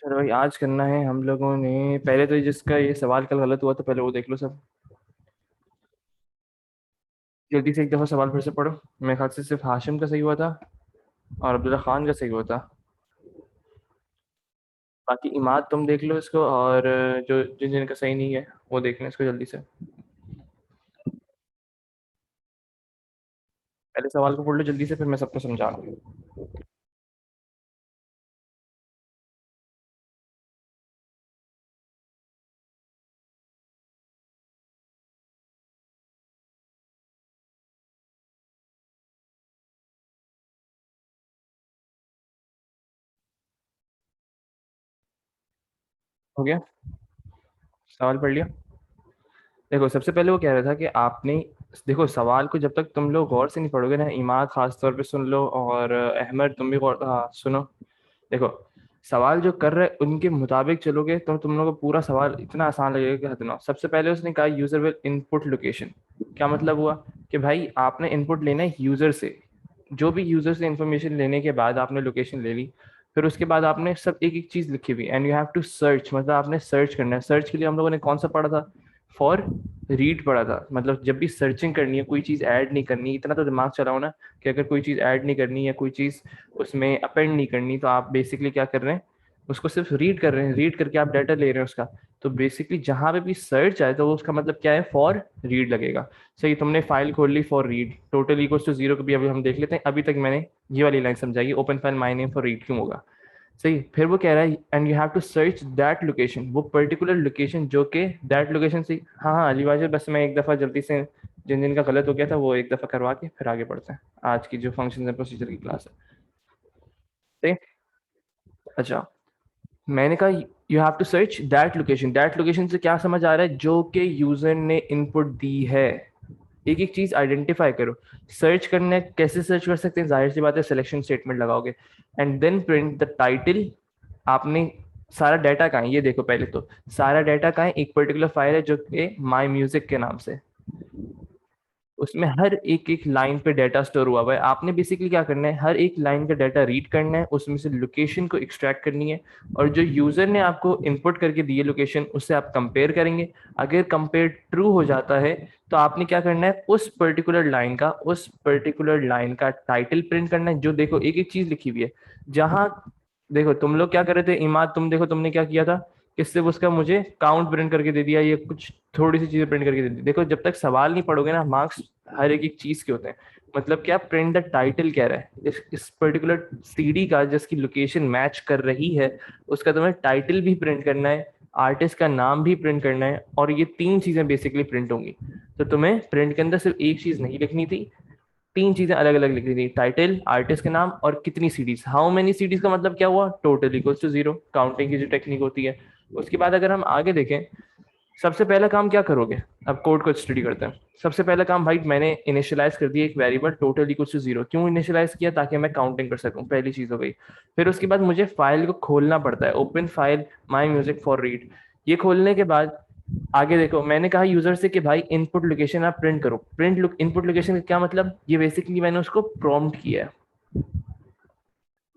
चलो भाई, आज करना है हम लोगों ने। पहले तो जिसका ये सवाल कल गलत हुआ था पहले वो देख लो सब। जल्दी से एक दफा सवाल फिर से पढ़ो। मेरे ख्याल से सिर्फ हाशिम का सही हुआ था और अब्दुल्ला खान का सही हुआ था। बाकी इमाद तुम देख लो इसको, और जो जिन जिनका सही नहीं है वो देख लें इसको जल्दी से। पहले सवाल को पढ़ लो जल्दी से, फिर मैं सबको समझा रहा हूँ। हो गया? सवाल पढ़ लिया? देखो, सबसे पहले वो कह रहा था कि आपने, देखो सवाल को जब तक तुम लोग गौर से नहीं पढ़ोगे ना, इमाद खास तौर पे सुन लो, और अहमद तुम भी गौर, हाँ सुनो। देखो, सवाल जो कर रहे हैं उनके मुताबिक चलोगे तो तुम लोगों को पूरा सवाल इतना आसान लगेगा कि हद ना। सबसे पहले उसने कहा यूजर विल इनपुट लोकेशन। क्या मतलब हुआ? कि भाई आपने इनपुट लेना है यूजर से। जो भी यूजर से इंफॉर्मेशन लेने के बाद आपने लोकेशन ले ली, फिर उसके बाद आपने सब एक एक चीज लिखी हुई, and you have to search, मतलब आपने सर्च करना है। सर्च के लिए हम लोगों ने कौन सा पढ़ा था? फॉर रीड पढ़ा था। मतलब जब भी सर्चिंग करनी है, कोई चीज ऐड नहीं करनी, इतना तो दिमाग चलाओ ना, कि अगर कोई चीज ऐड नहीं करनी या कोई चीज उसमें अपेंड नहीं करनी, तो आप बेसिकली क्या कर रहे हैं? उसको सिर्फ रीड कर रहे हैं। रीड करके आप डाटा ले रहे हैं उसका। तो बेसिकली जहां पे भी सर्च आए तो वो उसका मतलब क्या है? फॉर रीड लगेगा। सही, तुमने फाइल खोल ली for read, total equals to zero को भी अभी हम देख लेते हैं। अभी तक मैंने ये वाली लाइन समझाई, open file my name for read क्यों होगा। सही, फिर वो कह रहा है and you have to search that location, वो पर्टिकुलर लोकेशन जो कि दैट लोकेशन से। हाँ हाँ अली वाजिब, बस मैं एक दफ़ा जल्दी से जिन जिन का गलत हो गया था वो एक दफ़ा करवा के फिर आगे बढ़ते हैं। आज की जो फंक्शन एंड प्रोसीजर की क्लास है। सही। अच्छा, मैंने कहा you have to search that location. That location से क्या समझ आ रहा है? जो कि यूजर ने इनपुट दी है। एक एक चीज आइडेंटिफाई करो। सर्च करने कैसे सर्च कर सकते हैं? जाहिर सी बात है, सिलेक्शन स्टेटमेंट लगाओगे and then print the title. आपने सारा डाटा कहाँ है ये देखो पहले तो। सारा डाटा कहाँ है? एक पर्टिकुलर फाइल है जो कि माई म्यूजिक के नाम से। उसमें हर एक एक लाइन पे डाटा स्टोर हुआ हुआ है। आपने बेसिकली क्या करना है? हर एक लाइन का डाटा रीड करना है, उसमें से लोकेशन को एक्सट्रैक्ट करनी है, और जो यूजर ने आपको इनपुट करके दी है लोकेशन, उससे आप कंपेयर करेंगे। अगर कंपेयर ट्रू हो जाता है तो आपने क्या करना है? उस पर्टिकुलर लाइन का टाइटल प्रिंट करना है। जो देखो एक एक चीज लिखी हुई है। जहां देखो तुम लोग क्या कर रहे थे, इमाद तुम देखो तुमने क्या किया था कि सिर्फ उसका मुझे काउंट प्रिंट करके दे दिया, ये कुछ थोड़ी सी चीजें प्रिंट करके दे दी। देखो जब तक सवाल नहीं पढ़ोगे ना, मार्क्स हर एक एक चीज के होते हैं। मतलब क्या? प्रिंट द टाइटल कह रहा है, इस पर्टिकुलर सीडी का जिसकी लोकेशन मैच कर रही है, उसका तुम्हें टाइटल भी प्रिंट करना है, आर्टिस्ट का नाम भी प्रिंट करना है, और ये तीन चीजें बेसिकली प्रिंट होंगी। तो तुम्हें प्रिंट के अंदर सिर्फ एक चीज नहीं लिखनी थी, तीन चीजें अलग अलग लिखनी थी। टाइटल, आर्टिस्ट का नाम, और कितनी सीडीज, हाउ मेनी सीडीज का मतलब क्या हुआ? Total equals to zero, counting की जो टेक्निक होती है। उसके बाद अगर हम आगे देखें, सबसे पहला काम क्या करोगे? अब कोड को स्टडी करते हैं। सबसे पहला काम भाई, मैंने इनिशियलाइज कर दिया एक variable total equals to zero. क्यों इनिशियलाइज किया? ताकि मैं काउंटिंग कर सकूं, पहली चीज हो गई। फिर उसके बाद मुझे फाइल को खोलना पड़ता है, open file my music for read. ये खोलने के बाद आगे देखो, मैंने कहा यूजर से कि भाई इनपुट लोकेशन आप प्रिंट करो। इनपुट लोकेशन का क्या मतलब? ये बेसिकली मैंने उसको प्रॉम्प्ट किया है।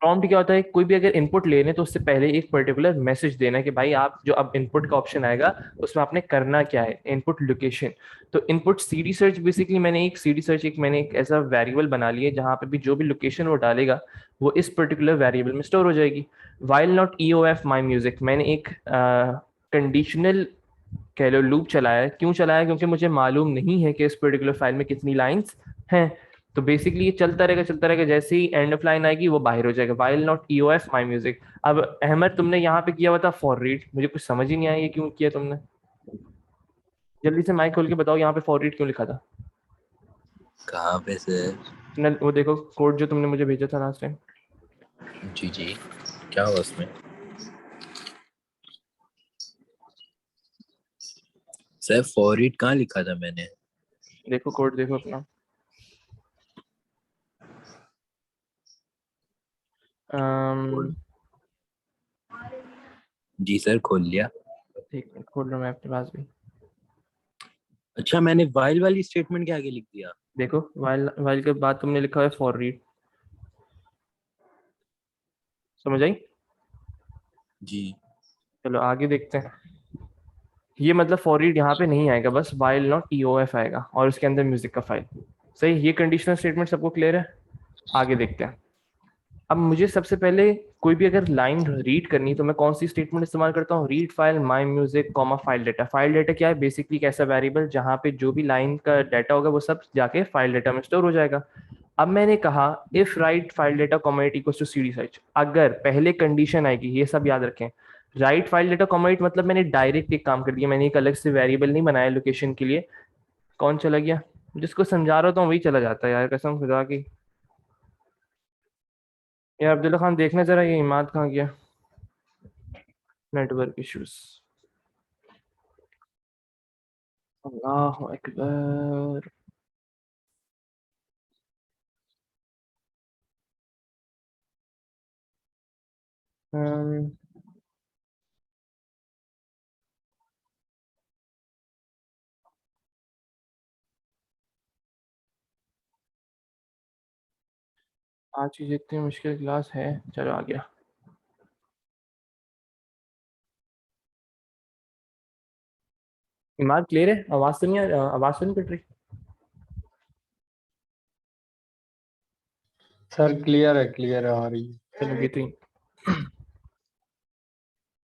प्रॉम्प्ट क्या होता है? कोई भी अगर इनपुट ले लें तो उससे पहले एक पर्टिकुलर मैसेज देना है कि भाई आप जो अब इनपुट का ऑप्शन आएगा उसमें आपने करना क्या है, इनपुट लोकेशन। तो इनपुट सीडी सर्च, बेसिकली मैंने एक सीडी सर्च एक मैंने एक ऐसा वेरिएबल बना लिया जहां पे भी जो भी लोकेशन वो डालेगा वो इस पर्टिकुलर वेरिएबल में स्टोर हो जाएगी। While not E O F my music, मैंने एक कंडीशनल कह लो लूप चलाया है। क्यों चलाया? क्योंकि मुझे मालूम नहीं है कि इस पर्टिकुलर फाइल में कितनी लाइंस हैं। तो बेसिकली ये चलता रहेगा, जैसे ही एंड ऑफ लाइन आएगी वो बाहर हो जाएगा। While not E O F my music. अब अहमद तुमने यहाँ पे किया हुआ था फॉर रीड, मुझे कुछ समझ ही नहीं आया ये क्यों किया तुमने। जल्दी से माइक खोल के बताओ यहाँ पे फॉर रीड क्यों लिखा था। कहाँ पे सर? न, वो देखो कोड जो तुमने मुझे भेजा था लास्ट टाइम। जी जी, क्या हुआ उसमें? सर फॉरवर्ड कहाँ लिखा था मैंने? देखो कोड देखो अपना। खोल। अम्म, जी सर, खोल लिया। ठीक है, खोल लो मैं अपने पास भी। अच्छा, मैंने वाइल वाली स्टेटमेंट के आगे लिख दिया। देखो वाइल वाइल के बाद तुमने लिखा है फॉर रीड। समझ आई? जी। चलो आगे देखते हैं। ये मतलब फॉर ईच यहाँ पे नहीं आएगा, बस वाइल नॉट ईओएफ आएगा और उसके अंदर म्यूजिक का फाइल। सही, ये कंडीशनल स्टेटमेंट सबको क्लियर है? आगे देखते हैं। अब मुझे सबसे पहले कोई भी अगर लाइन रीड करनी है तो मैं कौन सी स्टेटमेंट इस्तेमाल करता हूँ? Read file my music comma file data. File data क्या है? बेसिकली एक ऐसा वेरिएबल जहाँ पे जो भी लाइन का डाटा होगा वो सब जाके फाइल डेटा में स्टोर हो जाएगा। अब मैंने कहा if right file data comma eight equals to CD search, अगर पहले कंडीशन आएगी, ये सब याद रखें। राइट फाइल डेटा कॉमेट मतलब मैंने डायरेक्ट एक काम कर दिया, मैंने एक अलग से वेरिएबल नहीं बनाया लोकेशन के लिए। कौन चला गया? जिसको समझा रहा था वही चला जाता है यार, कसम खुदा की। यार अब्दुल्ला खान देखना जरा, ये इमाद कहाँ गया? Network issues. अल्लाह अकबर। अम्म, आज की जितनी मुश्किल क्लास है। चलो आ गया। इमाद क्लियर है? आवाज तो नहीं आवाज तो नहीं कट रही? सर क्लियर है आ रही है। चलो बेहतरीन।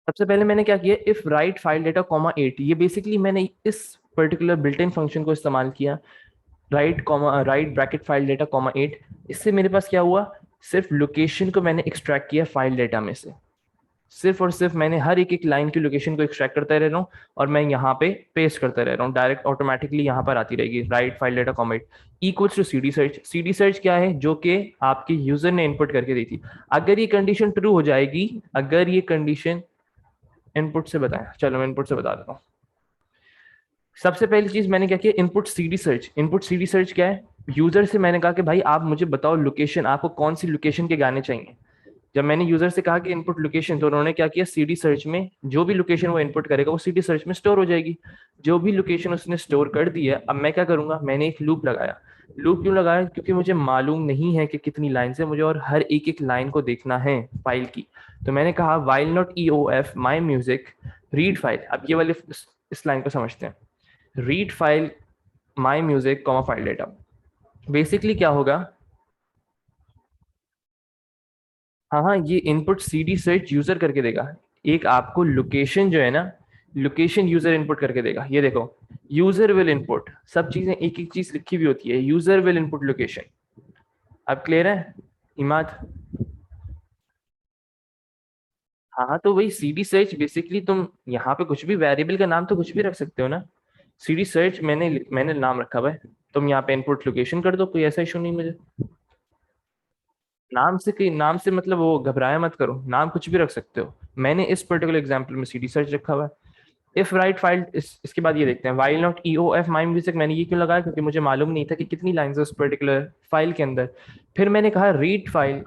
सबसे पहले मैंने क्या किया, if right file data comma 8, ये बेसिकली मैंने इस पर्टिकुलर बिल्ट इन फंक्शन को इस्तेमाल किया। Right bracket file data comma 8। इससे मेरे पास क्या हुआ, सिर्फ लोकेशन को मैंने एक्सट्रैक्ट किया फाइल डेटा में से। सिर्फ और सिर्फ मैंने हर एक एक लाइन की लोकेशन को एक्सट्रैक्ट करता रह रहा हूँ और मैं यहाँ पे पेस्ट करता रह रहा हूँ, डायरेक्ट ऑटोमेटिकली यहाँ पर आती रहेगी right file data comma eight equals to CD search. CD search क्या है? जो कि आपके यूजर ने इनपुट करके दी थी। अगर ये कंडीशन ट्रू हो जाएगी, अगर ये कंडीशन, इनपुट से बताएं, चलो मैं इनपुट से बता देता हूँ। सबसे पहली चीज मैंने क्या किया, input CD search. Input CD search क्या है? यूजर से मैंने कहा कि भाई आप मुझे बताओ लोकेशन, आपको कौन सी लोकेशन के गाने चाहिए। जब मैंने यूजर से कहा कि इनपुट लोकेशन, तो उन्होंने क्या किया, सीडी सर्च में जो भी लोकेशन वो इनपुट करेगा वो सीडी सर्च में स्टोर हो जाएगी। जो भी लोकेशन उसने स्टोर कर दी है, अब मैं क्या करूंगा, मैंने एक लूप लगाया। लूप क्यों लगाया? क्योंकि मुझे मालूम नहीं है कि कितनी लाइन है मुझे, और हर एक एक लाइन को देखना है फाइल की। तो मैंने कहा while not E O F my music read file. अब ये वाले इस लाइन को समझते हैं। Read file my music comma file data. Basically क्या होगा, हाँ हाँ, ये इनपुट सीडी सर्च यूजर करके देगा। एक आपको लोकेशन जो है ना, लोकेशन यूजर इनपुट करके देगा। ये देखो, यूजर विल इनपुट, सब चीजें एक एक चीज लिखी हुई होती है, यूजर विल इनपुट लोकेशन। अब क्लियर है इमाद? हाँ हाँ, तो वही सीडी सर्च बेसिकली, तुम यहाँ पे कुछ भी वेरिएबल का नाम तो कुछ भी रख सकते हो ना। सीडी सर्च मैंने मैंने नाम रखा हुआ है, तुम यहाँ पे इनपुट लोकेशन कर दो, कोई ऐसा इशू नहीं मुझे। नाम से, कहीं नाम से मतलब वो घबराया मत करो, नाम कुछ भी रख सकते हो। मैंने इस पर्टिकुलर एग्जांपल में सीडी सर्च रखा हुआ है। इफ राइट फाइल, इसके बाद ये देखते हैं, while not E O F my music. मैंने ये क्यों लगाया? क्योंकि मुझे मालूम नहीं था कि कितनी लाइंस है उस पर्टिकुलर फाइल के अंदर। फिर मैंने कहा रीड फाइल।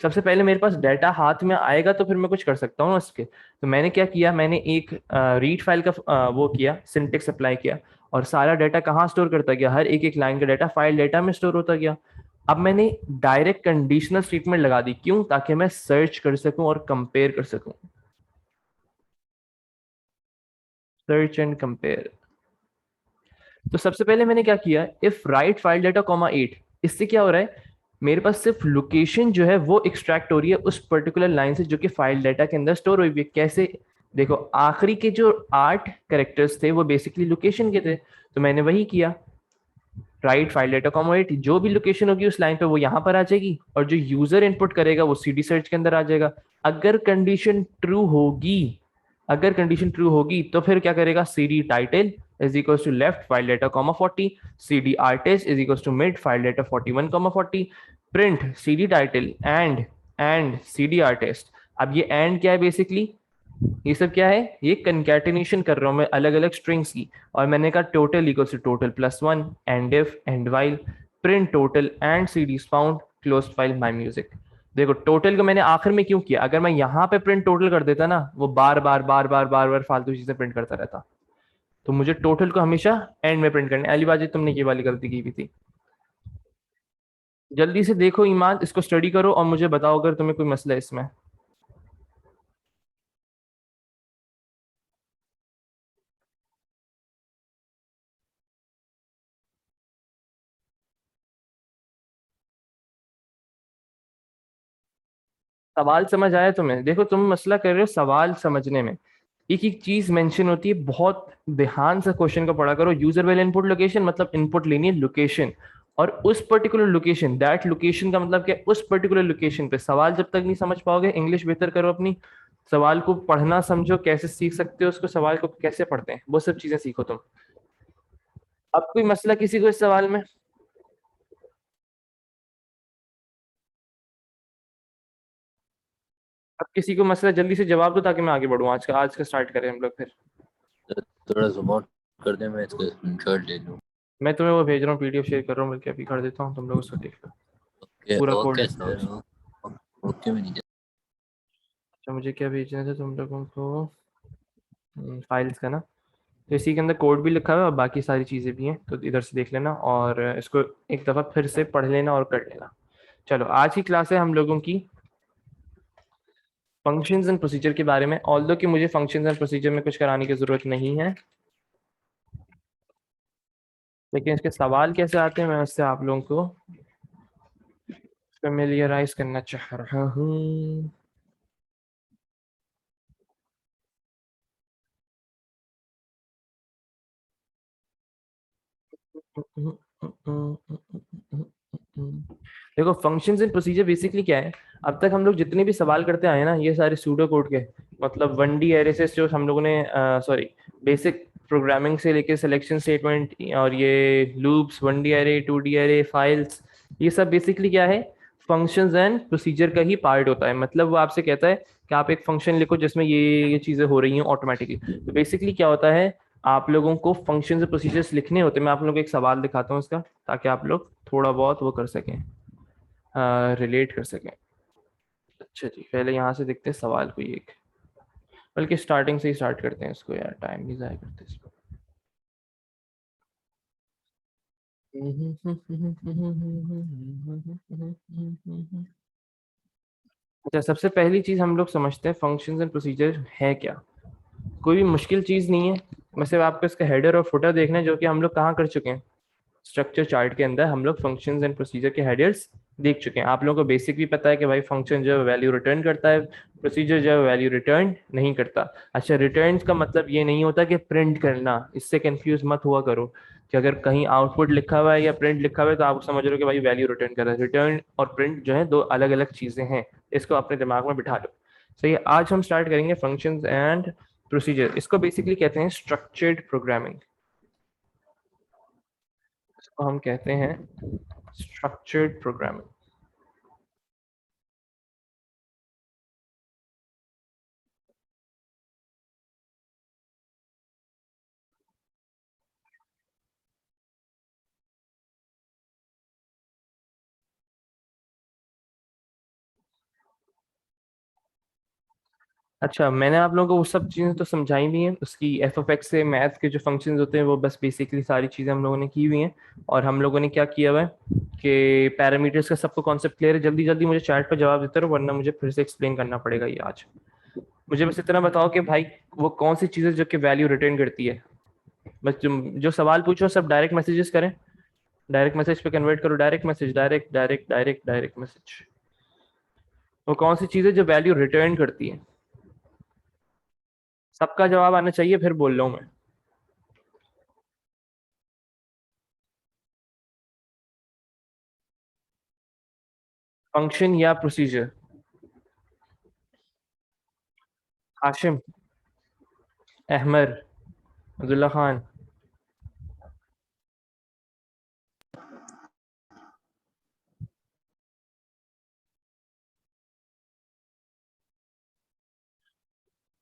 सबसे पहले मेरे पास डाटा हाथ में आएगा तो फिर मैं कुछ कर सकता हूँ उसके। तो मैंने क्या किया, मैंने एक रीड फाइल का वो किया, सिंटेक्स अप्लाई किया, और सारा डाटा कहाँ स्टोर करता गया, हर एक एक लाइन का डाटा फाइल डेटा में स्टोर होता गया। अब मैंने डायरेक्ट कंडीशनल स्टेटमेंट लगा दी, क्यों? ताकि मैं सर्च कर सकूं और कंपेयर कर सकूं। Search and compare. तो सबसे पहले मैंने क्या किया, if right file data comma 8। इससे क्या हो रहा है, मेरे पास सिर्फ लोकेशन जो है वो एक्सट्रैक्ट हो रही है उस पर्टिकुलर लाइन से जो कि फाइल डाटा के अंदर स्टोर हुई है। कैसे? देखो, आखिरी के जो 8 कैरेक्टर्स थे वो बेसिकली लोकेशन के थे, तो मैंने वही किया। राइट फाइल डेटा कॉमा 8, जो भी लोकेशन होगी उस लाइन पे वो यहाँ पर आ जाएगी, और जो यूजर इनपुट करेगा वो सीडी सर्च के अंदर आ जाएगा। अगर कंडीशन ट्रू होगी, अगर कंडीशन ट्रू होगी तो फिर क्या करेगा, cd title is equal to left file data comma 40, cd artist इज इक्वल टू mid file data 41 comma 40, print cd title and cd artist। अब ये एंड क्या है बेसिकली, ये सब क्या है, ये कंकैटिनेशन कर रहा हूं मैं अलग अलग स्ट्रिंग्स की। और मैंने कहा total equals to total plus 1, end if end while print total and cd found close file my music. देखो टोटल को मैंने आखिर में क्यों किया, अगर मैं यहाँ पे प्रिंट टोटल कर देता ना, वो बार बार बार बार बार बार फालतू चीजें प्रिंट करता रहता। तो मुझे टोटल को हमेशा एंड में प्रिंट करना है। अली बाजी तुमने ये वाली गलती की भी थी। जल्दी से देखो ईमान, इसको स्टडी करो और मुझे बताओ अगर तुम्हें कोई मसला है इसमें। सवाल समझ आया तुम्हें? देखो तुम मसला कर रहे हो सवाल समझने में, एक एक चीज मेंशन होती है, बहुत ध्यान से क्वेश्चन को पढ़ा करो। यूजर वेल इनपुट लोकेशन मतलब इनपुट लेनी है लोकेशन, और उस पर्टिकुलर लोकेशन, दैट लोकेशन का मतलब क्या है, उस पर्टिकुलर लोकेशन पे। सवाल जब तक नहीं समझ पाओगे, इंग्लिश बेहतर करो अपनी, सवाल को पढ़ना समझो, कैसे सीख सकते हो उसको, सवाल को कैसे पढ़ते हैं, वो सब चीजें सीखो तुम। अब कोई मसला किसी को इस सवाल में? अब किसी को मसला, जल्दी से जवाब दो ताकि मैं आगे बढ़ूँ। आज का स्टार्ट करें हम लोग फिर। थोड़ा ज़ूम आउट कर दे, मैं इसका स्क्रीनशॉट ले लूँ। मैं तुम्हें वो भेज रहा हूँ, पीडीएफ शेयर कर रहा हूँ, बल्कि अभी कर देता हूँ, तुम लोग उसको देख लो, ओके पूरा कोड ओके लिख लो। सर, ओके मैं नहीं अच्छा मुझे क्या भेजना था तुम लोगों को, फाइल्स का ना, तो इसी के अंदर कोड भी लिखा हुआ है और बाकी सारी चीज़ें भी हैं, तो इधर से देख लेना और इसको एक दफ़ा फिर से पढ़ लेना और कर लेना। चलो आज की क्लास है हम लोगों की फंक्शंस एंड प्रोसीजर के बारे में। ऑल्दो कि मुझे फंक्शंस एंड प्रोसीजर में कुछ कराने की ज़रूरत नहीं है, लेकिन इसके सवाल कैसे आते हैं मैं उससे आप लोगों को फेमिलियराइज करना चाह रहा हूँ। देखो फंक्शंस एंड प्रोसीजर बेसिकली क्या है, अब तक हम लोग जितने भी सवाल करते आए हैं ना, ये सारे सूडो कोड के, मतलब 1D एरे से जो हम लोगों ने सॉरी बेसिक प्रोग्रामिंग से लेके सिलेक्शन स्टेटमेंट और ये loops, 1D array, 2D array, files, ये सब बेसिकली क्या है, फंक्शंस एंड प्रोसीजर का ही पार्ट होता है। मतलब वो आपसे कहता है कि आप एक फंक्शन लिखो जिसमें ये चीजें हो रही हैं ऑटोमेटिकली। तो बेसिकली क्या होता है, आप लोगों को फंक्शंस और प्रोसीजर्स लिखने होते हैं। मैं आप लोगों को एक सवाल दिखाता हूँ इसका, ताकि आप लोग थोड़ा बहुत वो कर सकें, रिलेट कर सकें। अच्छा जी, पहले यहाँ से देखते हैं सवाल कोई एक, बल्कि स्टार्टिंग से ही स्टार्ट करते हैं इसको, यार टाइम नहीं ज़ाया करते इसको। अच्छा सबसे पहली चीज़ हम लोग समझते हैं फंक्शंस एंड प्रोसीजर है क्या। कोई भी मुश्किल चीज़ नहीं है, वैसे आपको इसका हेडर और फुटर देखना है, जो कि हम लोग कहाँ कर चुके हैं, स्ट्रक्चर चार्ट के अंदर हम लोग फंक्शंस एंड प्रोसीजर के हेडर्स देख चुके हैं। आप लोगों को बेसिक भी पता है कि भाई फंक्शन जो है वैल्यू रिटर्न करता है, प्रोसीजर जो है वैल्यू रिटर्न नहीं करता। अच्छा रिटर्न का मतलब ये नहीं होता कि प्रिंट करना, इससे कंफ्यूज मत हुआ करो कि अगर कहीं आउटपुट लिखा हुआ है या प्रिंट लिखा हुआ है तो आप समझ रहे हो कि भाई वैल्यू रिटर्न कर रहा है। रिटर्न और प्रिंट जो है दो अलग अलग चीजें हैं, इसको अपने दिमाग में बिठा लो। सही है, आज हम स्टार्ट करेंगे फंक्शंस एंड प्रोसीजर। इसको बेसिकली कहते हैं स्ट्रक्चर्ड प्रोग्रामिंग, इसको हम कहते हैं स्ट्रक्चर्ड प्रोग्रामिंग। अच्छा मैंने आप लोगों को वो सब चीज़ें तो समझाई भी हैं, उसकी एफ ऑफ एक्स से मैथ के जो फंक्शंस होते हैं वो बस बेसिकली सारी चीज़ें हम लोगों ने की हुई हैं। और हम लोगों ने क्या किया हुआ है कि पैरामीटर्स का सबको कॉन्सेप्ट क्लियर है। जल्दी जल्दी मुझे चैट पर जवाब देते रहो, वरना मुझे फिर से एक्सप्लेन करना पड़ेगा ये आज। मुझे बस इतना बताओ कि भाई वो कौन सी चीज़ है जो कि वैल्यू रिटर्न करती है। बस जो सवाल पूछो सब डायरेक्ट मैसेजेस करें, डायरेक्ट मैसेज पे कन्वर्ट करो, direct message, direct direct direct direct message. वो कौन सी चीज़ है जो वैल्यू रिटर्न करती है? सबका जवाब आना चाहिए, फिर बोल रहा हूँ मैं। फंक्शन या प्रोसीजर? हाशिम, अहमद, अब्दुल्ला खान।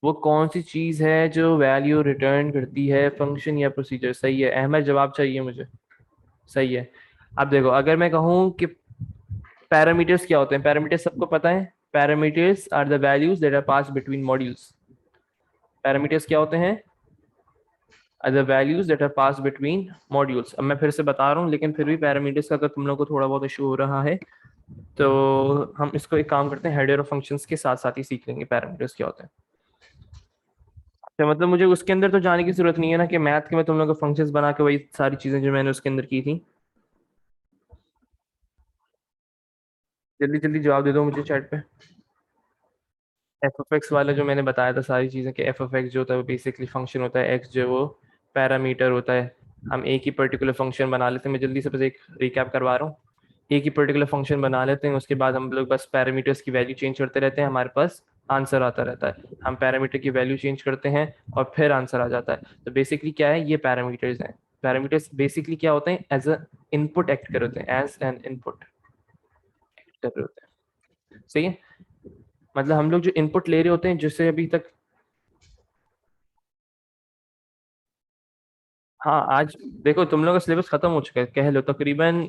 वो कौन सी चीज है जो वैल्यू रिटर्न करती है, फंक्शन या प्रोसीजर? सही है अहमद, जवाब चाहिए मुझे। सही है। अब देखो अगर मैं कहूँ कि पैरामीटर्स क्या होते हैं, पैरामीटर्स सबको पता है, parameters are the values that are pass between modules. Parameters क्या होते हैं? Are the values that are pass between modules. अब मैं फिर से बता रहा हूँ, लेकिन फिर भी पैरामीटर्स का अगर तुम लोग को थोड़ा बहुत इशू हो रहा है तो हम इसको एक काम करते हैं, हेडर और फंक्शंस के साथ साथ ही सीख लेंगे पैरामीटर्स क्या होते हैं। तो मतलब मुझे उसके अंदर तो जाने की जरूरत नहीं है ना, कि मैथ के मैं तुम लोगों को फंक्शंस बना के वही सारी चीजें जो मैंने उसके अंदर की थी। जल्दी जल्दी जवाब दे दो मुझे चैट पे। एफ ऑफ एक्स वाला जो मैंने बताया था सारी चीज़ें, कि एफ ऑफ एक्स जो होता है वो बेसिकली फंक्शन होता है, एक्स जो है वो पैरामीटर होता है। हम एक ही पर्टिकुलर फंक्शन बना लेते हैं, मैं जल्दी से बस एक रिकैप करवा रहा हूँ। एक ही पर्टिकुलर फंक्शन बना लेते हैं, उसके बाद हम लोग बस पैरामीटर्स की वैल्यू चेंज करते रहते हैं, हमारे पास आंसर आता रहता है। हम पैरामीटर की वैल्यू चेंज करते हैं और फिर आंसर आ जाता है। तो बेसिकली क्या है, ये पैरामीटर्स हैं। पैरामीटर्स बेसिकली क्या होते हैं, एज अ इनपुट एक्ट कर होते हैं, एज एन इनपुट कर रहे होते हैं। सही है, मतलब हम लोग जो इनपुट ले रहे होते हैं, जिससे अभी तक, हाँ आज देखो तुम लोग का सिलेबस खत्म हो चुका है, कह लो तकरीबन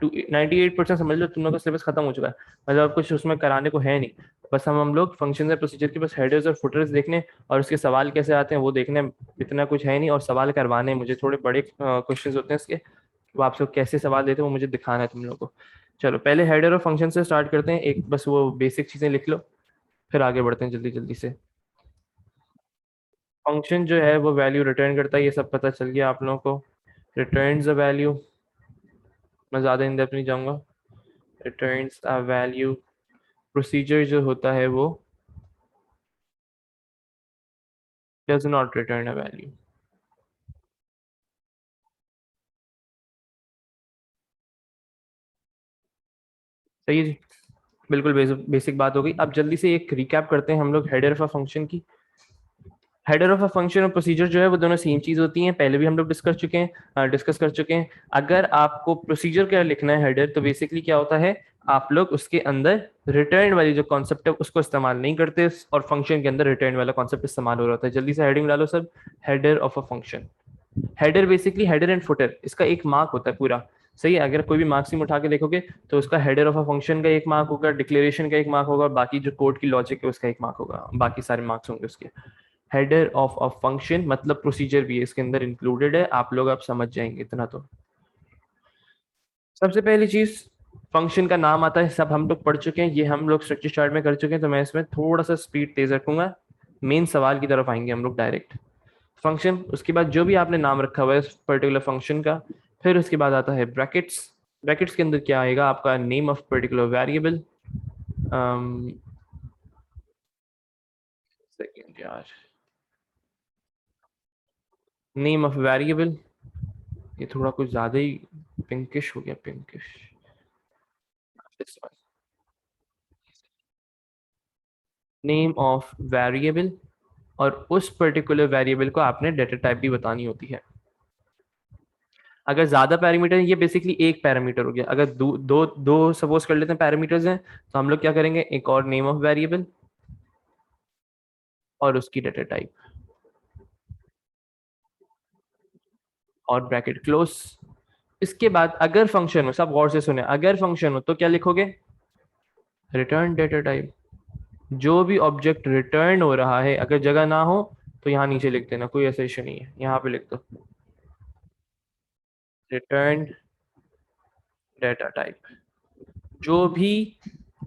98% समझ लो तुम लोग का सिलेबस खत्म हो चुका है। मतलब अब कुछ उसमें कराने को है नहीं। बस हम लोग फंक्शन और प्रोसीजर के बस हेडर्स और फुटर्स देखने, और उसके सवाल कैसे आते हैं वो देखने। इतना कुछ है नहीं, और सवाल करवाने हैं मुझे, थोड़े बड़े क्वेश्चंस होते हैं इसके। वो आप लोग कैसे सवाल देते हैं वो मुझे दिखाना है तुम लोग को। चलो पहले हेडर और फंक्शन से स्टार्ट करते हैं, एक बस वो बेसिक चीजें लिख लो, फिर आगे बढ़ते हैं जल्दी जल्दी से। फंक्शन जो है वो वैल्यू रिटर्न करता है, ये सब पता चल गया आप लोगों को। रिटर्न्स अ वैल्यू, मैं ज़्यादा इन डेप्थ नहीं जाऊंगा। रिटर्न्स अ वैल्यू, प्रोसीजर जो होता है वो does not return a value. सही है जी, बिल्कुल बेसिक बात हो गई। अब जल्दी से एक रिकैप करते हैं हम लोग हेडर ऑफ अ फंक्शन की। हेडर ऑफ अ फंक्शन और प्रोसीजर जो है वो दोनों सेम चीज होती हैं, पहले भी हम लोग डिस्कस कर चुके हैं। अगर आपको प्रोसीजर क्या लिखना है हेडर, तो बेसिकली क्या होता है, आप लोग उसके अंदर रिटर्न वाली जो कॉन्सेप्ट है उसको इस्तेमाल नहीं करते, और फंक्शन के अंदर रिटर्न वाला कॉन्सेप्ट इस्तेमाल हो रहा होता है। जल्दी से हेडिंग डालो सब, header of a function. Header basically header and footer, इसका एक मार्क होता है पूरा। सही है, अगर कोई भी मार्क्स उठा के देखोगे तो उसका हेडर ऑफ अ फंक्शन का एक मार्क होगा, डिक्लेरेशन का एक मार्क होगा, बाकी जो कोड की लॉजिक है उसका एक मार्क होगा, बाकी सारे मार्क्स होंगे उसके। हेडर ऑफ अ फंक्शन मतलब प्रोसीजर भी है इसके अंदर इंक्लूडेड है, आप लोग आप समझ जाएंगे इतना तो। सबसे पहली चीज, फंक्शन का नाम आता है, सब हम लोग पढ़ चुके हैं, ये हम लोग स्ट्रक्चर चार्ट में कर चुके हैं, तो मैं इसमें थोड़ा सा स्पीड तेज रखूंगा। मेन सवाल की तरफ आएंगे हम लोग डायरेक्ट। फंक्शन, उसके बाद जो भी आपने नाम रखा हुआ है उस पर्टिकुलर फंक्शन का, फिर उसके बाद आता है ब्रैकेट्स। ब्रैकेट्स के अंदर क्या आएगा, आपका name of particular variable. Second यार, नेम ऑफ वेरिएबल, ये थोड़ा कुछ ज्यादा ही पिंकिश हो गया, पिंकिश। नेम ऑफ वेरिएबल, और उस पर्टिकुलर वेरिएबल को आपने डेटा टाइप भी बतानी होती है। अगर ज्यादा पैरामीटर है, ये बेसिकली एक पैरामीटर हो गया। अगर दो दो दो सपोज कर लेते हैं पैरामीटर्स हैं, तो हम लोग क्या करेंगे, एक और नेम ऑफ वेरिएबल और उसकी डेटा टाइप, और ब्रैकेट क्लोज। इसके बाद अगर फंक्शन हो, सब गौर से सुने, अगर फंक्शन हो तो क्या लिखोगे, रिटर्न डेटा टाइप। जो भी ऑब्जेक्ट रिटर्न हो रहा है, अगर जगह ना हो तो यहाँ नीचे लिख देना, कोई ऐसा इशू नहीं है, यहाँ पे लिख दो रिटर्न डेटा टाइप। जो भी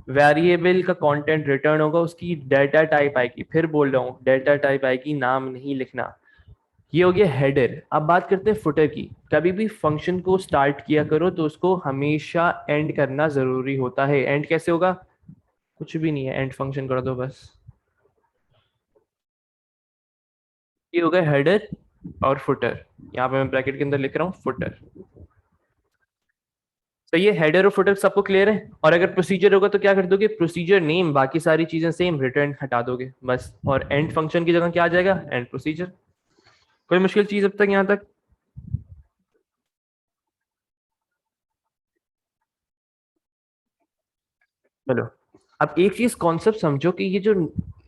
वेरिएबल का कंटेंट रिटर्न होगा उसकी डेटा टाइप आएगी, फिर बोल रहा हूँ डेटा टाइप आएगी, नाम नहीं लिखना। ये हो गया हेडर। अब बात करते हैं फुटर की। कभी भी फंक्शन को स्टार्ट किया करो तो उसको हमेशा एंड करना जरूरी होता है। एंड कैसे होगा, कुछ भी नहीं है, एंड फंक्शन कर दो बस। ये हो गया हेडर और फुटर, यहाँ पे मैं ब्रैकेट के अंदर लिख रहा हूँ फुटर। तो ये हेडर और फुटर सबको क्लियर है। और अगर प्रोसीजर होगा तो क्या कर दोगे, प्रोसीजर नेम, बाकी सारी चीजें सेम, रिटर्न हटा दोगे बस, और एंड फंक्शन की जगह क्या आ जाएगा, एंड प्रोसीजर। कोई मुश्किल चीज अब तक यहाँ तक। चलो, अब एक चीज कॉन्सेप्ट समझो कि ये जो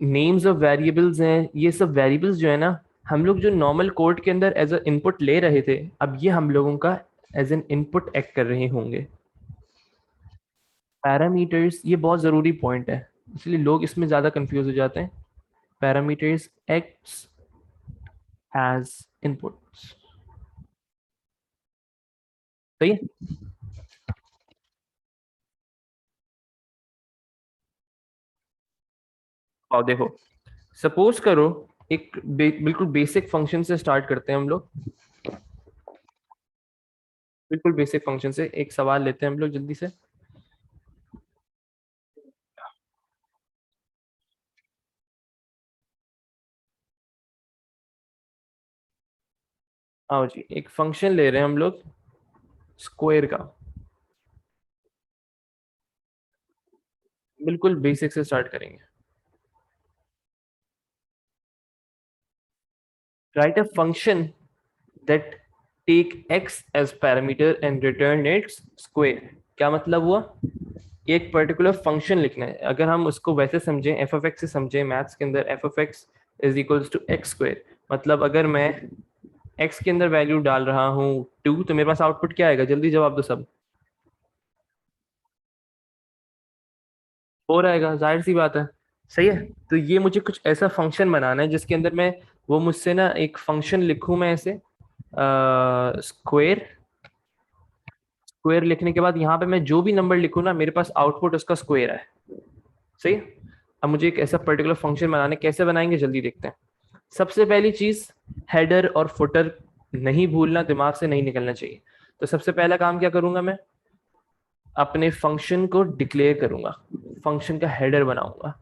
नेम्स ऑफ वेरिएबल्स हैं, ये सब वेरिएबल्स जो है ना, हम लोग जो नॉर्मल कोड के अंदर एज अ इनपुट ले रहे थे, अब ये हम लोगों का एज एन इनपुट एक्ट कर रहे होंगे। पैरामीटर्स, ये बहुत जरूरी पॉइंट है, इसलिए लोग इसमें ज्यादा कंफ्यूज हो जाते हैं। Parameters acts as inputs. सही है, और देखो, सपोज करो एक बिल्कुल बेसिक फंक्शन से स्टार्ट करते हैं हम लोग। बिल्कुल बेसिक फंक्शन से एक सवाल लेते हैं हम लोग जल्दी से। आओ जी, एक फंक्शन ले रहे हैं हम लोग स्क्वायर का, बिल्कुल बेसिक से स्टार्ट करेंगे। Write a function that take x as parameter and return its square. क्या मतलब हुआ? एक पर्टिकुलर फंक्शन लिखना है, अगर हम उसको वैसे समझें, एफ ऑफ एक्स से समझें, मैथ्स के अंदर F of X is equals to X square. मतलब अगर मैं एक्स के अंदर वैल्यू डाल रहा हूँ 2, तो मेरे पास आउटपुट क्या आएगा? जल्दी जवाब दो सब। 4 आएगा, जाहिर सी बात है। सही है। तो ये मुझे कुछ ऐसा फंक्शन बनाना है जिसके अंदर मैं, वो मुझसे ना एक फंक्शन लिखूं मैं ऐसे, स्क्वायर। स्क्वायर लिखने के बाद यहाँ पे मैं जो भी नंबर लिखूं ना, मेरे पास आउटपुट उसका स्क्वायर है। सही है। अब मुझे एक ऐसा पर्टिकुलर फंक्शन बनाने, कैसे बनाएंगे जल्दी देखते हैं। सबसे पहली चीज, हेडर और फुटर नहीं भूलना, दिमाग से नहीं निकलना चाहिए। तो सबसे पहला काम क्या करूंगा मैं, अपने फंक्शन को डिक्लेयर करूंगा, फंक्शन का हेडर बनाऊंगा।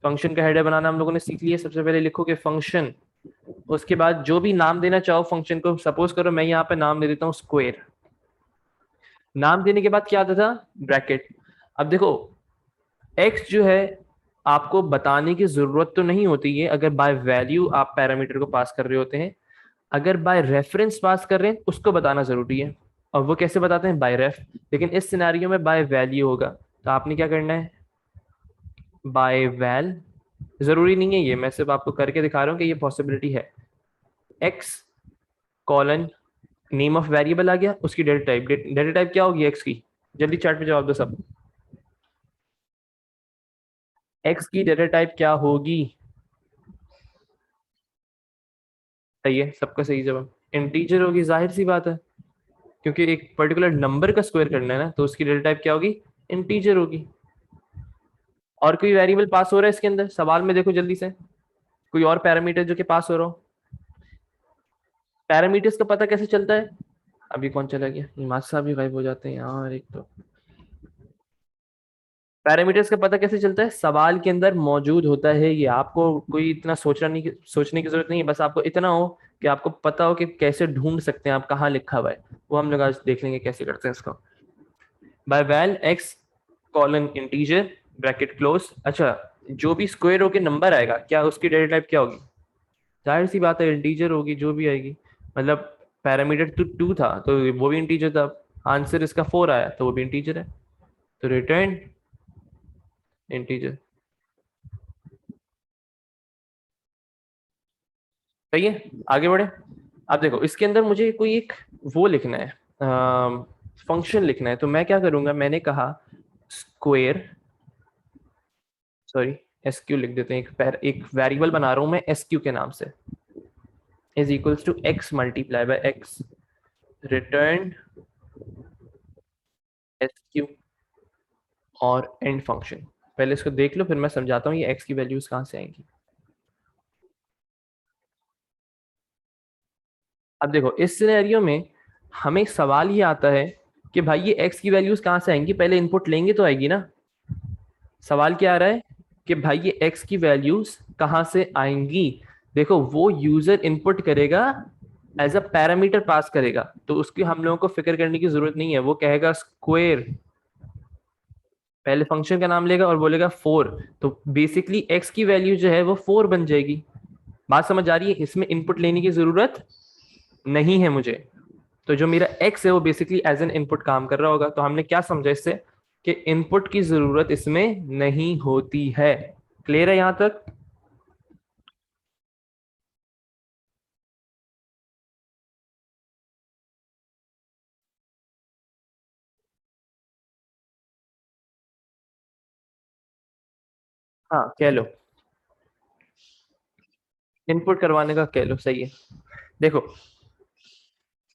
फंक्शन का हेडर बनाना हम लोगों ने सीख लिया। सबसे पहले लिखोगे फंक्शन, उसके बाद जो भी नाम देना चाहो फंक्शन को, सपोज करो मैं यहाँ पे नाम दे देता हूँ स्क्वायर। नाम देने के बाद क्या आता था? ब्रैकेट। अब देखो, एक्स जो है आपको बताने की जरूरत तो नहीं होती है अगर बाय वैल्यू आप पैरामीटर को पास कर रहे होते हैं। अगर बाय रेफरेंस पास कर रहे हैं उसको बताना जरूरी है। और वो कैसे बताते हैं? बाय रेफ। लेकिन इस सिनेरियो में बाय वैल्यू होगा, तो आपने क्या करना है? By val. जरूरी नहीं है ये, मैं सिर्फ आपको करके दिखा रहा हूँ कि ये पॉसिबिलिटी है। X colon name of variable आ गया, उसकी डेटा टाइप, डेटा टाइप क्या होगी एक्स की? जल्दी चैट पे जवाब दो सब। एक्स की डेटा टाइप क्या होगी? सही है, सबका सही जवाब इंटीजर होगी, जाहिर सी बात है, क्योंकि एक पर्टिकुलर नंबर का स्क्वायर करना है ना, तो उसकी डेटा टाइप क्या होगी? इंटीजर होगी। और कोई वेरिएबल पास हो रहा है इसके अंदर? सवाल में देखो जल्दी से, कोई और पैरामीटर जो कि पास हो रहा हो। पैरामीटर्स का पता कैसे चलता है? अभी कौन चला गया? हिमाद साहब भी गायब हो जाते हैं यार एक तो। पैरामीटर्स का पता कैसे चलता है? सवाल के अंदर मौजूद होता है ये, आपको कोई इतना सोचने की जरूरत नहीं है, बस आपको इतना हो कि आपको पता हो कि कैसे ढूंढ सकते हैं आप कहाँ लिखा हुआ है। वो हम लोग आज देख लेंगे कैसे करते हैं इसको। By val X colon integer bracket close. अच्छा, जो भी स्क्वायर होके नंबर आएगा, क्या उसकी डेटा टाइप क्या होगी? जाहिर सी बात है इंटीजर होगी जो भी आएगी। मतलब पैरामीटर तो 2 था तो वो भी इंटीजर था। आंसर इसका 4 आया तो वो भी इंटीजर है, तो रिटर्न इंटीजर। सही है, आगे बढ़े। अब देखो इसके अंदर मुझे कोई एक वो लिखना है, फंक्शन लिखना है, तो मैं क्या करूंगा, मैंने कहा स्क्वायर, सॉरी एस क्यू लिख देते हैं, एक वेरिएबल बना रहा हूं मैं एस क्यू के नाम से, is equals to X multiply by X, return S Q और एंड फंक्शन। पहले इसको देख लो फिर मैं समझाता हूँ ये एक्स की वैल्यूज कहाँ से आएंगी। अब देखो इस सिनेरियो में हमें सवाल ये आता है कि भाई ये एक्स की वैल्यूज कहाँ से आएंगी, पहले इनपुट लेंगे तो आएगी ना। सवाल क्या आ रहा है कि भाई ये एक्स की वैल्यूज कहाँ से आएंगी। देखो वो यूजर इनपुट करेगा, एज अ पैरामीटर पास करेगा, तो उसकी हम लोगों को फिक्र करने की जरूरत नहीं है। वो कहेगा स्क्वायर, पहले फंक्शन का नाम लेगा और बोलेगा 4, तो बेसिकली एक्स की वैल्यू जो है वो 4 बन जाएगी। बात समझ आ रही है? इसमें इनपुट लेने की जरूरत नहीं है मुझे। तो जो मेरा एक्स है वो बेसिकली एज एन इनपुट काम कर रहा होगा। तो हमने क्या समझा इससे कि इनपुट की जरूरत इसमें नहीं होती है। क्लियर है यहां तक? हाँ कह लो, इनपुट करवाने का कह लो, सही है। देखो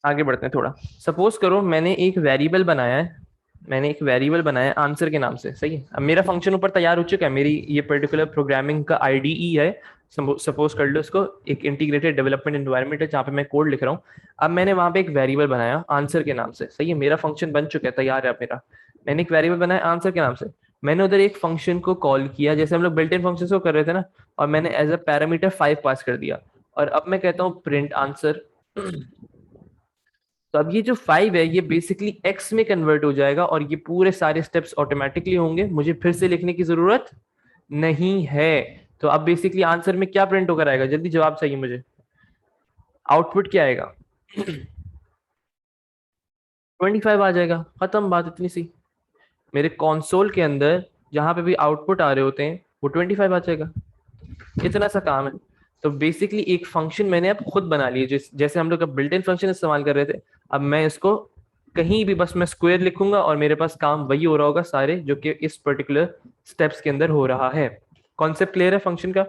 आगे बढ़ते हैं थोड़ा। सपोज करो मैंने एक वेरिएबल बनाया है, मैंने एक वेरिएबल बनाया है आंसर के नाम से। सही है, अब मेरा फंक्शन ऊपर तैयार हो चुका है, मेरी ये पर्टिकुलर प्रोग्रामिंग का आईडीई है। सपोज कर लो इसको एक इंटीग्रेटेड डेवलपमेंट एनवायरनमेंट है जहाँ पे मैं कोड लिख रहा हूँ। अब मैंने वहां पे एक वेरिएबल बनाया आंसर के नाम से। सही है, मेरा फंक्शन बन चुका है, तैयार है अब मेरा। मैंने एक वेरिएबल बनाया आंसर के नाम से, मैंने उधर एक फंक्शन को कॉल किया जैसे हम लोग बिल्ट इन फंक्शन को कर रहे थे ना, और मैंने एज अ पैरामीटर 5 पास कर दिया। और अब मैं कहता हूँ प्रिंट आंसर। तो अब ये जो 5 है ये बेसिकली x में कन्वर्ट हो जाएगा और ये पूरे सारे स्टेप्स ऑटोमेटिकली होंगे, मुझे फिर से लिखने की जरूरत नहीं है। तो अब बेसिकली आंसर में क्या प्रिंट होकर आएगा, जल्दी जवाब चाहिए मुझे। आउटपुट क्या आएगा? 25 आ जाएगा, खत्म बात, इतनी सी। मेरे कंसोल के अंदर जहां पे भी आउटपुट आ रहे होते हैं वो 25 आ जाएगा। इतना सा काम है। तो बेसिकली एक फंक्शन मैंने अब खुद बना लिया, जैसे हम लोग अब बिल्ट इन फंक्शन इस्तेमाल कर रहे थे, अब मैं इसको कहीं भी बस मैं स्क्वायर लिखूंगा और मेरे पास काम वही हो रहा होगा सारे जो कि इस पर्टिकुलर स्टेप्स के अंदर हो रहा है। कॉन्सेप्ट क्लियर है फंक्शन का?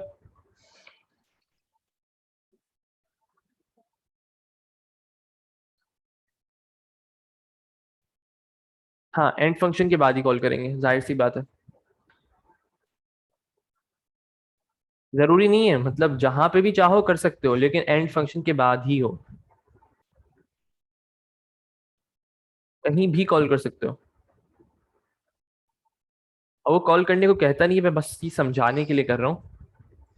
हाँ, एंड फंक्शन के बाद ही कॉल करेंगे, जाहिर सी बात है। जरूरी नहीं है, मतलब जहां पे भी चाहो कर सकते हो, लेकिन एंड फंक्शन के बाद ही हो। कहीं भी कॉल कर सकते हो। और वो कॉल करने को कहता नहीं है, मैं बस ये समझाने के लिए कर रहा हूँ।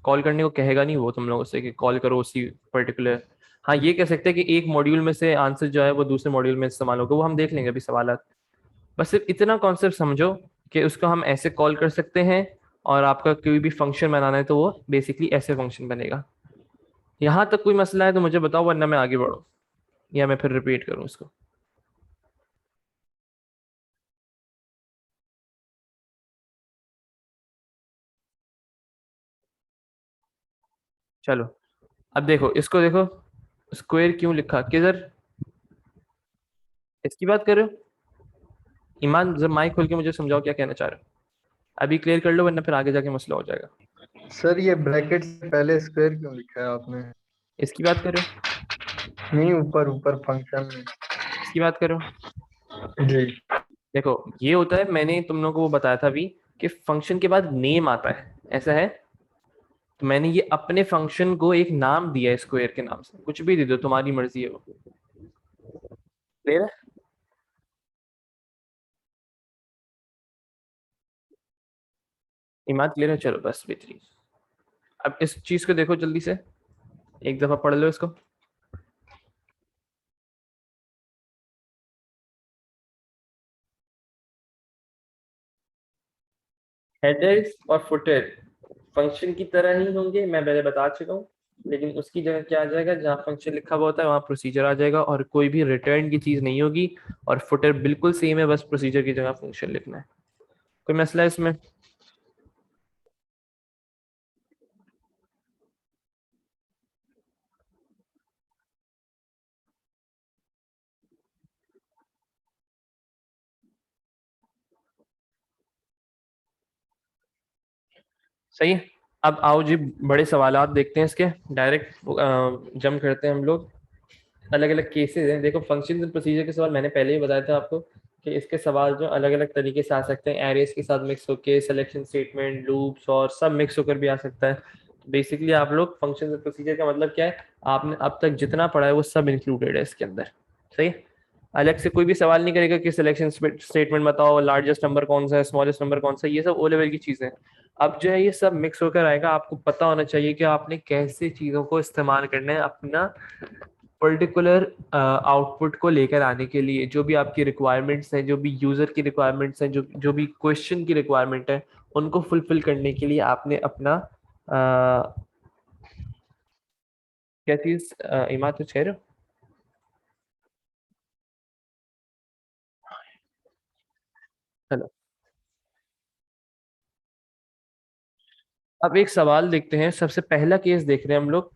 कॉल करने को कहेगा नहीं वो तुम लोगों से कि कॉल करो उसी पर्टिकुलर। हाँ, ये कह सकते हैं कि एक मॉड्यूल में से आंसर जो है वो दूसरे मॉड्यूल में इस्तेमाल होगा, वो हम देख लेंगे अभी सवालात। बस सिर्फ इतना कॉन्सेप्ट समझो कि उसको हम ऐसे कॉल कर सकते हैं, और आपका कोई भी फंक्शन बनाना है तो वो बेसिकली ऐसे फंक्शन बनेगा। यहाँ तक कोई मसला है तो मुझे बताओ, वरना मैं आगे बढ़ूँ या मैं फिर रिपीट करूँ इसको। चलो, अब देखो इसको, देखो स्क्वायर क्यों लिखा किधर, इसकी बात कर रहे हो? ईमान जब माइक खोल के मुझे समझाओ क्या कहना चाह रहे हो। अभी क्लियर कर लो, वरना फिर आगे जाके मसला हो जाएगा। सर ये ब्रैकेट से पहले स्क्वायर क्यों लिखा है आपने? इसकी बात कर रहे हो? नहीं, ऊपर ऊपर फंक्शन में। इसकी बात कर रहे हो? जी। देखो, ये होता है, मैंने तुम लोगों को वो बताया था अभी कि फंक्शन के बाद नेम आता है, ऐसा है। तो मैंने ये अपने फंक्शन को एक नाम दिया है, स्क्वायर के नाम से, कुछ भी दे दो, तुम्हारी मर्जी है वो। क्लियर है? इमाद क्लियर है, चलो बस बेहतरीन। अब इस चीज को देखो जल्दी से, एक दफा पढ़ लो इसको। हेडर्स और फुटर फंक्शन की तरह ही होंगे, मैं पहले बता चुका हूँ। लेकिन उसकी जगह क्या आ जाएगा, जहाँ फंक्शन लिखा हुआ होता है वहाँ प्रोसीजर आ जाएगा, और कोई भी रिटर्न की चीज नहीं होगी। और फुटर बिल्कुल सेम है, बस प्रोसीजर की जगह फंक्शन लिखना है। कोई मसला है इसमें? सही है। अब आओ जी, बड़े सवालात देखते हैं इसके, डायरेक्ट जंप करते हैं हम लोग। अलग अलग केसेस हैं, देखो फंक्शन एंड प्रोसीजर के सवाल मैंने पहले ही बताया था आपको कि इसके सवाल जो अलग अलग तरीके से आ सकते हैं, एरेस के साथ मिक्स होके, सिलेक्शन स्टेटमेंट, लूप्स और सब मिक्स होकर भी आ सकता है। तो बेसिकली आप लोग फंक्शन एंड प्रोसीजर का मतलब क्या है, आपने अब तक जितना पढ़ा है वो सब इंक्लूडेड है इसके अंदर। सही है। अलग से कोई भी सवाल नहीं करेगा कि सिलेक्शन स्टेटमेंट बताओ, लार्जेस्ट नंबर कौन सा है, स्मॉलेस्ट नंबर कौन सा है, ये सब ओ लेवल की चीजें हैं। अब जो है ये सब मिक्स होकर आएगा, आपको पता होना चाहिए कि आपने कैसे चीजों को इस्तेमाल करना है अपना पर्टिकुलर आउटपुट को लेकर आने के लिए। जो भी आपकी रिक्वायरमेंट्स हैं, जो भी यूजर की रिक्वायरमेंट्स हैं, जो जो भी क्वेश्चन की रिक्वायरमेंट है, उनको फुलफिल करने के लिए आपने अपना क्या चीज, इमाद कुछ कह रहे हो? हेलो। अब एक सवाल देखते हैं, सबसे पहला केस देख रहे हैं हम लोग,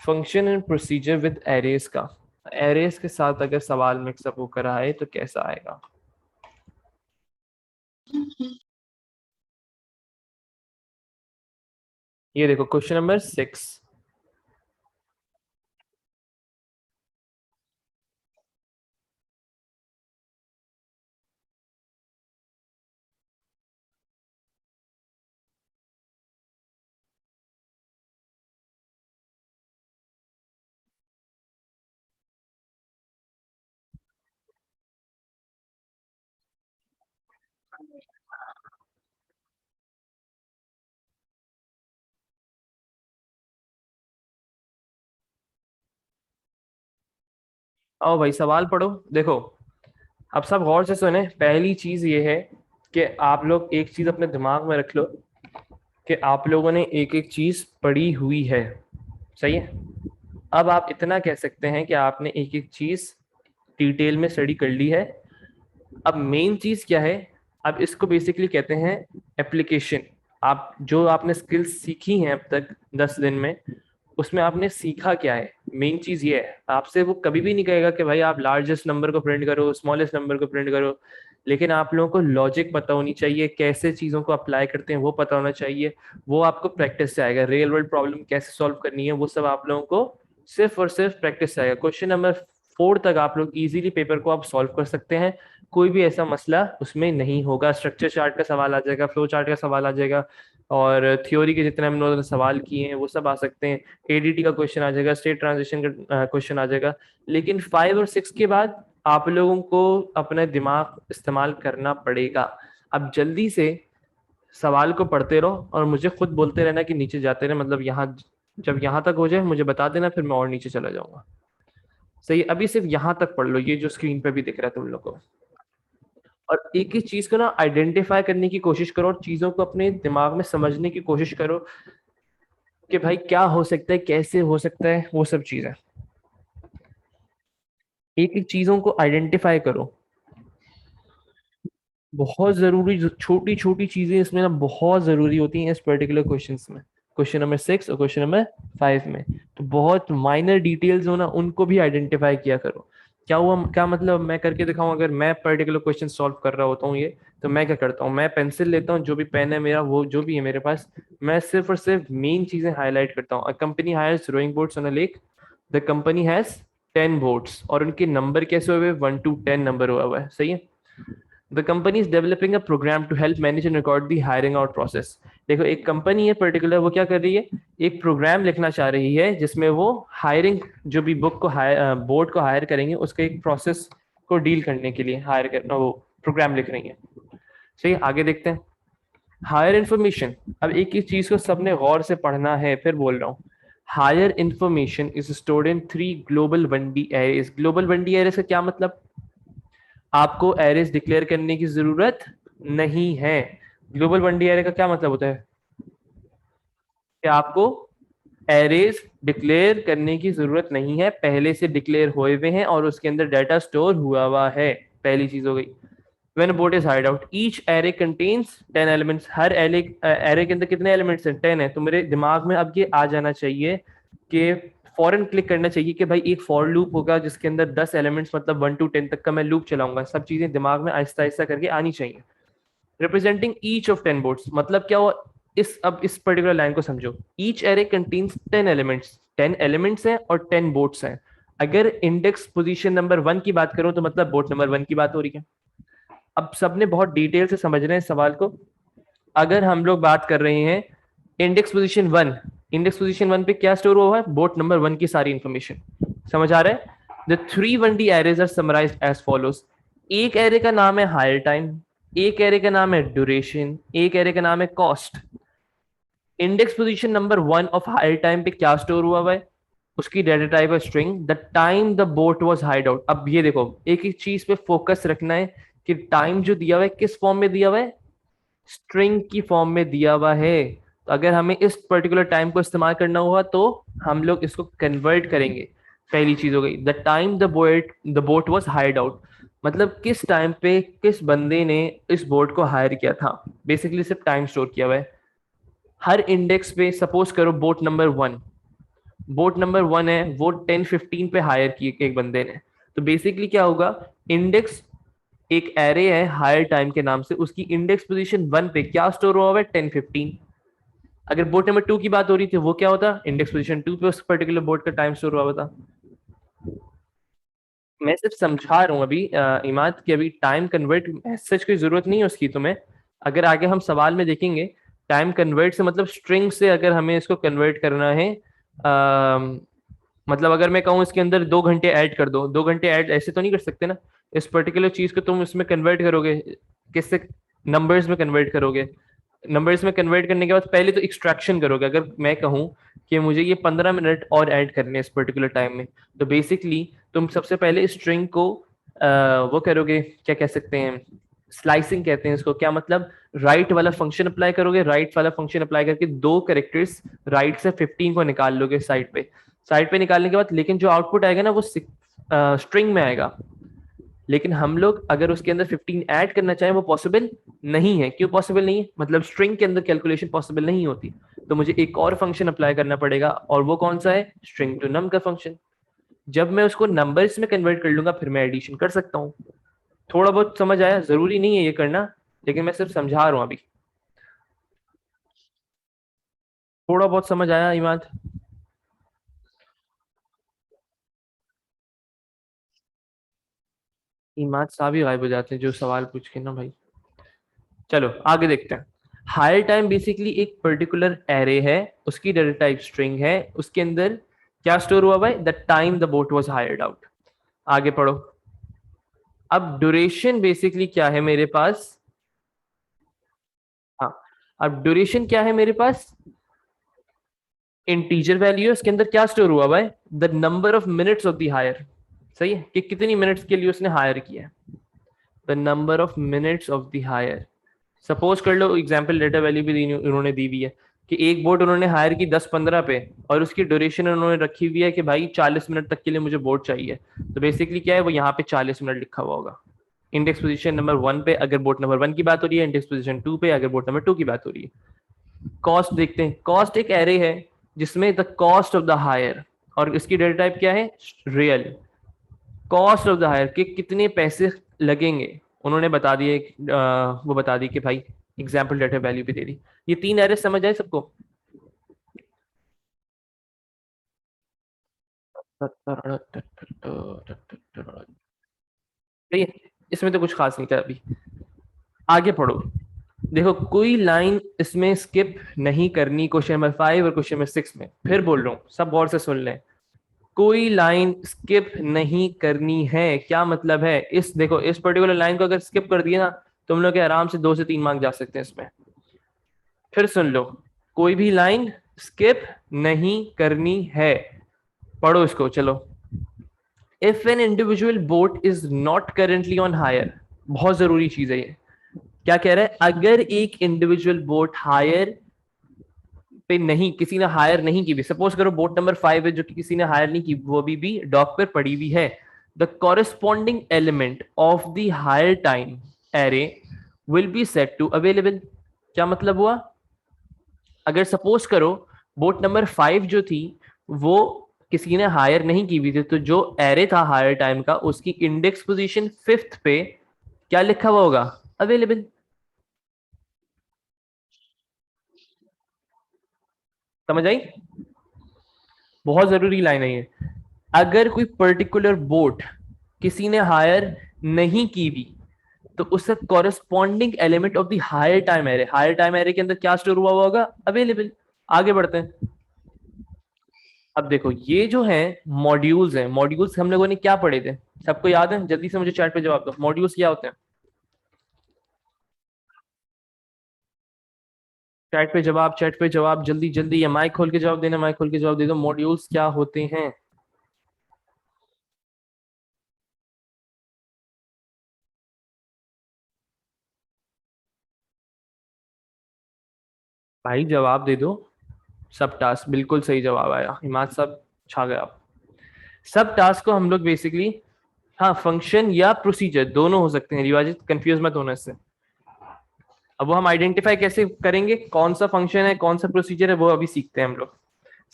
function and procedure with arrays का। एरेज के साथ अगर सवाल मिक्सअप होकर आए तो कैसा आएगा? ये देखो क्वेश्चन नंबर 6। आओ भाई सवाल पढ़ो। देखो अब सब गौर से सुने। पहली चीज ये है कि आप लोग एक चीज अपने दिमाग में रख लो कि आप लोगों ने एक एक चीज पढ़ी हुई है। सही है। अब आप इतना कह सकते हैं कि आपने एक एक चीज डिटेल में स्टडी कर ली है। अब मेन चीज क्या है? अब इसको बेसिकली कहते हैं एप्लीकेशन। आप जो आपने स्किल्स सीखी हैं अब तक 10 दिन में, उसमें आपने सीखा क्या है? मेन चीज ये है। आपसे वो कभी भी नहीं कहेगा कि भाई आप लार्जेस्ट नंबर को प्रिंट करो, स्मॉलेस्ट नंबर को प्रिंट करो, लेकिन आप लोगों को लॉजिक पता होनी चाहिए, कैसे चीजों को अप्लाई करते हैं वो पता होना चाहिए। वो आपको प्रैक्टिस से आएगा। रियल वर्ल्ड प्रॉब्लम कैसे सॉल्व करनी है वो सब आप लोगों को सिर्फ और सिर्फ प्रैक्टिस से आएगा। क्वेश्चन नंबर 4 तक आप लोग इजीली पेपर को आप सॉल्व कर सकते हैं। कोई भी ऐसा मसला उसमें नहीं होगा। स्ट्रक्चर चार्ट का सवाल आ जाएगा, फ्लो चार्ट का सवाल आ जाएगा, और थ्योरी के जितने हम लोगों ने सवाल किए हैं वो सब आ सकते हैं। एडीटी का क्वेश्चन आ जाएगा, स्टेट ट्रांजिशन का क्वेश्चन आ जाएगा। लेकिन 5 और 6 के बाद आप लोगों को अपना दिमाग इस्तेमाल करना पड़ेगा। अब जल्दी से सवाल को पढ़ते रहो और मुझे खुद बोलते रहना कि नीचे जाते रहे, मतलब यहाँ जब यहाँ तक हो जाए मुझे बता देना, फिर मैं और नीचे चला जाऊंगा। सही। अभी सिर्फ यहाँ तक पढ़ लो, ये जो स्क्रीन पे भी दिख रहा है तुम लोग को। और एक एक चीज को ना आइडेंटिफाई करने की कोशिश करो और चीजों को अपने दिमाग में समझने की कोशिश करो कि भाई क्या हो सकता है, कैसे हो सकता है, वो सब चीजें। एक एक चीजों को आइडेंटिफाई करो। बहुत जरूरी, छोटी छोटी चीजें इसमें ना बहुत जरूरी होती हैं इस पर्टिकुलर क्वेश्चंस में। क्वेश्चन नंबर 6 और क्वेश्चन नंबर 5 में तो बहुत माइनर डिटेल्स हो ना, उनको भी आइडेंटिफाई किया करो। क्या हुआ, क्या मतलब मैं करके दिखाऊं? अगर मैं पर्टिकुलर क्वेश्चन सॉल्व कर रहा होता हूँ ये, तो मैं क्या करता हूँ? मैं पेंसिल लेता हूँ, जो भी पेन है मेरा, वो जो भी है मेरे पास, मैं सिर्फ और सिर्फ मेन चीजें हाईलाइट करता हूँ। A company hires rowing boats on a lake. The company has 10 boats, और उनके नंबर कैसे हुए? 1 to 10 नंबर हुआ है। सही है। The company is developing a program to help manage and record the hiring out process. देखो एक कंपनी है पर्टिकुलर, वो क्या कर रही है? एक प्रोग्राम लिखना चाह रही है जिसमें वो हायरिंग, जो भी बुक को बोर्ड को हायर करेंगे उसके एक प्रोसेस को डील करने के लिए हायर करना, वो प्रोग्राम लिख रही है। सही है? आगे देखते हैं। Hire information. अब एक एक चीज को सबने गौर से पढ़ना है, फिर बोल रहा हूँ। Hire information is stored in 3 global 1D arrays. Global 1D arrays का क्या मतलब? आपको एरेज डिक्लेयर करने की जरूरत नहीं है। ग्लोबल 1D एरे का क्या मतलब होता है? कि आपको एरेज डिक्लेयर करने की जरूरत नहीं है, पहले से डिक्लेयर हुए हुए हैं और उसके अंदर डाटा स्टोर हुआ है। पहली चीज हो गई। When a boat is hired out, each array contains 10 elements. Her array के अंदर कितने एलिमेंट्स हैं? 10 है। तो मेरे दिमाग में अब ये आ जाना चाहिए कि फॉरन क्लिक करना चाहिए कि भाई एक फॉर लूप होगा जिसके अंदर 10 एलिमेंट्स, मतलब 1 to 10 तक का मैं लूप चलाऊंगा। सब चीजें दिमाग में आहिस्ता आहिस्ता करके आनी चाहिए। रिप्रेजेंटिंग ईच ऑफ 10 बोट्स, मतलब क्या हुआ? अब इस पर्टिकुलर लाइन को समझो। Each array contains 10 elements. 10 elements हैं और 10 बोट्स हैं। अगर इंडेक्स पोजीशन नंबर 1 की बात करूं तो मतलब बोट नंबर 1 की बात हो रही है। अब सबने बहुत डिटेल से समझ रहे हैं इस सवाल को। अगर हम लोग बात कर रहे हैं इंडेक्स पोजीशन 1, इंडेक्स पोजीशन 1 पे क्या स्टोर हुआ है? बोट नंबर 1 की सारी इंफॉर्मेशन। समझ आ रहा है? The 3 1D arrays are summarised as follows. एक एरे का नाम है हायर टाइम, एक एरे का नाम है ड्यूरेशन, एक एरे का नाम है cost. Index position number 1 of hire time पे क्या स्टोर हुआ है? उसकी डेटा टाइप है string. The time the boat was hired out. अब ये देखो, एक एक चीज पे फोकस रखना है कि टाइम जो दिया हुआ है किस फॉर्म में दिया हुआ है? स्ट्रिंग की फॉर्म में दिया हुआ है। तो अगर हमें इस पर्टिकुलर टाइम को इस्तेमाल करना हुआ तो हम लोग इसको कन्वर्ट करेंगे। पहली चीज हो गई the time the boat was hired out, मतलब किस टाइम पे किस बंदे ने इस बोट को हायर किया था। बेसिकली सिर्फ टाइम स्टोर किया हुआ है। हर इंडेक्स पे सपोज करो बोट नंबर 1, बोट नंबर 1 है, वो 10-15 पे हायर किए एक बंदे ने। तो बेसिकली क्या होगा? इंडेक्स एक एरे है हायर टाइम के नाम से, उसकी इंडेक्स पोजीशन 1 पे क्या स्टोर हुआ है? 10-15। अगर बोट नंबर 2 की बात हो रही थी वो क्या होता? इंडेक्स पोजीशन 2 पे उस पर्टिकुलर बोट का टाइम स्टोर हुआ था। मैं सिर्फ समझा रहा हूँ अभी इमाद कि अभी टाइम कन्वर्ट सच कोई जरूरत नहीं है उसकी तुम्हें। अगर आगे हम सवाल में देखेंगे, टाइम कन्वर्ट से मतलब स्ट्रिंग से अगर हमें इसको कन्वर्ट करना है, मतलब अगर मैं कहूँ इसके अंदर 2 घंटे ऐड कर दो, 2 घंटे ऐड ऐसे तो नहीं कर सकते ना। इस पर्टिकुलर चीज को तुम इसमें कन्वर्ट करोगे किससे? नंबर्स में कन्वर्ट करोगे। नंबर्स में कन्वर्ट करने के बाद पहले तो एक्सट्रैक्शन करोगे। अगर मैं कहूँ कि मुझे ये 15 मिनट और ऐड करने इस पर्टिकुलर टाइम में, तो बेसिकली तुम सबसे पहले स्ट्रिंग को वो करोगे, क्या कह सकते हैं, स्लाइसिंग कहते हैं इसको। क्या मतलब, राइट वाला फंक्शन अप्लाई करोगे, राइट वाला फंक्शन अप्लाई करके दो कैरेक्टर्स राइट से 15 को निकाल लोगे साइड पे निकालने के बाद, लेकिन जो आउटपुट आएगा ना वो स्ट्रिंग में आएगा। लेकिन हम लोग अगर उसके अंदर 15 ऐड करना चाहें वो पॉसिबल नहीं है। क्यों पॉसिबल नहीं है? मतलब स्ट्रिंग के अंदर कैलकुलेशन पॉसिबल नहीं होती, तो मुझे एक और फंक्शन अप्लाई करना पड़ेगा, और वो कौन सा है? स्ट्रिंग टू नम का फंक्शन। जब मैं उसको नंबर्स में कन्वर्ट कर लूंगा फिर मैं एडिशन कर सकता हूँ। थोड़ा बहुत समझ आया? जरूरी नहीं है ये करना, लेकिन मैं सिर्फ समझा रहा हूँ अभी। थोड़ा बहुत समझ आया इमाद? इमाद साहब ही गायब हो जाते हैं जो सवाल पूछ के ना भाई। चलो आगे देखते हैं। हायर टाइम बेसिकली एक पर्टिकुलर एरे है, उसकी डाटा टाइप स्ट्रिंग है, उसके अंदर क्या स्टोर हुआ भाई? The time the boat was hired out. आगे पढ़ो। अब ड्यूरेशन बेसिकली क्या है मेरे पास? हाँ, अब ड्यूरेशन क्या है मेरे पास? इंटीजर वैल्यू है, उसके अंदर क्या स्टोर हुआ भाई? The number of minutes of the hire. सही है, कि कितनी मिनट्स के लिए उसने हायर किया, the number of minutes of the hire. Suppose कर लो एग्जाम्पल डेटा वैल्यू भी उन्होंने दी हुई है कि एक बोट उन्होंने हायर की 10-15 पे, और उसकी ड्यूरेशन उन्होंने रखी हुई है कि भाई 40 मिनट तक के लिए मुझे बोट चाहिए। तो बेसिकली क्या है, वो यहाँ पे 40 मिनट लिखा हुआ होगा। इंडेक्स पोजीशन नंबर 1 पे अगर बोट नंबर 1 की बात हो रही है, इंडेक्स पोजीशन 2 पे अगर बोट नंबर 2 की बात हो रही है। कॉस्ट देखते हैं। कॉस्ट एक एरे है जिसमें the cost of the hire, और इसकी डेटा टाइप क्या है? Real. Cost of the hire के कितने पैसे लगेंगे उन्होंने बता दिए, वो बता दी कि भाई एग्जाम्पल डेटा वैल्यू भी दे दी। ये 3 एरे समझ आए सबको? सही है, इसमें तो कुछ खास नहीं था अभी। आगे पढ़ो। देखो कोई लाइन इसमें स्किप नहीं करनी, क्वेश्चन नंबर 5 और क्वेश्चन नंबर 6 में। फिर बोल रहा हूँ, सब गौर से सुन लें। कोई लाइन स्किप नहीं करनी है, क्या मतलब है? इस देखो इस पर्टिकुलर लाइन को अगर स्किप कर दिए ना, तुम लोग के आराम से 2 से 3 मार्क जा सकते हैं इसमें। फिर सुन लो, कोई भी लाइन स्किप नहीं करनी है। पढ़ो इसको, चलो। If an individual boat is not currently on hire, बहुत जरूरी चीज है ये। क्या कह रहा है? अगर एक इंडिविजुअल बोट हायर पे नहीं, किसी ने हायर नहीं की भी, सपोज करो बोट नंबर 5 है जो कि किसी ने हायर नहीं की, वो भी डॉक पर पड़ी हुई है, the corresponding element of the hire time array will be set to available. क्या मतलब हुआ? अगर सपोज करो बोट नंबर 5 जो थी वो किसी ने हायर नहीं की हुई थी, तो जो एरे था हायर टाइम का, उसकी इंडेक्स पोजीशन 5th पे क्या लिखा हुआ होगा? अवेलेबल। समझ आई? बहुत जरूरी लाइन है ये। अगर कोई पर्टिकुलर बोट किसी ने हायर नहीं की भी, तो उससे corresponding element of the hire time array के अंदर क्या स्टोर हुआ होगा? अवेलेबल। आगे बढ़ते हैं। अब देखो ये जो है मॉड्यूल्स हैं, मॉड्यूल्स हम लोगों ने क्या पढ़े थे? सबको याद है? जल्दी से मुझे चैट पे जवाब दो, मॉड्यूल्स क्या होते हैं? चैट पे जवाब जल्दी जल्दी, या माइक खोल के जवाब देना, माइक खोल के जवाब दे दो। मॉड्यूल्स क्या होते हैं? भाई जवाब दे दो। सब टास्क, बिल्कुल सही जवाब आया हिमाद साहब, छा गया आप। सब टास्क को हम लोग बेसिकली, हाँ, फंक्शन या प्रोसीजर दोनों हो सकते हैं, रिवाजित कंफ्यूज मत होना इससे। अब वो हम आइडेंटिफाई कैसे करेंगे, कौन सा फंक्शन है कौन सा प्रोसीजर है, वो अभी सीखते हैं हम लोग।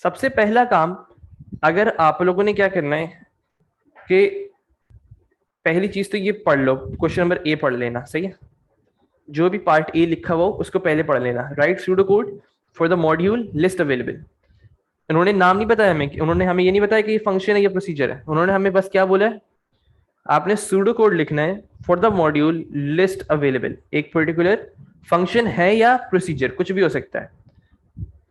सबसे पहला काम, अगर आप लोगों ने क्या करना है कि पहली चीज तो ये पढ़ लो, क्वेश्चन नंबर ए पढ़ लेना, सही है? जो भी पार्ट ए लिखा हुआ उसको पहले पढ़ लेना। Right pseudo code for the module list available. उन्होंने नाम नहीं बताया हमें, उन्होंने हमें ये नहीं बताया कि ये फंक्शन है या प्रोसीजर है, उन्होंने हमें बस क्या बोला है? आपने सूडो कोड लिखना है for the module list available. एक पर्टिकुलर फंक्शन है या प्रोसीजर, कुछ भी हो सकता है।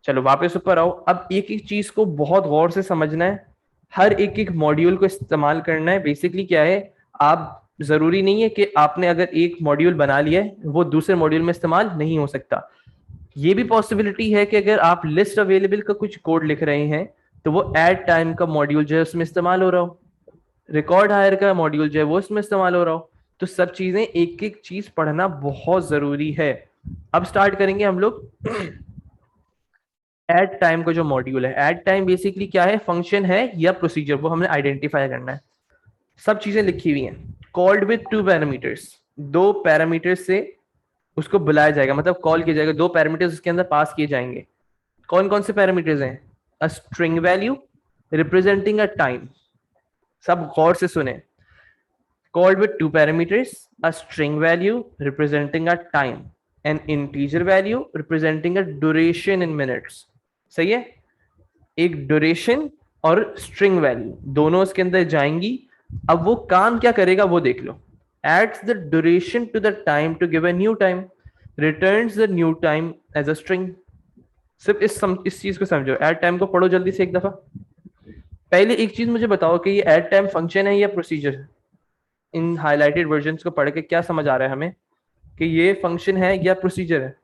चलो वापस ऊपर आओ। अब एक एक चीज को बहुत गौर से समझना है, हर एक एक मॉड्यूल को इस्तेमाल करना है। बेसिकली क्या है, आप जरूरी नहीं है कि आपने अगर एक मॉड्यूल बना लिया है वो दूसरे मॉड्यूल में इस्तेमाल नहीं हो सकता। ये भी पॉसिबिलिटी है कि अगर आप लिस्ट अवेलेबल का कुछ कोड लिख रहे हैं तो वो एड टाइम का मॉड्यूल जो है उसमें इस्तेमाल हो रहा हो। रिकॉर्ड हायर का मॉड्यूल जो है वो इसमें इस्तेमाल हो रहा हो। तो सब चीजें एक एक चीज पढ़ना बहुत जरूरी है। अब स्टार्ट करेंगे हम लोग एड टाइम का जो मॉड्यूल है। एड टाइम बेसिकली क्या है, फंक्शन है या प्रोसीजर, वो हमने आइडेंटिफाई करना है। सब चीजें लिखी हुई हैं। कॉल्ड विथ टू पैरामीटर्स, दो पैरामीटर्स से उसको बुलाया जाएगा, मतलब कॉल किया जाएगा, दो पैरामीटर्स उसके अंदर पास किए जाएंगे। कौन कौन से पैरामीटर्स हैं? अ string value representing a time. सब गौर से सुने। called with two parameters, a string value representing a time, an integer value representing a duration in minutes। सही है? एक ड्यूरेशन और स्ट्रिंग वैल्यू दोनों इसके अंदर जाएंगी। अब वो काम क्या करेगा वो देख लो। adds the duration to the time to give a new time, returns the new time as a string। सिर्फ इस चीज को समझो। एड टाइम को पढ़ो जल्दी से एक दफा। पहले एक चीज मुझे बताओ कि ये एड टाइम फंक्शन है या प्रोसीजर है? इन हाईलाइटेड वर्जन्स को पढ़ के क्या समझ आ रहा है हमें कि ये फंक्शन है या प्रोसीजर है?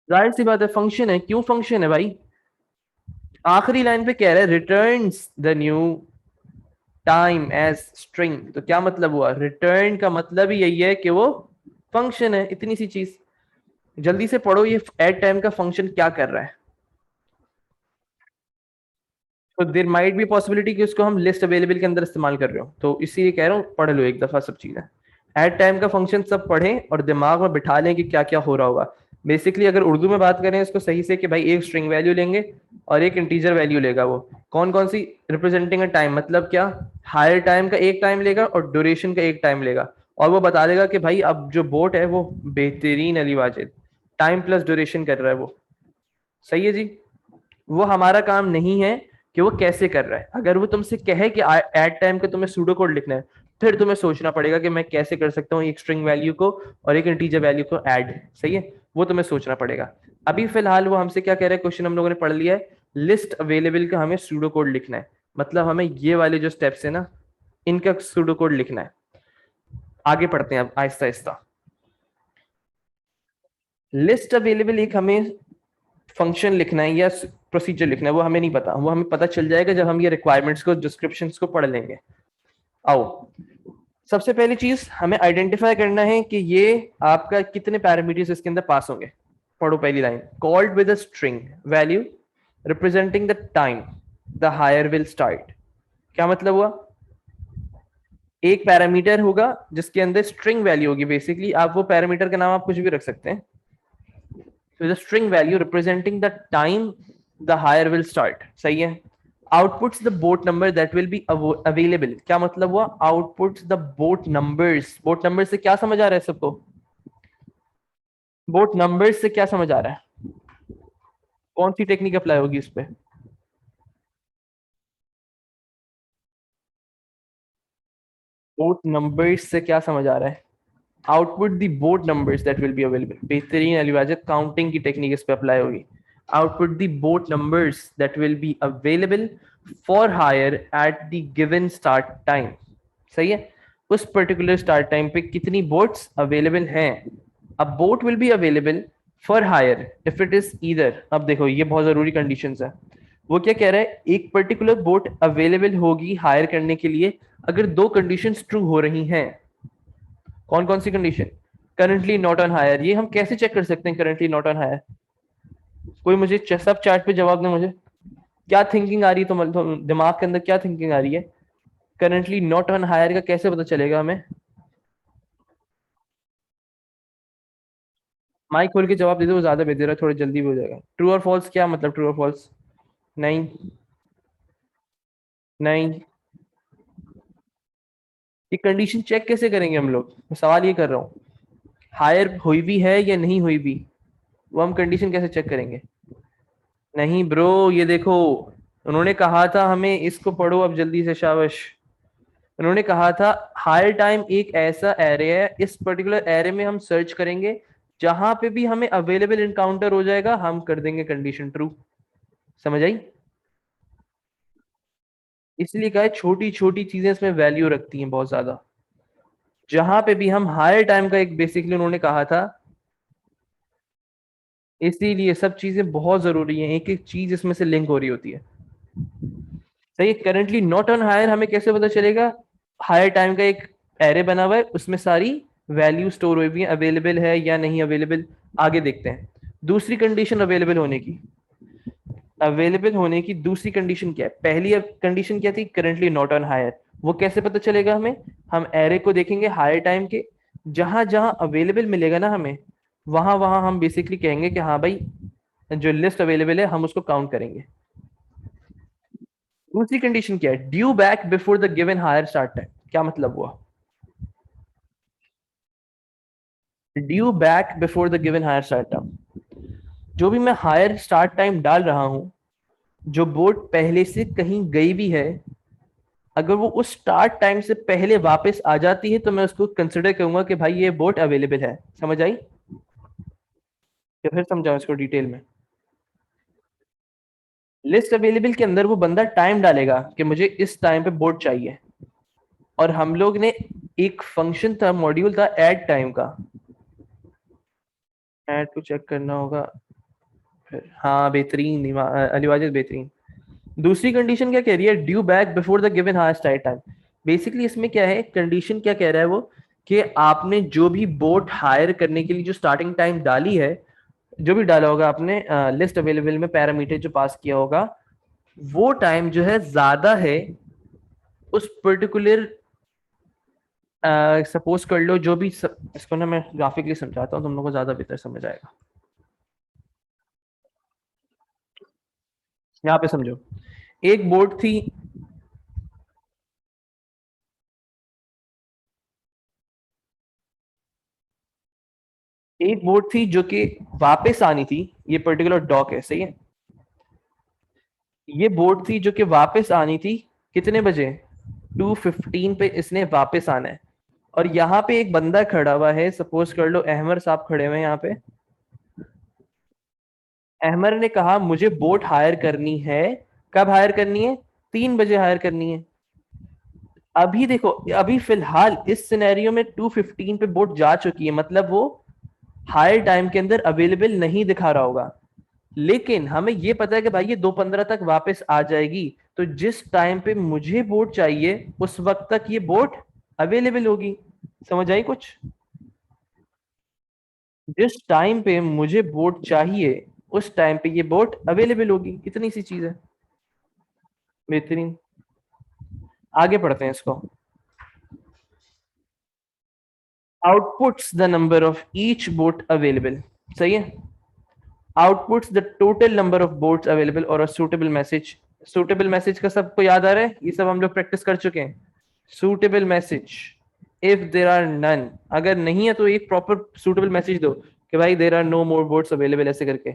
जाहिर सी बात है फंक्शन है। क्यों फंक्शन है भाई? आखिरी लाइन पे कह रहा है returns the new time as string. तो क्या मतलब हुआ? रिटर्न का मतलब ही यही है कि वो फंक्शन है। इतनी सी चीज। जल्दी से पढ़ो ये एड टाइम का फंक्शन क्या कर रहा है। तो देर माइट बी पॉसिबिलिटी कि उसको हम लिस्ट अवेलेबल के अंदर इस्तेमाल कर रहे हो, तो इसीलिए कह रहा हूँ पढ़ लो एक दफा सब चीजें। एट टाइम का फंक्शन सब पढ़ें और दिमाग में बिठा लें कि क्या क्या हो रहा होगा। बेसिकली अगर उर्दू में बात करें इसको सही से कि भाई एक स्ट्रिंग वैल्यू लेंगे और एक इंटीजर वैल्यू लेगा। वो कौन कौन सी? रिप्रेजेंटिंग अ टाइम, मतलब क्या? हायर टाइम का एक टाइम लेगा और ड्यूरेशन का एक टाइम लेगा। और वो बता देगा कि भाई अब जो बोट है वो बेहतरीन Ali Wajid time plus duration कर रहा है वो। सही है जी। वो हमारा काम नहीं है कि वो कैसे कर रहा है। अगर वो तुमसे कहे कि एट टाइम का तुम्हें सूडो कोड लिखना है, फिर तुम्हें सोचना पड़ेगा कि मैं कैसे कर सकता हूँ एक स्ट्रिंग वैल्यू को और एक इंटीजर वैल्यू को ऐड। सही है, वो तुम्हें सोचना पड़ेगा। अभी फिलहाल वो हमसे क्या कह रहा है, क्वेश्चन हम लोगों ने पढ़ लिया है, लिस्ट अवेलेबल का हमें सूडो कोड लिखना है। मतलब हमें ये वाले जो स्टेप्स है ना, इनका सूडो कोड लिखना है। आगे पढ़ते हैं अब आहिस्ता आहिस्ता। लिस्ट अवेलेबल एक हमें फंक्शन लिखना है या प्रोसीजर लिखना है वो हमें नहीं पता। वो हमें पता चल जाएगा जब हम ये रिक्वायरमेंट्स को, डिस्क्रिप्शंस को पढ़ लेंगे। आओ, सबसे पहली चीज हमें आइडेंटिफाई करना है कि ये आपका कितने पैरामीटर्स इसके अंदर पास होंगे। पढ़ो पहली line. Called with a string value representing the time the hire will start. क्या मतलब हुआ? एक पैरामीटर होगा जिसके अंदर स्ट्रिंग वैल्यू होगी। बेसिकली आप वो पैरामीटर का नाम आप कुछ भी रख सकते हैं। with a string value representing the time the hire will start। सही है। outputs the boat number that will be available। क्या मतलब हुआ? outputs the boat numbers। boat numbers से क्या समझ आ रहा है सबको? boat numbers से क्या समझ आ रहा है? कौन सी टेक्निक अप्लाई होगी इस पे? boat numbers से क्या समझ आ रहा है? output the boat numbers that will be available। बेहतरीन अली वाजिद, काउंटिंग की टेक्निक इस पे अप्लाई होगी। output the boat numbers that will be available for hire at the given start time। सही है। उस पर्टिकुलर स्टार्ट टाइम पे कितनी बोट्स अवेलेबल हैं। अब boat will be available for hire if it is either. अब देखो ये बहुत जरूरी कंडीशंस है। वो क्या कह रहा है? एक पर्टिकुलर बोट अवेलेबल होगी हायर करने के लिए अगर दो कंडीशंस ट्रू हो रही हैं। कौन कौन सी condition? Currently not on hire. ये हम कैसे चेक कर सकते हैं करंटली नॉट ऑन हायर? कोई मुझे सब चैट पे जवाब दे। मुझे क्या थिंकिंग आ रही है तो दिमाग के अंदर क्या थिंकिंग आ रही है? करंटली नॉट ऑन हायर का कैसे पता चलेगा हमें? माइक खोल के जवाब दे दो, वो ज्यादा बेहतर है, थोड़ा जल्दी भी हो जाएगा। ट्रू और फॉल्स क्या मतलब? ट्रू और फॉल्स? नहीं नहीं, ये कंडीशन चेक कैसे करेंगे हम लोग? मैं सवाल ये कर रहा हूँ, हायर हुई भी है या नहीं हुई भी, वो हम कंडीशन कैसे चेक करेंगे? नहीं ब्रो, ये देखो, उन्होंने कहा था हमें, इसको पढ़ो अब जल्दी से, शाबाश। उन्होंने कहा था हायर टाइम एक ऐसा एरे है, इस पर्टिकुलर एरे में हम सर्च करेंगे, जहां पे भी हमें अवेलेबल इनकाउंटर हो जाएगा हम कर देंगे कंडीशन ट्रू। समझ आई? इसलिए कहा है छोटी छोटी चीजें इसमें वैल्यू रखती हैं बहुत ज्यादा। जहां पे भी हम हायर टाइम का एक बेसिकली उन्होंने कहा था, इसीलिए सब चीजें बहुत जरूरी हैं, एक एक चीज इसमें से लिंक हो रही होती है। सही। करंटली नॉट ऑन हायर हमें कैसे पता चलेगा? हायर टाइम का एक एरे बना हुआ है, उसमें सारी वैल्यू स्टोर हुई हुई है, अवेलेबल है या नहीं अवेलेबल, आगे देखते हैं। दूसरी कंडीशन अवेलेबल होने की, अवेलेबल होने की दूसरी कंडीशन क्या है? पहली कंडीशन क्या थी? Currently not on hire. वो कैसे पता चलेगा हमें? हम एरे को देखेंगे हायर टाइम के, जहां जहां अवेलेबल मिलेगा ना हमें, वहां वहां हम बेसिकली कहेंगे कि हाँ भाई जो लिस्ट अवेलेबल है हम उसको काउंट करेंगे। दूसरी कंडीशन क्या है? Due back before the given hire start time. क्या मतलब हुआ? Due back before the given hire start time, जो भी मैं हायर स्टार्ट टाइम डाल रहा हूं, जो बोट पहले से कहीं गई भी है, अगर वो उस स्टार्ट टाइम से पहले वापस आ जाती है तो मैं उसको कंसिडर करूंगा कि भाई ये बोट अवेलेबल है। समझ आई? या फिर समझाऊं इसको डिटेल में? लिस्ट अवेलेबल के अंदर वो बंदा टाइम डालेगा कि मुझे इस टाइम पे बोट चाहिए, और हम लोग ने एक फंक्शन था, मॉड्यूल था ऐड टाइम का, ऐड को चेक करना होगा फिर। हाँ बेहतरीन अली वाजिद, बेहतरीन। दूसरी कंडीशन क्या कह रही है? Due back before the given hire start time. Basically इसमें क्या है, कंडीशन क्या कह रहा है वो, कि आपने जो भी बोट हायर करने के लिए जो स्टार्टिंग टाइम डाली है, जो भी डाला होगा आपने लिस्ट अवेलेबल में पैरामीटर जो पास किया होगा, वो टाइम जो है ज्यादा है उस पर्टिकुलर, सपोज कर लो जो भी इसको ना मैं ग्राफिकली समझाता हूँ, तुम लोगों को ज्यादा बेहतर समझ आएगा। यहाँ पे समझो, एक बोट थी, एक बोट थी जो कि वापस आनी थी, ये पर्टिकुलर डॉक है, सही है। ये बोट थी जो कि वापस आनी थी, कितने बजे? 2:15 पे इसने वापस आना है। और यहाँ पे एक बंदा खड़ा हुआ है, सपोज कर लो अहमर साहब खड़े हुए हैं यहाँ पे। अहमर ने कहा मुझे बोट हायर करनी है। कब हायर करनी है? 3 बजे हायर करनी है। अभी देखो, अभी फिलहाल इस सिनेरियो में 2:15 पे बोट जा चुकी है, मतलब वो हायर टाइम के अंदर अवेलेबल नहीं दिखा रहा होगा। लेकिन हमें ये पता है कि भाई ये 2:15 तक वापस आ जाएगी, तो जिस टाइम पे मुझे बोट चाहिए उस वक्त तक ये बोट अवेलेबल होगी। समझ आई कुछ? जिस टाइम पे मुझे बोट चाहिए उस टाइम पे ये बोट अवेलेबल होगी, इतनी सी चीज है। बेहतरीन। आगे पढ़ते हैं इसको। Outputs the number of each boat available, सही है। Outputs the total number of boats available और सूटेबल मैसेज। सूटेबल मैसेज का सबको याद आ रहा है? ये सब हम लोग प्रैक्टिस कर चुके हैं। Suitable message, if there are none, अगर नहीं है तो एक प्रॉपर सूटेबल मैसेज दो कि भाई there are no more boats available, ऐसे करके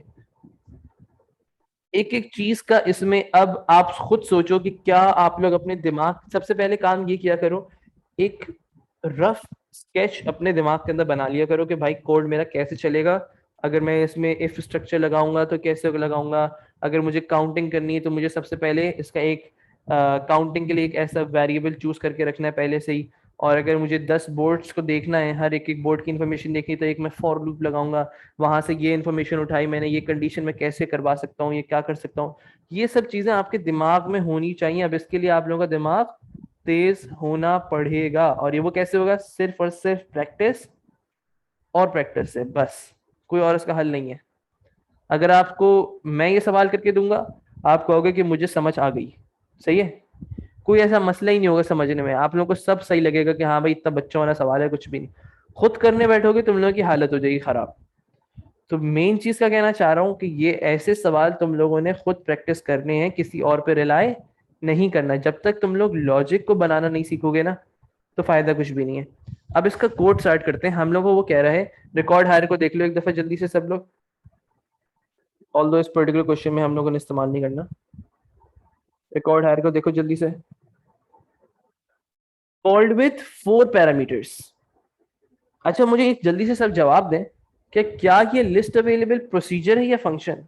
एक एक चीज का इसमें। अब आप खुद सोचो कि क्या आप लोग अपने दिमाग, सबसे पहले काम ये किया करो, एक रफ स्केच अपने दिमाग के अंदर बना लिया करो कि भाई कोड मेरा कैसे चलेगा। अगर मैं इसमें इफ स्ट्रक्चर लगाऊंगा तो कैसे लगाऊंगा, अगर मुझे काउंटिंग करनी है तो मुझे सबसे पहले इसका एक काउंटिंग के लिए एक ऐसा वेरिएबल चूज करके रखना है पहले से ही। और अगर मुझे 10 बोर्ड्स को देखना है, हर एक एक बोर्ड की इन्फॉर्मेशन देखनी, तो एक मैं फॉर लूप लगाऊंगा, वहां से ये इन्फॉर्मेशन उठाई मैंने, ये कंडीशन में कैसे करवा सकता हूँ, ये क्या कर सकता हूँ। ये सब चीजें आपके दिमाग में होनी चाहिए। अब इसके लिए आप लोगों का दिमाग तेज होना पड़ेगा, और ये वो कैसे होगा? सिर्फ और सिर्फ प्रैक्टिस और प्रैक्टिस से, बस। कोई और इसका हल नहीं है। अगर आपको मैं ये सवाल करके दूंगा, आप कहोगे कि मुझे समझ आ गई, सही है, कोई ऐसा मसला ही नहीं होगा समझने में, आप लोगों को सब सही लगेगा कि हाँ भाई इतना बच्चों वाला सवाल है, कुछ भी नहीं। खुद करने बैठोगे तुम लोगों की हालत हो जाएगी खराब। तो मेन चीज का कहना चाह रहा हूं कि ये ऐसे सवाल तुम लोगों ने खुद प्रैक्टिस करने हैं, किसी और पे रिलाय नहीं करना। जब तक तुम लोग लॉजिक को बनाना नहीं सीखोगे ना, तो फायदा कुछ भी नहीं है। अब इसका कोड स्टार्ट करते हैं। हम लोग को वो कह रहा है, रिकॉर्ड हायर को देख लो एक दफा जल्दी से सब लोग। ऑल दो इस पर्टिकुलर क्वेश्चन में हम लोगों ने इस्तेमाल नहीं करना। रिकॉर्ड हायर को देखो जल्दी से। Called with 4 parameters. अच्छा मुझे एक जल्दी से सब जवाब दें कि क्या ये लिस्ट अवेलेबल प्रोसीजर है या फंक्शन?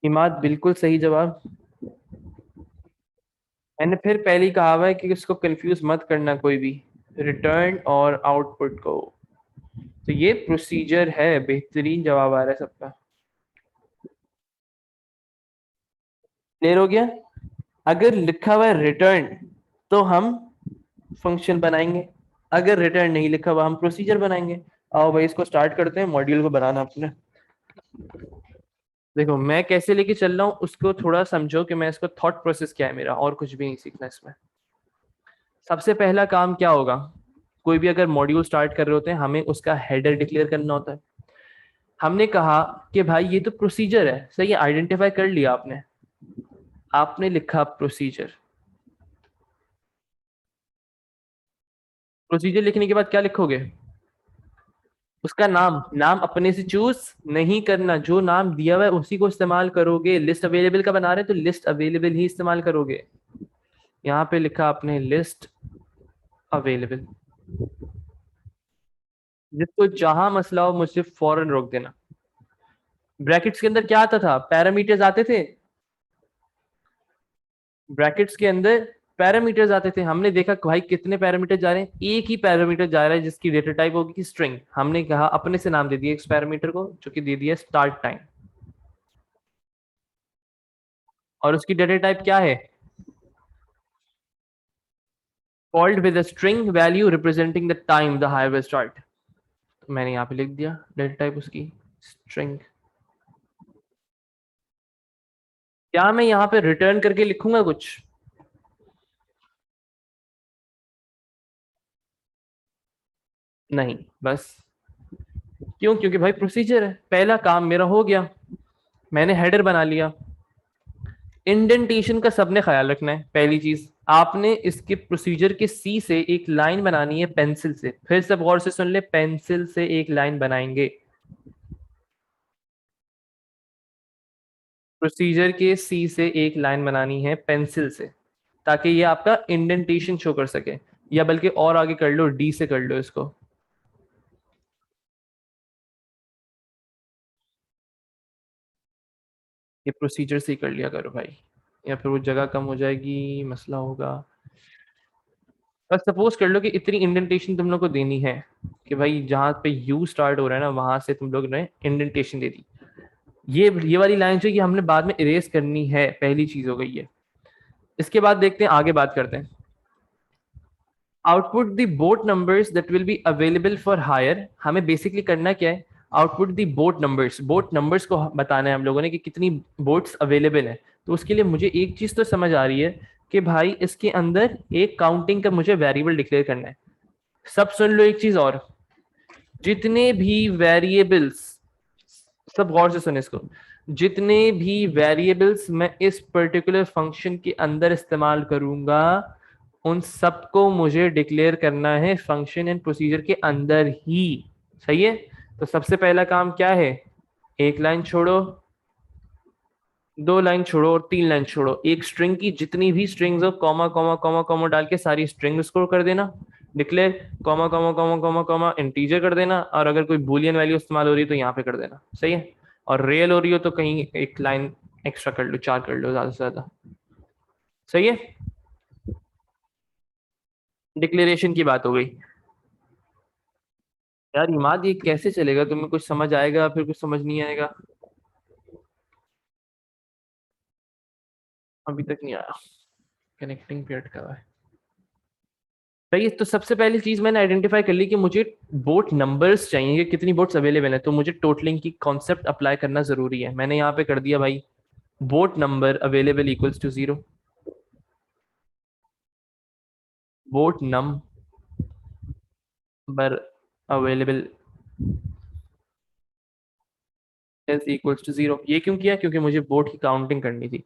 इमाद बिल्कुल सही जवाब। मैंने फिर पहले ही कहा हुआ है कि इसको कंफ्यूज मत करना कोई भी, रिटर्न और आउटपुट को। तो ये प्रोसीजर है। बेहतरीन जवाब आ रहा है सबका। क्लियर हो गया? अगर लिखा हुआ है रिटर्न तो हम फंक्शन बनाएंगे, अगर रिटर्न नहीं लिखा हुआ हम प्रोसीजर बनाएंगे। आओ भाई इसको स्टार्ट करते हैं, मॉड्यूल को बनाना अपने। देखो मैं कैसे लेके चल रहा हूँ उसको थोड़ा समझो कि मैं इसको थॉट प्रोसेस क्या है मेरा, और कुछ भी नहीं सीखना इसमें। सबसे पहला काम क्या होगा, कोई भी अगर मॉड्यूल स्टार्ट कर रहे होते हैं हमें उसका हेडर डिक्लेयर करना होता है। हमने कहा कि भाई ये तो प्रोसीजर है, सही है, आइडेंटिफाई कर लिया आपने। आपने लिखा प्रोसीजर। प्रोसीजर लिखने के बाद क्या लिखोगे? उसका नाम। नाम अपने से चूज नहीं करना, जो नाम दिया हुआ है उसी को इस्तेमाल करोगे। लिस्ट अवेलेबल का बना रहे हैं तो लिस्ट अवेलेबल ही इस्तेमाल करोगे। यहाँ पे लिखा आपने लिस्ट अवेलेबल। जिसको जहां मसला हो मुझसे फौरन रोक देना। ब्रैकेट्स के अंदर क्या आता था? पैरामीटर्स आते थे। ब्रैकेट्स के अंदर पैरामीटर्स आते थे। हमने देखा भाई कितने पैरामीटर जा रहे हैं, एक ही पैरामीटर जा रहा है जिसकी डेटा टाइप होगी स्ट्रिंग। हमने कहा अपने से नाम दे दिया इस पैरामीटर को, जो कि दे दिया स्टार्ट टाइम। और उसकी डेटा टाइप क्या है? Called with a string value representing the time the hire will start. मैंने यहाँ पे लिख दिया डेटा टाइप उसकी स्ट्रिंग। क्या मैं यहाँ पे रिटर्न करके लिखूंगा कुछ? नहीं, बस। क्यों? क्योंकि भाई प्रोसीजर है। पहला काम मेरा हो गया, मैंने हेडर बना लिया। इंडेंटेशन का सबने ख्याल रखना है। पहली चीज, आपने इसके प्रोसीजर के सी से एक लाइन बनानी है पेंसिल से। फिर सब गौर से सुन ले, पेंसिल से एक लाइन बनाएंगे। प्रोसीजर के सी से एक लाइन बनानी है पेंसिल से, ताकि ये आपका इंडेंटेशन शो कर सके। या बल्कि और आगे कर लो, डी से कर लो इसको। ये प्रोसीजर से ही कर लिया करो भाई, या फिर वो जगह कम हो जाएगी, मसला होगा। बस सपोज कर लो कि इतनी इंडेंटेशन तुम लोग को देनी है कि भाई जहां पे यू स्टार्ट हो रहा है ना वहां से तुम लोग ने इंडेंटेशन दे दी। ये वाली लाइन जो है ये हमने बाद में इरेज करनी है, पहली चीज हो गई है। इसके बाद देखते हैं, आगे बात करते हैं। Output the boat numbers that will be available for hire. हमें बेसिकली करना क्या है? Output the boat numbers, boat numbers को बताना है हम लोगों ने कि कितनी बोट्स अवेलेबल है। तो उसके लिए मुझे एक चीज तो समझ आ रही है कि भाई इसके अंदर एक काउंटिंग का मुझे वेरिएबल डिक्लेयर करना है। सब सुन लो एक चीज और, जितने भी वेरिएबल्स, सब गौर से सुने इसको, जितने भी वेरिएबल्स मैं इस पर्टिकुलर फंक्शन के अंदर इस्तेमाल करूंगा उन सबको मुझे डिक्लेयर करना है फंक्शन एंड प्रोसीजर के अंदर ही। सही है? तो सबसे पहला काम क्या है? एक लाइन छोड़ो, दो लाइन छोड़ो और तीन लाइन छोड़ो। एक स्ट्रिंग की जितनी भी स्ट्रिंग्स हो कॉमा कॉमा कॉमा कॉमा डाल के सारी स्ट्रिंग स्कोर कर देना। Declare comma comma comma comma comma integer कर देना, और अगर कोई बुलियन वैल्यू इस्तेमाल हो रही है तो यहाँ पे कर देना। सही है? और रियल हो रही हो तो कहीं एक लाइन एक्स्ट्रा कर लो, चार कर लो ज्यादा से ज्यादा। सही है? डिक्लेरेशन की बात हो गई। यार इमाद ये कैसे चलेगा? तुम्हें कुछ समझ आएगा फिर कुछ समझ नहीं आएगा? अभी तक नहीं आया, कनेक्टिंग पे अटका हुआ है। सही है, तो सबसे पहली चीज मैंने आइडेंटिफाई कर ली कि मुझे बोट नंबर्स चाहिए कि कितनी बोट्स अवेलेबल है। तो मुझे टोटलिंग की कॉन्सेप्ट अप्लाई करना जरूरी है। मैंने यहाँ पे कर दिया भाई boat number available equals to 0। Boat number available is equals to 0। ये क्यों किया? क्योंकि मुझे बोट की काउंटिंग करनी थी।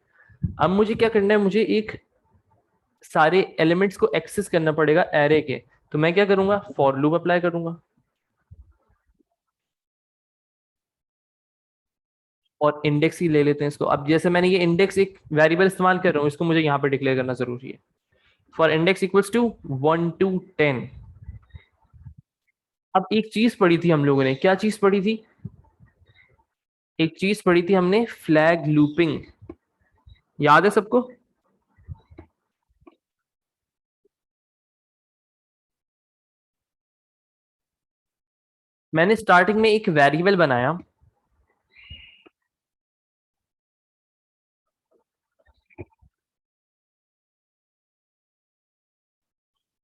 अब मुझे क्या करना है, मुझे एक सारे एलिमेंट्स को एक्सेस करना पड़ेगा एरे के। तो मैं क्या करूंगा? फॉर लूप अप्लाई करूंगा। और इंडेक्स ही ले लेते हैं इसको। अब जैसे मैंने ये इंडेक्स एक वेरिएबल इस्तेमाल कर रहा हूँ, इसको मुझे यहाँ पे डिक्लेयर करना जरूरी है। For index equals to 1 to 10। अब एक चीज पढ़ी थी हम लोगों ने, क्या चीज पढ़ी थी? एक चीज पढ़ी थी हमने, फ्लैग लूपिंग। याद है सबको? मैंने स्टार्टिंग में एक वेरिएबल बनाया,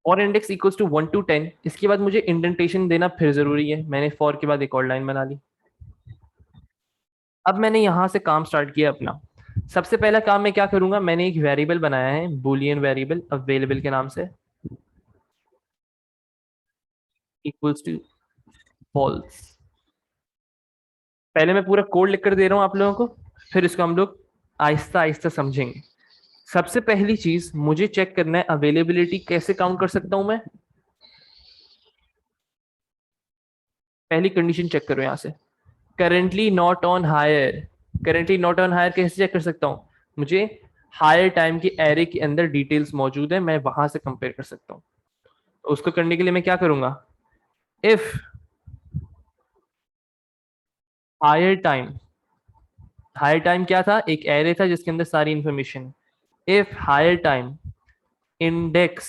और इंडेक्स इक्वल्स टू 1 to 10। इसके बाद मुझे इंडेंटेशन देना फिर जरूरी है, मैंने फॉर के बाद एक और लाइन बना ली। अब मैंने यहां से काम स्टार्ट किया अपना। सबसे पहला काम मैं क्या करूंगा, मैंने एक वेरिएबल बनाया है, बूलियन वेरिएबल अवेलेबल के नाम से, इक्वल्स टू फॉल्स। पहले मैं पूरा कोड लिख कर दे रहा हूं आप लोगों को, फिर इसको हम लोग आहिस्ता आहिस्ता समझेंगे। सबसे पहली चीज मुझे चेक करना है, अवेलेबिलिटी कैसे काउंट कर सकता हूं मैं। पहली कंडीशन चेक करो यहां से, currently not on hire. Currently not on hire कैसे चेक कर सकता हूं, मुझे हायर टाइम के एरे के अंदर डिटेल्स मौजूद है, मैं वहां से कंपेयर कर सकता हूं। तो उसको करने के लिए मैं क्या करूंगा, if hire time, hire time क्या था, एक एरे था जिसके अंदर सारी information. If hire time index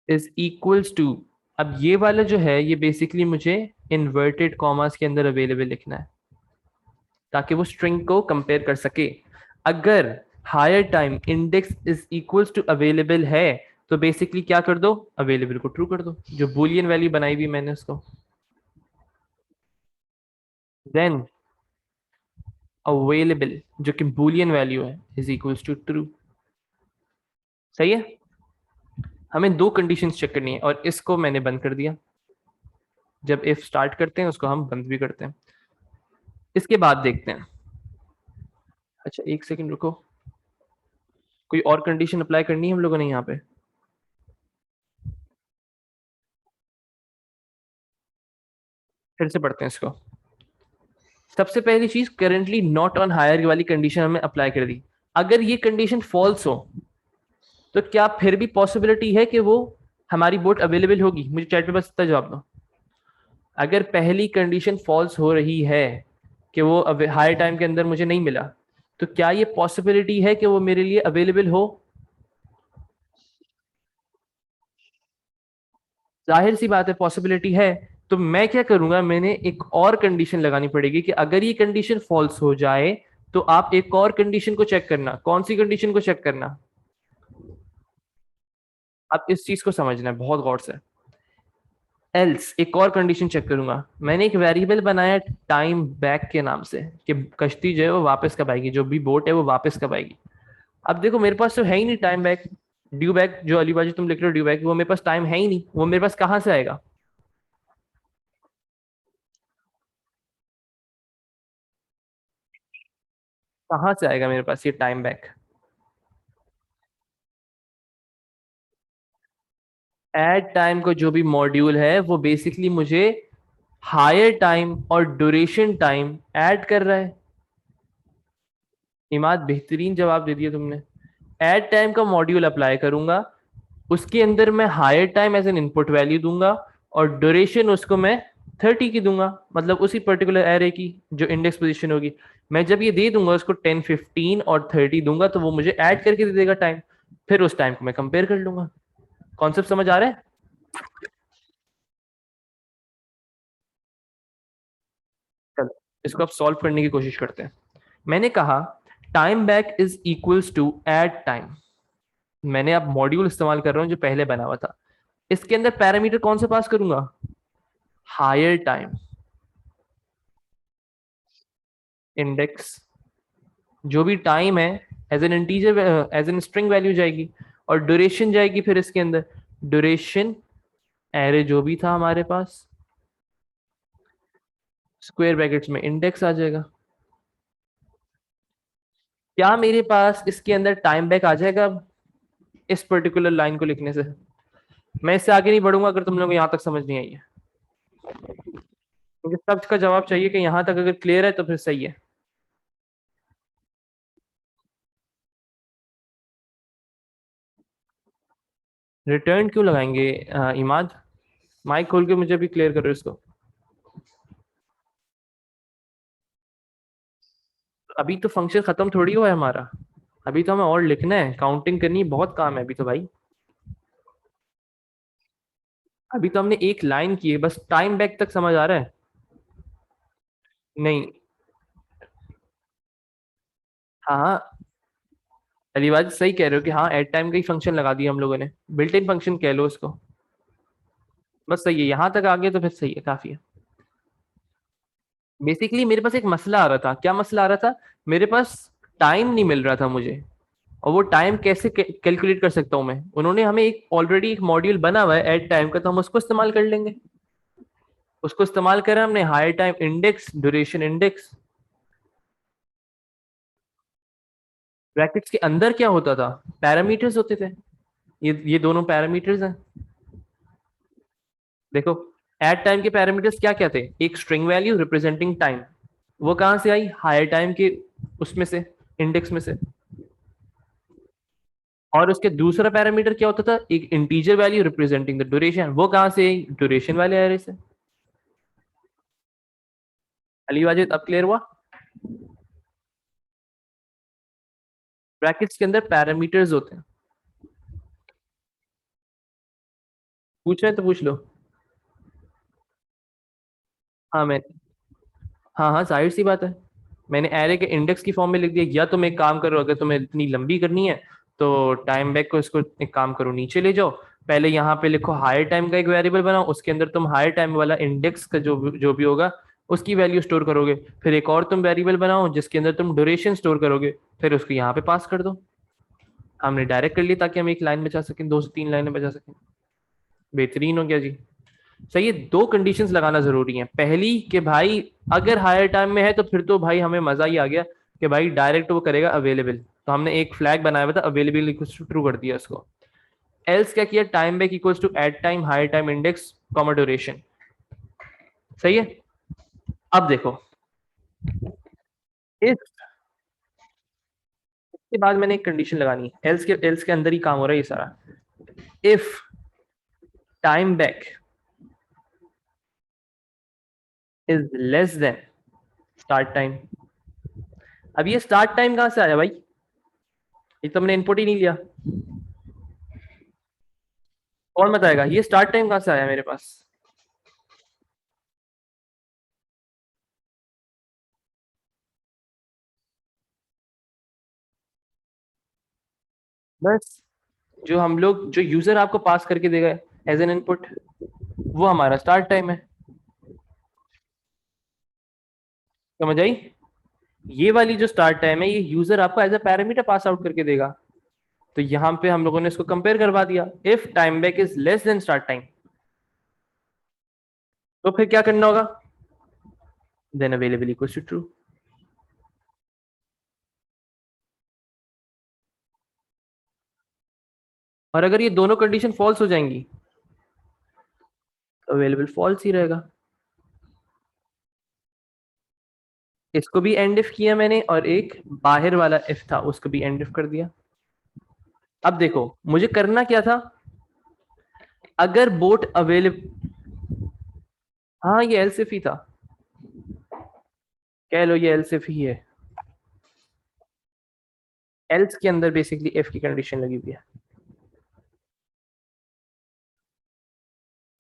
is equals to, अब ये वाला जो है ये बेसिकली मुझे इन्वर्टेड कॉमास के अंदर अवेलेबल लिखना है ताकि वो स्ट्रिंग को कंपेयर कर सके। अगर hire time index is equals to available है तो बेसिकली क्या कर दो, अवेलेबल को ट्रू कर दो, जो बूलियन वैल्यू बनाई हुई मैंने उसको। देन अवेलेबल जो कि बूलियन वैल्यू है इज इक्वल्स टू ट्रू। सही है। हमें दो कंडीशंस चेक करनी है और इसको मैंने बंद कर दिया। जब इफ स्टार्ट करते हैं उसको हम बंद भी करते हैं। इसके बाद देखते हैं, अच्छा एक सेकंड रुको, कोई और कंडीशन अप्लाई करनी है हम लोगों ने यहाँ पे। फिर से पढ़ते हैं इसको। सबसे पहली चीज, करेंटली नॉट ऑन हायर वाली कंडीशन हमने अप्लाई कर दी। अगर ये कंडीशन फॉल्स हो तो क्या फिर भी पॉसिबिलिटी है कि वो हमारी बोट अवेलेबल होगी, मुझे चैट में बस इतना जवाब दो। अगर पहली कंडीशन फॉल्स हो रही है कि वो हायर टाइम के अंदर मुझे नहीं मिला, तो क्या ये पॉसिबिलिटी है कि वो मेरे लिए अवेलेबल हो। जाहिर सी बात है पॉसिबिलिटी है। तो मैं क्या करूंगा, मैंने एक और कंडीशन लगानी पड़ेगी कि अगर ये कंडीशन फॉल्स हो जाए तो आप एक और कंडीशन को चेक करना। कौन सी कंडीशन को चेक करना, अब इस चीज को समझना है बहुत गौर से। एल्स एक और कंडीशन चेक करूंगा। मैंने एक वेरिएबल बनाया टाइम बैक के नाम से कि कश्ती जो है वो वापस कब आएगी, जो भी बोट है वो वापस कब आएगी। अब देखो मेरे पास तो है ही नहीं टाइम बैक, ड्यू बैक जो अली बाजी तुम लिख रहे हो ड्यू बैक, वो मेरे पास टाइम है ही नहीं, वो मेरे पास कहाँ से आएगा। कहाँ से आएगा मेरे पास ये टाइम बैक। एड टाइम को जो भी मॉड्यूल है वो बेसिकली मुझे हायर टाइम और ड्यूरेशन टाइम ऐड कर रहा है। इमाद बेहतरीन जवाब दे दिया तुमने। ऐड टाइम का मॉड्यूल अप्लाई करूंगा, उसके अंदर मैं hire time as an input value दूंगा और ड्यूरेशन उसको मैं 30 की दूंगा, मतलब उसी पर्टिकुलर एरे की जो इंडेक्स पोजीशन होगी। मैं जब ये दे दूंगा उसको 10 15 और 30 दूंगा तो वो मुझे ऐड करके दे देगा टाइम, फिर उस टाइम को मैं कंपेयर कर लूंगा। कॉन्सेप्ट समझ आ रहा है। चलो इसको अब सॉल्व करने की कोशिश करते हैं। मैंने कहा time back is equals to add time. मैंने अब मॉड्यूल इस्तेमाल कर रहा हूं जो पहले बना हुआ था। इसके अंदर पैरामीटर कौन से पास करूंगा, हायर टाइम इंडेक्स, जो भी टाइम है as an integer as a string value जाएगी, और ड्यूरेशन जाएगी फिर इसके अंदर ड्यूरेशन एरे जो भी था हमारे पास, स्क्वायर ब्रैकेट्स में इंडेक्स आ जाएगा। क्या मेरे पास इसके अंदर टाइम बैक आ जाएगा अब इस पर्टिकुलर लाइन को लिखने से। मैं इससे आगे नहीं बढ़ूंगा अगर तुम लोग यहाँ तक समझ नहीं आई है, क्योंकि सबका जवाब चाहिए कि यहाँ तक अगर क्लियर है तो फिर सही है। रिटर्न क्यों लगाएंगे इमाद, माइक खोल के मुझे भी क्लियर करो इसको। अभी तो फंक्शन खत्म थोड़ी हुआ है हमारा, अभी तो हमें और लिखना है, काउंटिंग करनी है, बहुत काम है अभी तो भाई। अभी तो हमने एक लाइन की है, बस टाइम बैक तक समझ आ रहा है? नहीं। हाँ हाँ, अलीबाज सही कह रहे हो कि हाँ एट टाइम का ही फंक्शन लगा दिया हम लोगों ने, बिल्ट इन फंक्शन कह लो उसको। बस सही है, यहाँ तक आ गए तो फिर सही है, काफी है। बेसिकली मेरे पास एक मसला आ रहा था। क्या मसला आ रहा था? मेरे पास टाइम नहीं मिल रहा था मुझे, और वो टाइम कैसे कैलकुलेट कर सकता हूँ मैं? उन्होंने हमें एक ऑलरेडी एक मॉड्यूल बना हुआ है एट टाइम का, तो हम उसको इस्तेमाल कर लेंगे। उसको इस्तेमाल करा हमने, hire time index, duration index. Brackets के अंदर क्या होता था? पैरामीटर्स होते थे। ये दोनों पैरामीटर्स हैं। देखो, एट टाइम के पैरामीटर्स क्या क्या थे? एक स्ट्रिंग वैल्यू रिप्रेजेंटिंग टाइम, वो कहां से आई? हायर टाइम के उसमें से, इंडेक्स में से। और उसके दूसरा पैरामीटर क्या होता था? एक integer value representing the duration, वो कहां से आई? ड्यूरेशन वाले एरे से। अली वाजिद, अब क्लियर हुआ? ब्रैकेट्स के अंदर पैरामीटर्स होते हैं। पूछ रहे हैं तो पूछ लो। हाँ मैं, हाँ हाँ जाहिर सी बात है, मैंने एरे के इंडेक्स की फॉर्म में लिख दिया। या तुम एक काम करो, अगर तुम्हें इतनी लंबी करनी है तो टाइम बैक को, इसको एक काम करो, नीचे ले जाओ। पहले यहाँ पे लिखो हायर टाइम का एक वेरिएबल बनाओ, उसके अंदर तुम हायर टाइम वाला इंडेक्स का जो भी होगा उसकी वैल्यू स्टोर करोगे। फिर एक और तुम वेरिएबल बनाओ जिसके अंदर तुम ड्यूरेशन स्टोर करोगे, फिर उसको यहाँ पे पास कर दो। हमने डायरेक्ट कर लिया ताकि हम एक लाइन बचा सकें, 2 से 3 लाइनें बचा सकें। बेहतरीन हो गया जी। सही है, दो कंडीशंस लगाना जरूरी है। पहली कि भाई अगर हायर टाइम में है तो फिर तो भाई हमें मजा ही आ गया कि भाई डायरेक्ट वो करेगा अवेलेबल, तो हमने एक फ्लैग बनाया हुआ था अवेलेबल इक्वल्स टू ट्रू कर दिया उसको। एल्स क्या किया? Time back equals to add time hire time index comma duration. सही है। अब देखो, इसके बाद मैंने एक कंडीशन लगानी है। एल्स के अंदर ही काम हो रहा है ये सारा। If time back is less than start time. अब ये स्टार्ट टाइम कहां से आया भाई? ये तो हमने इनपुट ही नहीं लिया। कौन बताएगा ये स्टार्ट टाइम कहां से आया मेरे पास? बस, जो हम लोग, जो यूजर आपको पास करके देगा एज एन इनपुट, वो हमारा स्टार्ट टाइम है। समझ आई? ये वाली जो स्टार्ट टाइम है, ये यूजर आपको as a parameter pass out करके देगा। तो यहां पे हम लोगों ने इसको कंपेयर करवा दिया। If time back is less than start time, तो फिर क्या करना होगा? Then available equals to true. और अगर ये दोनों कंडीशन फॉल्स हो जाएंगी, तो अवेलेबल फॉल्स ही रहेगा। इसको भी एंड इफ किया मैंने, और एक बाहर वाला इफ था उसको भी एंड इफ कर दिया। अब देखो मुझे करना क्या था? अगर बोट अवेलेबल, हाँ ये एल्स इफ ही था, कह लो ये एल्स इफ ही है। एल्स के अंदर बेसिकली इफ की कंडीशन लगी हुई है।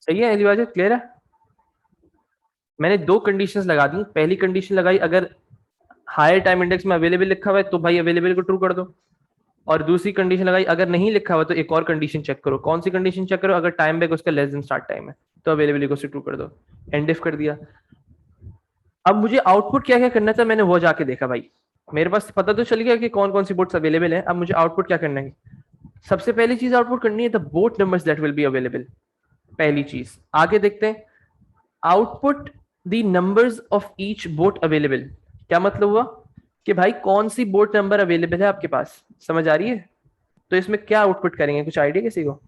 सही है अली, क्लियर है? मैंने दो कंडीशंस लगा दी। पहली कंडीशन लगाई, अगर हायर टाइम इंडेक्स में अवेलेबल लिखा हुआ है तो भाई अवेलेबल को ट्रू कर दो। और दूसरी कंडीशन लगाई, अगर नहीं लिखा हुआ तो एक और कंडीशन चेक करो। कौन सी कंडीशन चेक करो? अगर टाइम बैक उसका लेस देन स्टार्ट टाइम है तो अवेलेबल को ट्रू कर दो। एंड इफ कर दिया। अब मुझे आउटपुट क्या क्या करना था, मैंने वो जाके देखा भाई। मेरे पास पता तो चल गया कि कौन कौन सी बोट्स अवेलेबल है। अब मुझे आउटपुट क्या करना है? सबसे पहली चीज आउटपुट करनी है the boat numbers that will be available. पहली चीज, आगे देखते हैं। Output the numbers of each boat available. क्या मतलब हुआ? कि भाई कौन सी बोट नंबर अवेलेबल है आपके पास, समझ आ रही है? तो इसमें क्या आउटपुट करेंगे, कुछ आइडिया किसी को?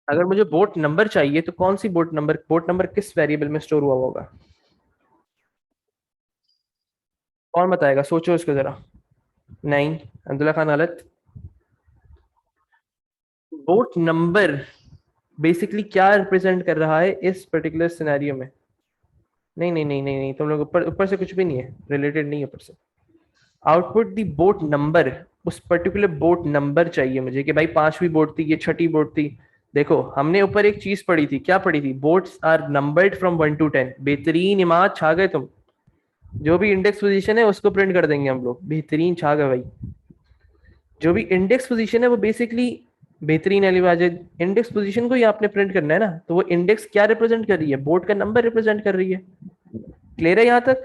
अगर मुझे बोट नंबर चाहिए तो कौन सी बोट नंबर किस वेरिएबल में स्टोर हुआ होगा? कौन बताएगा? सोचो इसको जरा। नहीं, अब्दुल्ला खान गलत। बोट नंबर बेसिकली क्या रिप्रेजेंट कर रहा है इस पर्टिकुलर सिनेरियो में? नहीं नहीं नहीं नहीं नहीं, तुम लोग ऊपर ऊपर से कुछ भी नहीं है, रिलेटेड नहीं है ऊपर से। आउटपुट दी बोट नंबर, उस पर्टिकुलर बोट नंबर चाहिए मुझे कि भाई 5वीं बोट थी, ये 6ठी बोट थी, देखो हमने ऊपर एक चीज पढ़ी थी, क्या पढ़ी थी? Boats are numbered from 1 to 10। बेहतरीन इमाद, छा गए तुम। जो भी इंडेक्स पोजीशन है उसको प्रिंट कर देंगे हम लोग। बेहतरीन, छा गए भाई। जो भी इंडेक्स पोजीशन है वो बेसिकली बेहतरीन अली वाजिद, इंडेक्स पोजीशन को ही आपने प्रिंट करना है ना। तो वो इंडेक्स क्या रिप्रेजेंट कर रही है? बोर्ड का नंबर रिप्रेजेंट कर रही है। क्लियर है यहां तक?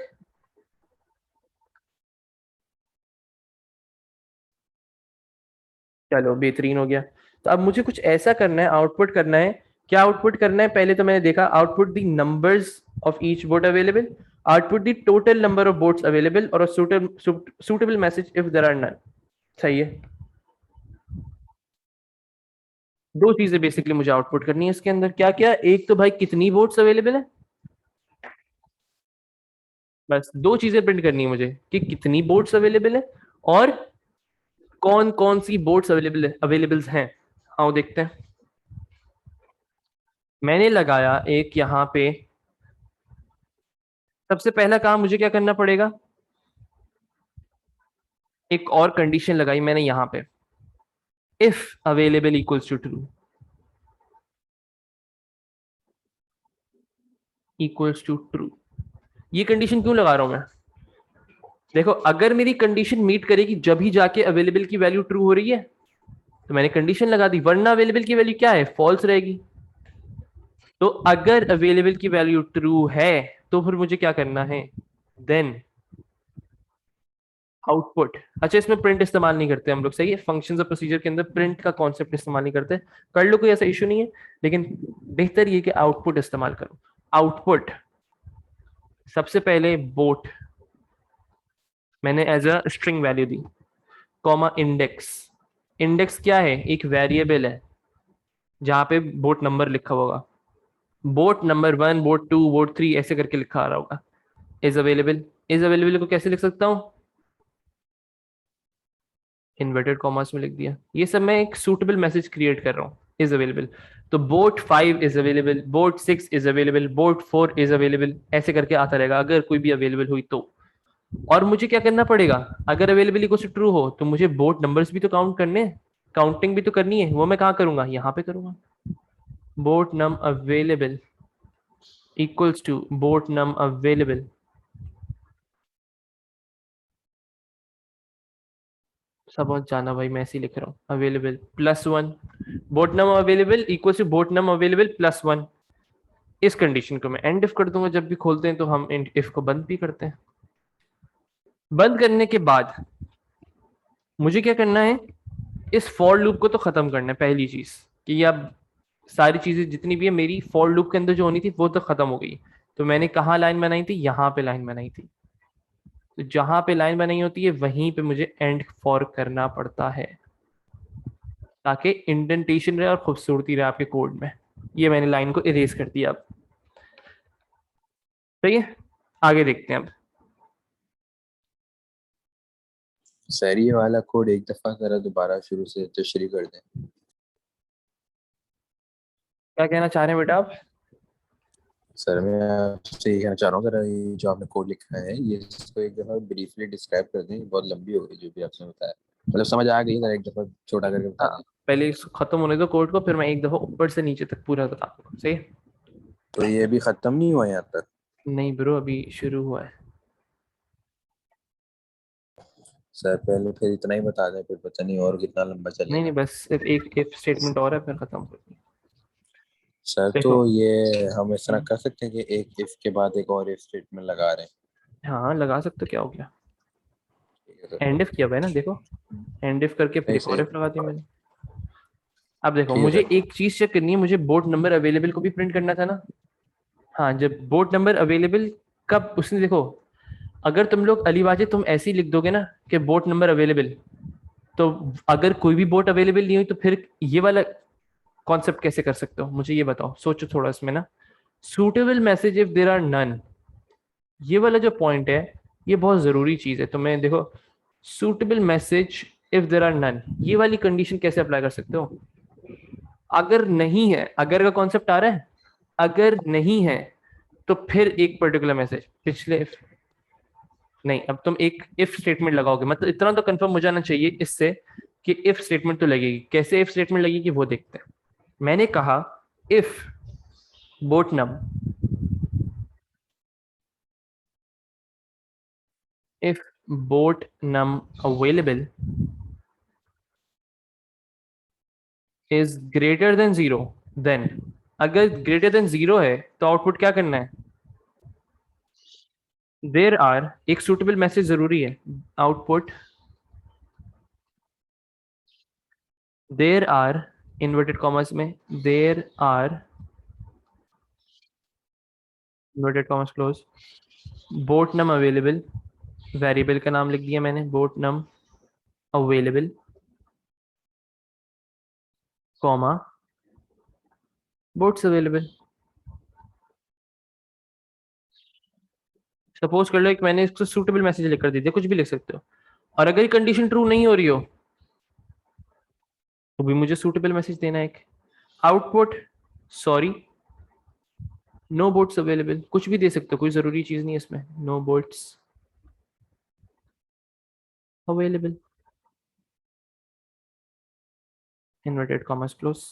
चलो बेहतरीन हो गया। तो अब मुझे कुछ ऐसा करना है, आउटपुट करना है। क्या आउटपुट करना है? पहले तो मैंने देखा output the numbers of each boat available, output the total number of boats available और suitable message if there are none. सही है। दो चीजें बेसिकली मुझे आउटपुट करनी है इसके अंदर। क्या क्या? एक तो भाई कितनी बोट्स अवेलेबल है, बस दो चीजें प्रिंट करनी है मुझे, कि कितनी बोट्स अवेलेबल है और कौन कौन सी बोट्स अवेलेबल्स हैं। आओ देखते हैं। मैंने लगाया एक यहाँ पे। सबसे पहला काम मुझे क्या करना पड़ेगा? एक और कंडीशन लगाई मैंने यहाँ पे, if available equals to true, equals to true. ये कंडीशन क्यों लगा रहा हूं मैं? देखो अगर मेरी कंडीशन मीट करेगी जब ही जाके अवेलेबल की वैल्यू ट्रू हो रही है तो मैंने कंडीशन लगा दी, वरना अवेलेबल की वैल्यू क्या है? फॉल्स रहेगी। तो अगर अवेलेबल की वैल्यू ट्रू है तो फिर मुझे क्या करना है? Then output. अच्छा इसमें प्रिंट इस्तेमाल नहीं करते हम लोग, सही है। फंक्शंस और प्रोसीजर के अंदर प्रिंट का कॉन्सेप्ट इस्तेमाल नहीं करते। कर लो, कोई ऐसा इशू नहीं है, लेकिन बेहतर ये कि आउटपुट इस्तेमाल करो। आउटपुट सबसे पहले बोट मैंने एज अ स्ट्रिंग वैल्यू दी, कॉमा इंडेक्स। इंडेक्स क्या है? एक वेरिएबल है जहां पे बोट नंबर लिखा होगा, बोट नंबर 1, बोट 2, बोट 3 ऐसे करके लिखा आ रहा होगा। इज अवेलेबल, इज अवेलेबल को कैसे लिख सकता हूँ? इन्वर्टेड कॉमर्स में लिख दिया। ये सब मैं एक सूटेबल मैसेज क्रिएट कर रहा हूँ। इज अवेलेबल, तो boat 5 is available, boat 6 is available, boat 4 is available, ऐसे करके आता रहेगा अगर कोई भी अवेलेबल हुई तो। और मुझे क्या करना पड़ेगा? अगर अवेलेबल इक्वल टू ट्रू हो तो मुझे बोट नंबर्स भी तो काउंट करने हैं, काउंटिंग भी तो करनी है। वो मैं कहाँ करूंगा? यहाँ पे करूंगा। Boat num available equals to boat num available. समझ जाना भाई, मैं ऐसे ही लिख रहा हूँ, available +1, boat num available equal to boat num available +1। इस कंडीशन को मैं एंड इफ कर दूंगा। जब भी खोलते हैं तो हम एंड इफ को बंद भी करते हैं। बंद करने के बाद मुझे क्या करना है? इस फॉर लूप को तो खत्म करना है पहली चीज, कि अब सारी चीजें जितनी भी है मेरी फॉर लूप के अंदर जो होनी थी वो तो खत्म हो गई। तो मैंने कहाँ लाइन बनाई थी? यहाँ पे लाइन बनाई थी। तो जहां पे लाइन बनाई होती है वहीं पे मुझे एंड फॉर करना पड़ता है, ताकि इंडेंटेशन रहे और खूबसूरती रहे आपके कोड में। ये मैंने लाइन को इरेज कर दिया अब। सही है, आगे देखते हैं अब। सर ये वाला कोड एक दफा जरा दोबारा शुरू से तशरीह कर दें। क्या कहना चाह रहे हैं बेटा आप? सर मैं आपसे ये कहना चाह रहा हूँ, जरा ये जो आपने कोड लिखा है ये इसको एक दफा ब्रीफली डिस्क्राइब कर दें। बहुत लंबी हो गई जो भी आपने बताया, मतलब समझ आ गई, जरा एक दफा छोटा करके बता हाँ, दें। पहले इसको खत्म होने दो कोड को, फिर मैं एक दफा ऊपर से नीचे तक पूरा बता दूंगा। सही है? तो ये अभी खत्म नहीं हुआ यहाँ तक? नहीं ब्रो, अभी शुरू हुआ है। सर पहले फिर इतना ही बता दें, फिर पता नहीं और कितना लंबा नहीं चलेगा। नहीं, बस सिर्फ एक इफ स्टेटमेंट और है, फिर खत्म कर दूंगा। सर तो देखो, ये हम इस तरह कर सकते हैं कि एक इफ के बाद एक और इफ स्टेटमेंट लगा रहे हैं। हाँ लगा सकते हो, क्या हो गया? ठीक है सर। एंड इफ किया हुआ है ना, देखो एंड इफ करके फिर सही एक और सही। इफ लगा दिया मैंने। अब देखो ठीक है मुझे सर। एक चीज चेक करनी है, मुझे बोट नंबर अवेलेबल को भी प्रिंट करना था ना। हाँ, जब बोट नंबर अवेलेबल कब उसने, देखो अगर तुम लोग अली वाजिद तुम ऐसे ही लिख दोगे ना कि बोट नंबर अवेलेबल, तो अगर कोई भी बोट अवेलेबल नहीं हुई तो फिर ये वाला कॉन्सेप्ट कैसे कर सकते हो? मुझे ये बताओ, सोचो थोड़ा इसमें ना। Suitable message if there are none, ये वाला जो पॉइंट है ये बहुत जरूरी चीज है। तो मैं देखो, suitable message if there are none, ये वाली कंडीशन कैसे अप्लाई कर सकते हो? अगर नहीं है, अगर का कॉन्सेप्ट आ रहा है, अगर नहीं है तो फिर एक पर्टिकुलर मैसेज पिछले if, नहीं अब तुम एक इफ स्टेटमेंट लगाओगे, मतलब इतना तो कंफर्म हो जाना चाहिए इससे कि इफ स्टेटमेंट तो लगेगी। कैसे इफ स्टेटमेंट लगेगी वो देखते हैं। मैंने कहा if boat num if boat num available is greater than 0 then अगर greater than 0 है तो आउटपुट क्या करना है? देर आर एक सुटेबल मैसेज जरूरी है. Output there are inverted commas में there are inverted commas close bot num available. Variable का नाम लिख दिया मैंने bot num available comma bots available. Suppose कर लो एक मैंने इसको सूटेबल मैसेज लिख कर दे दिया, कुछ भी लिख सकते हो. और अगर ये कंडीशन ट्रू नहीं हो रही हो तो भी मुझे सूटेबल मैसेज देना है एक. Output sorry no boats available. कुछ भी दे सकते हो, कोई जरूरी चीज नहीं है इसमें. No boats available inverted commas close.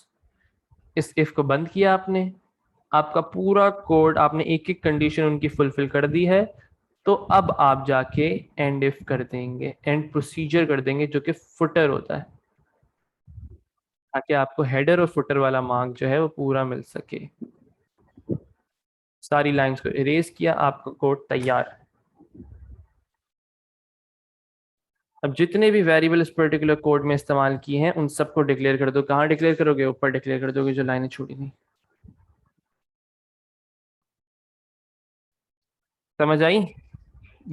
इस इफ को बंद किया आपने. आपका पूरा कोड आपने एक एक कंडीशन उनकी फुलफिल कर दी है. तो अब आप जाके एंड इफ कर देंगे, एंड प्रोसीजर कर देंगे जो कि फुटर होता है, ताकि आपको हेडर और फुटर वाला मार्क जो है वो पूरा मिल सके. सारी लाइंस को इरेज किया, आपका कोड तैयार. अब जितने भी वेरिएबल इस पर्टिकुलर कोड में इस्तेमाल किए हैं उन सबको डिक्लेयर कर दो. कहाँ डिक्लेयर करोगे? ऊपर डिक्लेयर कर दोगे जो लाइनें छोड़ी थी. समझ आई?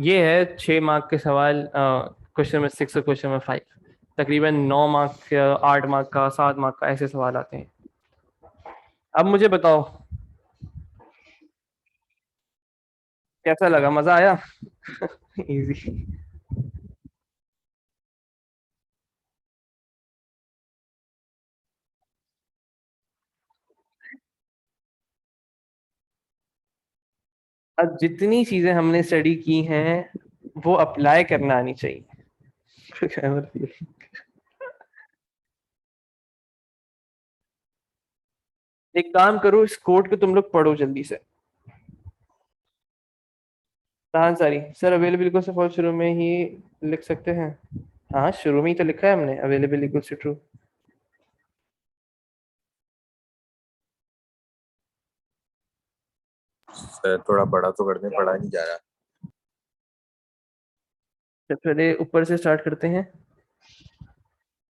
ये है 6 मार्क के सवाल. क्वेश्चन में 6 और क्वेश्चन में 5. तकरीबन 9 मार्क का, 8 मार्क का, 7 मार्क का ऐसे सवाल आते हैं. अब मुझे बताओ कैसा लगा? मजा आया? इजी. अब जितनी चीजें हमने स्टडी की हैं वो अप्लाई करना आनी चाहिए. एक काम करो, इस कोड को तुम लोग पढ़ो जल्दी से. हाँ सारी सर अवेलेबल को से फॉल्स शुरू में ही लिख सकते हैं. हाँ शुरू में ही तो लिखा है हमने available equals to true. Sir थोड़ा बड़ा तो कर दें, पढ़ा नहीं जा रहा. तो पहले ऊपर से स्टार्ट करते हैं.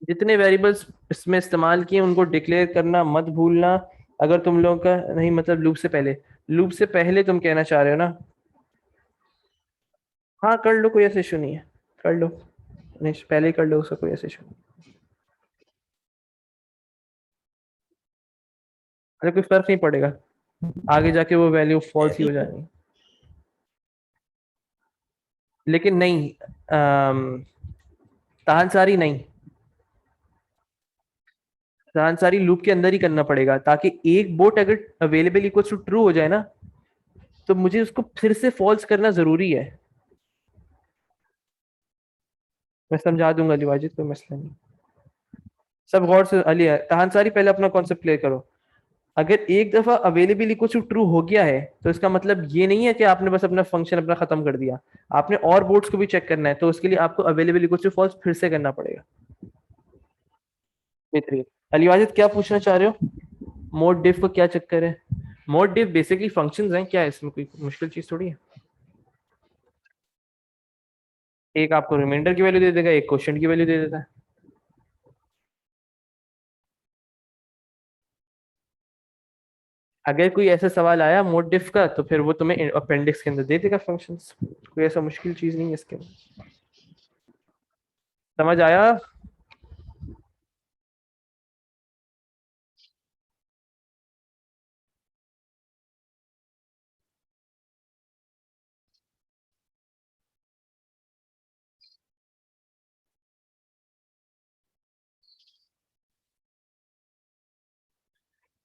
जितने वेरिएबल्स इसमें इस्तेमाल किए उनको डिक्लेयर करना मत भूलना. अगर तुम लोगों का नहीं मतलब लूप से पहले तुम कहना चाह रहे हो ना? हाँ कर लो, कोई ऐसा इशू नहीं है. कर लो, नहीं पहले ही कर लो, उसका कोई ऐसा इशू नहीं. अरे कोई फर्क नहीं पड़ेगा, आगे जाके वो वैल्यू फॉल्स ही हो जाएगी. लेकिन नहीं तानसारी नहीं, तानसारी लूप के अंदर ही करना पड़ेगा, ताकि एक बोट अगर अवेलेबल इक्वल टू ट्रू हो जाए ना तो मुझे उसको फिर से फॉल्स करना जरूरी है. मैं समझा दूंगा लिवाजित, कोई मसला नहीं. सब गौर से अली तानसारी पहले अपना कॉन्सेप्ट क्लियर करो. अगर एक दफा अवेलेबल इक्वल टू ट्रू हो गया है तो इसका मतलब ये नहीं है कि आपने बस अपना फंक्शन अपना खत्म कर दिया. आपने और बोट्स को भी चेक करना है, तो उसके लिए आपको अवेलेबल इक्वल टू फॉल्स फिर से करना पड़ेगा. बेहतरीन. अली वाजिद क्या पूछना चाह रहे हो? मोड डिफ को क्या चक्कर है? मोड डिफ बेसिकली फंक्शंस हैं. क्या है इसमें कोई मुश्किल चीज थोड़ी है. एक आपको रिमाइंडर की वैल्यू दे देगा, एक क्वेश्चन की वैल्यू दे देता है. अगर कोई ऐसा सवाल आया मोड डिफ का तो फिर वो तुम्हें अपेंडिक्स के अंदर दे देगा फंक्शंस. कोई ऐसा मुश्किल चीज नहीं है इसके अंदर. समझ आया?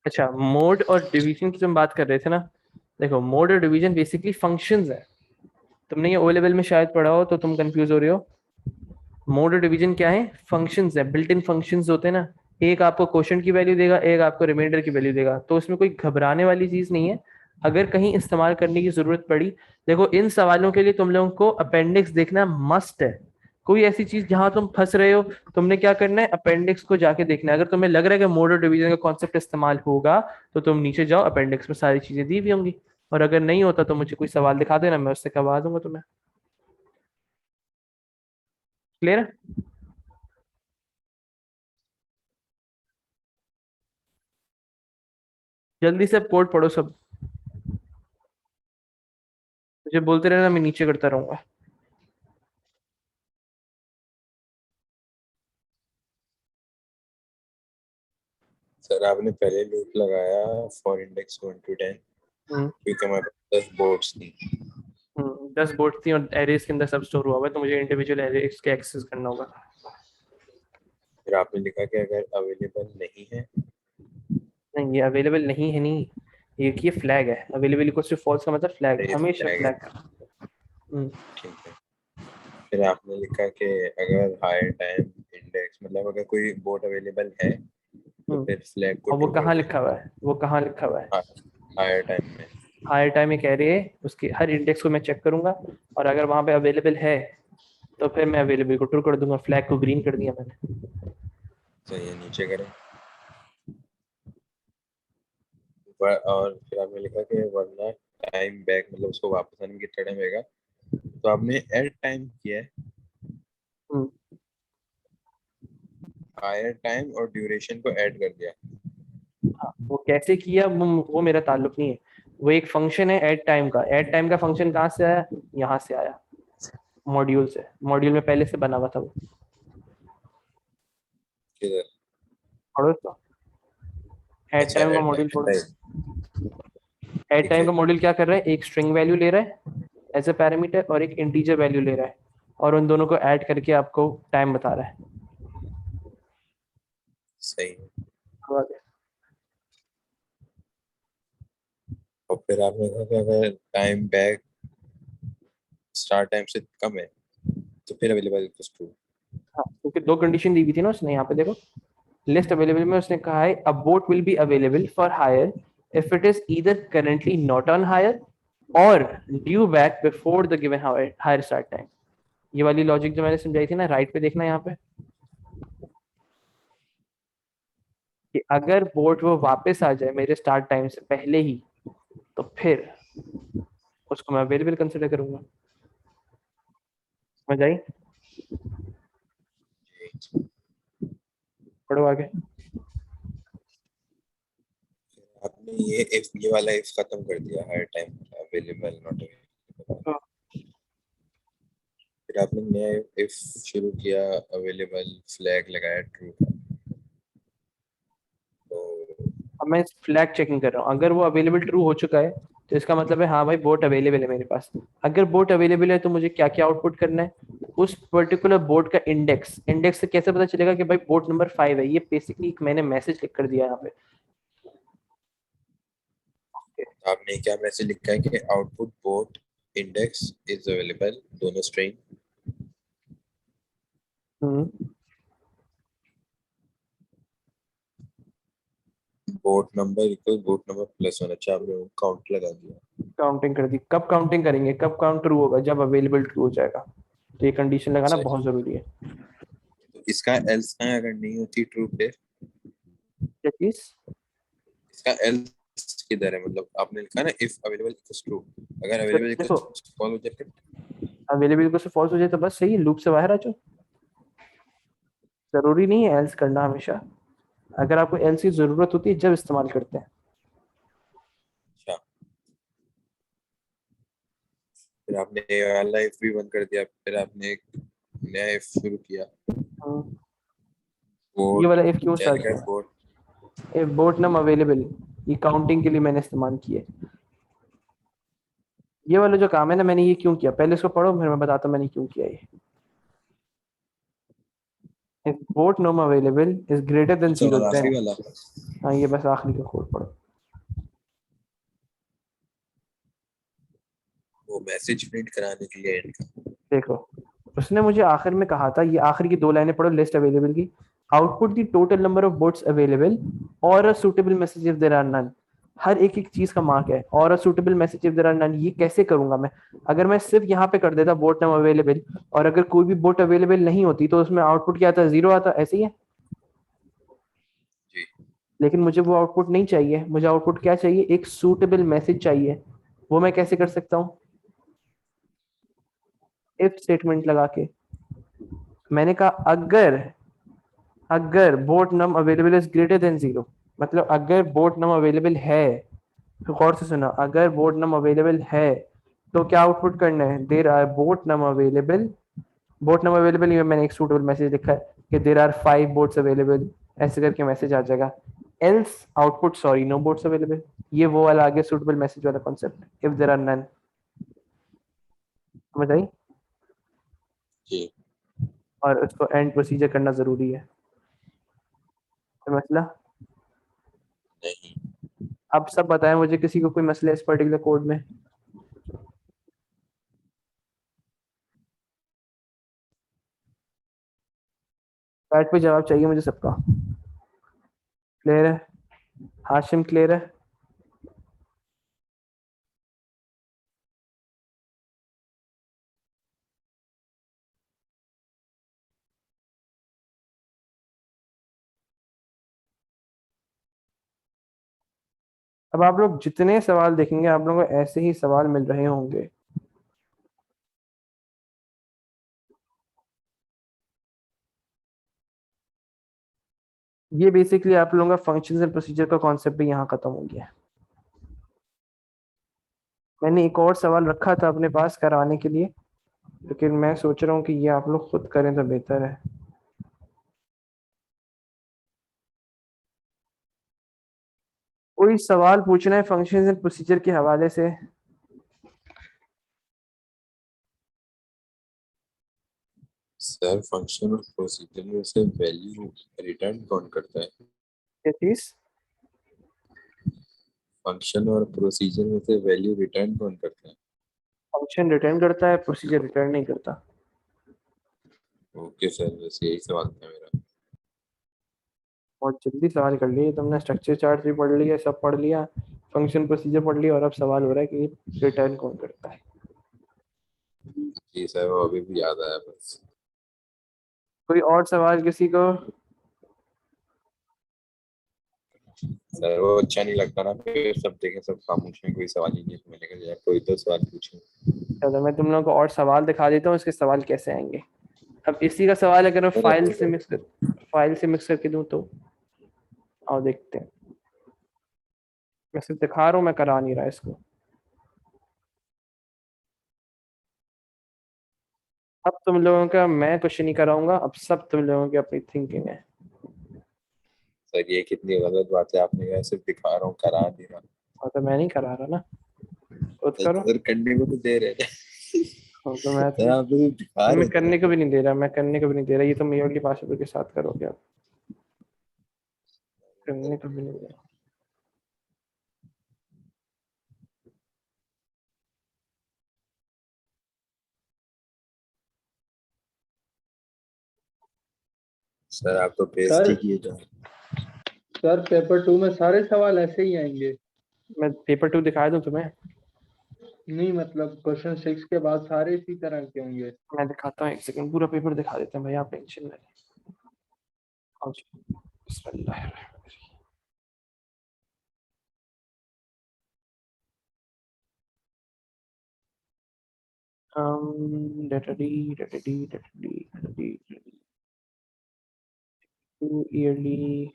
अच्छा, मोड और डिवीजन की तुम बात कर रहे थे ना. देखो मोड और डिवीजन बेसिकली फंक्शंस है. तुमने ये ओ लेवल में शायद पढ़ा हो तो तुम कंफ्यूज हो रहे हो. मोड और डिवीजन क्या है? फंक्शंस है, बिल्ट इन फंक्शंस होते हैं ना. एक आपको क्वोशंट की वैल्यू देगा, एक आपको रिमाइंडर की वैल्यू देगा, तो उसमें कोई घबराने वाली चीज नहीं है। अगर कहीं इस्तेमाल करने की जरूरत पड़ी, देखो इन सवालों के लिए तुम लोगों को अपेंडिक्स देखना मस्ट है। कोई ऐसी चीज जहां तुम फंस रहे हो, तुमने क्या करना है, अपेंडिक्स को जाके देखना है। अगर तुम्हें लग रहा है कि मोड डिवीजन का कॉन्सेप्ट इस्तेमाल होगा, तो तुम नीचे जाओ, अपेंडिक्स में सारी चीजें दी हुई होंगी। और अगर नहीं होता तो मुझे कोई सवाल दिखा देना, मैं उससे करवा दूंगा तुम्हें। क्लियर है? जल्दी से कोड पढ़ो सब, मुझे बोलते रहना, मैं नीचे करता रहूंगा। सर आपने पहले लूप लगाया फॉर इंडेक्स 1 to 10 हम्म क्योंकि हमारे पास 10 बोर्ड्स थी। 10 बोर्ड थी और एरेज के अंदर सब स्टोर हुआ हुआ है, तो मुझे इंडिविजुअल एरेज के एक्सेस करना होगा। फिर आपने लिखा कि अगर अवेलेबल नहीं है, नहीं, ये अवेलेबल नहीं है, नहीं, ये फ्लैग है। अवेलेबल को सिर्फ फॉल्स का मतलब फ्लैग, ये हमेशा flag है, फ्लैग। हम्म ठीक है। फिर आपने लिखा कि अगर हायर टाइम इंडेक्स मतलब अगर कोई बोर्ड अवेलेबल है तो हम्म फिर फ्लैग को और वो ट्रू कर कहाँ दें लिखा हुआ है, वो कहाँ लिखा हुआ है? हायर टाइम में। हायर टाइम एक एरे है, उसके हर इंडेक्स को मैं चेक करूंगा, और अगर वहां पे अवेलेबल है तो फिर मैं अवेलेबल को ट्रू कर दूंगा। फ्लैग को ग्रीन कर दिया मैंने। सही है, नीचे करें। और फिर आपने लिखा कि वरना टाइम बैक मतलब उसको वापस आने में कितना टाइम लगेगा, तो आपने ऐड टाइम किया है, हम्म, हायर टाइम और ड्यूरेशन को ऐड कर दिया। हाँ, वो कैसे किया वो मेरा ताल्लुक नहीं है। वो एक फंक्शन है ऐड टाइम का। ऐड टाइम का फंक्शन कहाँ से आया? यहाँ से आया, मॉड्यूल से। मॉड्यूल में पहले से बना हुआ था वो। किधर? पढ़ो इसको, ऐड अच्छा टाइम का ऐड मॉड्यूल टाइम पढ़ो। टाइम, ऐड ठीक टाइम है। का मॉड्यूल क्या कर रहा है, एक स्ट्रिंग वैल्यू ले रहा है एज अ पैरामीटर और एक इंटीजर वैल्यू ले रहा है, और उन दोनों को ऐड करके आपको टाइम बता रहा है। सही है। अब आगे। और फिर आपने कहा कि अगर टाइम बैक स्टार्ट टाइम से कम है तो फिर अवेलेबल इक्वल्स ट्रू। हाँ, क्योंकि दो कंडीशन दी हुई थी ना उसने। यहाँ पे देखो, लिस्ट अवेलेबल में उसने कहा है a bot will be available for hire if it is either currently not on hire or due back before the given hire start time. ये वाली लॉजिक जो मैंने समझाई थी ना, राइट पे देखना यहाँ पे, कि अगर बोट वो वापस आ जाए मेरे स्टार्ट टाइम से पहले ही, तो फिर उसको मैं अवेलेबल कंसिडर करूंगा। समझ आई? पढ़ो आगे। आपने ये इफ ये वाला इफ खत्म कर दिया, हर टाइम अवेलेबल नॉट अवेलेबल। हाँ, फिर आपने नया इफ शुरू किया, अवेलेबल फ्लैग लगाया ट्रू, तो अब मैं फ्लैग चेकिंग कर रहा हूँ। अगर वो अवेलेबल ट्रू हो चुका है, तो इसका मतलब है हाँ भाई बोट अवेलेबल है मेरे पास। अगर बोट अवेलेबल है तो मुझे क्या क्या आउटपुट करना है, उस पर्टिकुलर बोट का इंडेक्स। इंडेक्स से कैसे पता चलेगा कि भाई बोट नंबर 5 है? ये बेसिकली मैंने मैसेज लिख कर दिया यहाँ पे। आपने क्या मैसेज लिखा है कि output bot index is available, दोनों string hmm bot number equal bot number plus 1। अच्छा आपने काउंट लगा दिया। काउंटिंग कर दी। कब काउंटिंग करेंगे, कब काउंट ट्रू होगा? जब अवेलेबल ट्रू हो जाएगा। तो ये कंडीशन लगाना सही। बहुत जरूरी है। तो इसका एल्स है, अगर नहीं होती ट्रू फिर क्या चीज? इसका एल्स किधर है? मतलब आपने लिखा ना इफ अवेलेबल इक्वल्स ट्रू, अगर अवेलेबल देखो, इक्वल्स फॉल हो जाए फिर? अवेलेबल को फॉल्स हो जाए तो बस सही है, लूप से बाहर आ जाओ। जरूरी नहीं है एल्स करना हमेशा। अगर आपको एल्स की जरूरत होती है जब इस्तेमाल करते हैं। अच्छा, फिर आपने ये वाला इफ भी बंद कर दिया, फिर आपने एक नया इफ शुरू किया, हम्म, ये बोट वाला इफ क्यों क्या स्टार्ट लिखा है किया? Boat. If boat num available, ये काउंटिंग के लिए मैंने इस्तेमाल किया है। ये वाला जो काम है ना, मैंने ये क्यों किया, पहले इसको पढ़ो फिर मैं बताता हूँ मैंने क्यों किया ये। If boat num available is greater than अच्छा, जीरो और देन। आखिरी वाला हाँ, ये बस आखिरी का कोड पढ़ो। वो मैसेज प्रिंट कराने के लिए एंड का। देखो, उसने मुझे आखिर में कहा था, ये आखिर की 2 लाइनें पढ़ो लिस्ट अवेलेबल की। Output the total number of boats available और a suitable message if there are none. हर एक एक चीज का मार्क है, और a suitable message if there are none. ये कैसे करूंगा मैं? अगर मैं सिर्फ यहाँ पे कर देता बोट नम अवेलेबल, और अगर कोई भी बोट अवेलेबल नहीं होती तो उसमें आउटपुट क्या आता? जीरो आता। ऐसे ही है। जी लेकिन मुझे वो आउटपुट नहीं चाहिए, मुझे आउटपुट क्या चाहिए? एक सूटेबल मैसेज चाहिए। वो मैं कैसे कर सकता हूँ? इफ स्टेटमेंट लगा के। मैंने कहा अगर अगर boat num available is greater than zero, मतलब अगर बोट नम अवेलेबल है, तो गौर से सुना, अगर बोट नम अवेलेबल है तो क्या आउटपुट करना है? There are boat num available. Boat num available में मैंने एक सूटेबल मैसेज लिखा है कि देर आर 5 बोट्स अवेलेबल, ऐसे करके मैसेज आ जाएगा। Else output sorry no boats available. ये वो वाला आगे सूटेबल मैसेज वाला concept, if there are none. समझ आई? जी और उसको एंड प्रोसीजर करना जरूरी है। मसला? नहीं अब सब बताएं मुझे, किसी को कोई मसला है इस पर्टिकुलर कोड में? चैट पे जवाब चाहिए मुझे सबका। क्लियर है? हाशिम क्लियर है? अब आप लोग जितने सवाल देखेंगे आप लोगों को ऐसे ही सवाल मिल रहे होंगे। ये बेसिकली आप लोगों का फंक्शंस एंड प्रोसीजर का कॉन्सेप्ट भी यहाँ खत्म हो गया। मैंने एक और सवाल रखा था अपने पास कराने के लिए, लेकिन मैं सोच रहा हूँ कि ये आप लोग खुद करें तो बेहतर है। कोई सवाल पूछना है फंक्शंस एंड प्रोसीजर के हवाले से? सर फंक्शन और प्रोसीजर में से वैल्यू रिटर्न कौन करता है? ये चीज फंक्शन और प्रोसीजर में से वैल्यू रिटर्न कौन करता है? फंक्शन रिटर्न करता है, प्रोसीजर रिटर्न नहीं करता। ओके सर, बस यही सवाल था मेरा। बहुत जल्दी सवाल कर लिए तुमने। स्ट्रक्चर चार्ट भी पढ़ लिया, सब पढ़ लिया, फंक्शन प्रोसीजर पढ़ लिया, और अब सवाल हो रहा है कि रिटर्न कौन करता है। जी सर, वो अभी भी याद आया बस। कोई और सवाल किसी को? सर वो अच्छा नहीं लगता ना, फिर सब देखें सब खामोश हैं, कोई सवाल ही नहीं है, तो मैंने कहा यार कोई तो सवाल पूछूं। चलो मैं तुम लोगों को और सवाल दिखा देता हूँ, इसके सवाल कैसे आएंगे। अब इसी का सवाल अगर मैं सर फाइल से मिक्स करके दूं तो आओ देखते हैं। मैं सिर्फ दिखा रहा हूँ, मैं करा नहीं रहा इसको। अब तुम लोगों का मैं कुछ नहीं कराऊंगा, अब सब तुम लोगों की अपनी थिंकिंग है। सर ये कितनी गलत बात है, आपने कहा सिर्फ दिखा रहा हूँ करा नहीं रहा। और तो मैं नहीं करा रहा ना, खुद करो। सर करने को तो दे रहे थे। और तो मैं सर आप तो सिर्फ दिखा मैं रहे थे करने को हमको। भी नहीं दे रहा, मैं करने को भी नहीं दे रहा। ये तो मेयरली पासवर्ड के साथ करोगे आप, करने को भी नहीं दे रहा। सर आप तो सर बेइज्जती किए जा रहे हैं। सर पेपर 2 में सारे सवाल ऐसे ही आएंगे? मैं पेपर 2 दिखा दूं तुम्हें? नहीं मतलब क्वेश्चन 6 के बाद सारे इसी तरह के होंगे? मैं दिखाता हूँ, एक सेकंड पूरा पेपर दिखा देता हूँ भाई, आप टेंशन नहीं। आओ जी। बिस्मिल्लाहिर्रहमानिर्रहीम। डटडी डटडी डटडी डटडी टू ईयरली।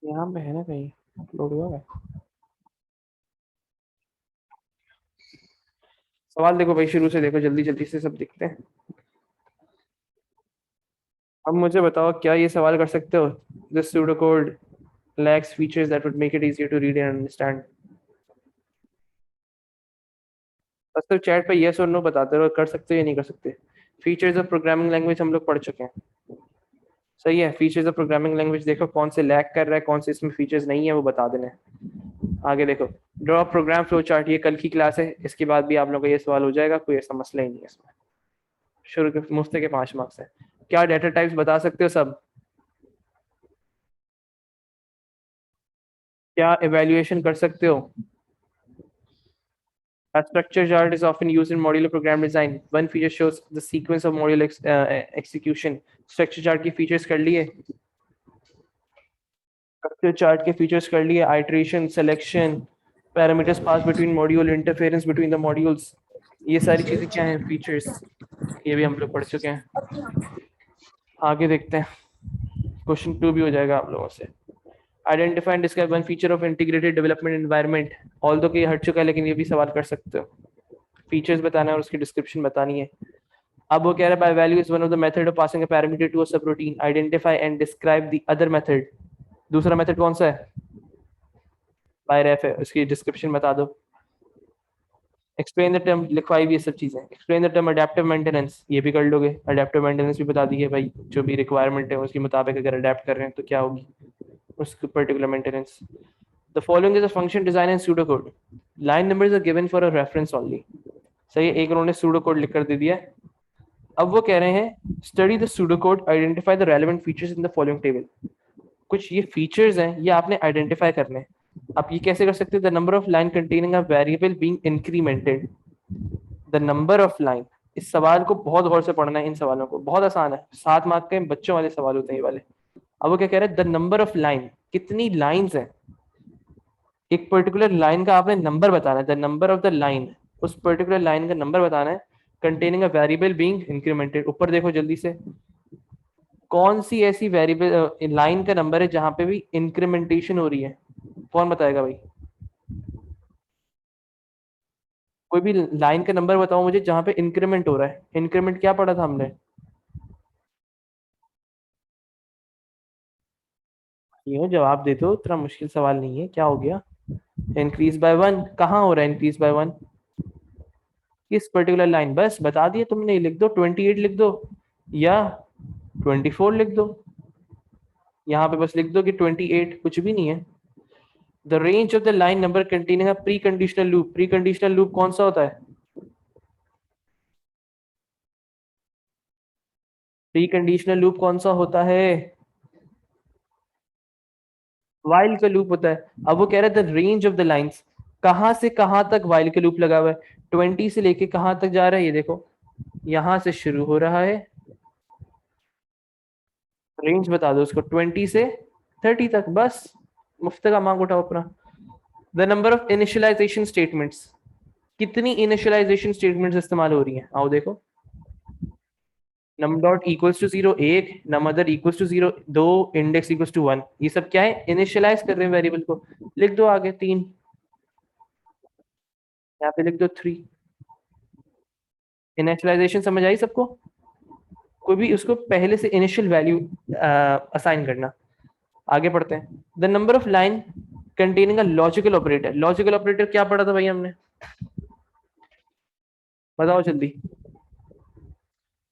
यहाँ पे है ना कहीं अपलोड हुआ है सवाल? देखो भाई शुरू से देखो, जल्दी जल्दी से सब दिखते हैं। अब मुझे बताओ, क्या ये सवाल कर सकते हो? This pseudo code lacks features that would make it easier to read and understand। बस तो चैट पे यस और नो बताते रहो, कर सकते हो या नहीं कर सकते। फीचर्स ऑफ प्रोग्रामिंग लैंग्वेज हम लोग पढ़ चुके हैं, सही है। फीचर्स ऑफ प्रोग्रामिंग लैंग्वेज देखो, कौन से लैक कर रहा है, कौन से इसमें फीचर्स नहीं है, वो बता देना है। आगे देखो, ड्रॉ प्रोग्राम फ्लो चार्ट, ये कल की क्लास है, इसके बाद भी आप लोगों का ये सवाल हो जाएगा, कोई ऐसा मसला ही नहीं है इसमें। शुरू के मुफ्त के 5 मार्क्स है। क्या डेटा टाइप्स बता सकते हो सब? क्या इवेल्युएशन कर सकते हो? A structure chart is often used in modular program design. One feature shows the sequence of module execution. Structure chart की features कर लिए? Structure chart के features कर लिए? Iteration, selection, parameters passed between module, interference between the modules. ये सारी चीजें क्या हैं? Features. ये भी हम लोग पढ़ चुके हैं। आगे देखते हैं। Question 2 भी हो जाएगा आप लोगों से। Identify and describe one feature of integrated development environment. Although कि ये हट चुका है लेकिन ये भी सवाल कर सकते हो। फीचर्स बताना है और उसकी डिस्क्रिप्शन बतानी है। अब वो कह रहा है by value is one of the method of passing a parameter to a subroutine. Identify and describe the other method. दूसरा मेथड कौन सा है? बाय रेफ है, उसकी डिस्क्रिप्शन बता दो। एक्सप्लेन द टर्म, लिखवाई भी ये सब चीजें। Explain the term adaptive maintenance, ये भी कर लोगे। अडेप्टिव मेंटेनेंस भी बता दी है भाई, जो भी रिक्वायरमेंट है उसके मुताबिक अगर अडेप्ट कर रहे हैं तो क्या होगी उसकी particular maintenance. The following is a function design and pseudo code. Line numbers are given for a reference only. सही है, एक उन्होंने सूडो कोड लिख कर दे दिया। अब वो कह रहे हैं study the pseudo code, identify the relevant features in the following table. कुछ ये फीचर्स हैं, ये आपने आइडेंटिफाई करने हैं। आप ये कैसे कर सकते हैं? The number of line containing a variable being incremented. The number of line, इस सवाल को बहुत गौर से पढ़ना है। इन सवालों को बहुत आसान है, 7 मार्क के बच्चों वाले सवाल होते हैं ये वाले। अब वो क्या कह रहे हैं? द नंबर ऑफ लाइन, कितनी लाइंस हैं? एक पर्टिकुलर लाइन का आपने नंबर बताना है। The number of the line, उस पर्टिकुलर लाइन का नंबर बताना है। Containing a variable being incremented. ऊपर देखो जल्दी से, कौन सी ऐसी वेरिएबल लाइन का नंबर है जहां पे भी इंक्रीमेंटेशन हो रही है? कौन बताएगा भाई? कोई भी लाइन का नंबर बताओ मुझे जहां पे इंक्रीमेंट हो रहा है। इंक्रीमेंट क्या पढ़ा था हमने? ये जवाब दे दो, इतना मुश्किल सवाल नहीं है। क्या हो गया? इंक्रीज बाय 1 कहाँ हो रहा है? इंक्रीज बाय 1 किस पर्टिकुलर लाइन? बस बता दिया तुमने, लिख दो 28 लिख दो या 24 लिख दो। यहाँ पे बस लिख दो कि 28, कुछ भी नहीं है। The range of the line number containing a pre conditional loop. Pre conditional loop कौन सा होता है? प्री कंडीशनल लूप कौन सा होता है? वाइल का लूप होता है। अब वो कह रहा है the range of the lines, कहां से कहां तक वाइल का लूप लगा हुआ है। 20 से लेके कहां तक जा रहा है? ये देखो, यहां से शुरू हो रहा है। रेंज बता दो उसको, 20 से 30 तक। बस मुफ्त का मांग उठाओ अपना। The number of initialisation statements, कितनी इनिशियलाइजेशन स्टेटमेंट्स इस्तेमाल हो रही हैं? आओ देखो। Num dot equals to 0 1, num other equals to 0 2, index equals to 1। ये सब क्या है? इनिशियलाइज कर रहे हैं वेरिएबल को। लिख दो आगे 3, यहाँ पे लिख दो 3। इनिशियलाइजेशन समझ आई सबको? कोई भी उसको पहले से इनिशियल वैल्यू असाइन करना। आगे पढ़ते हैं। The number of line containing a logical operator. Logical operator क्या पढ़ा था भाई हमने? बताओ जल्दी,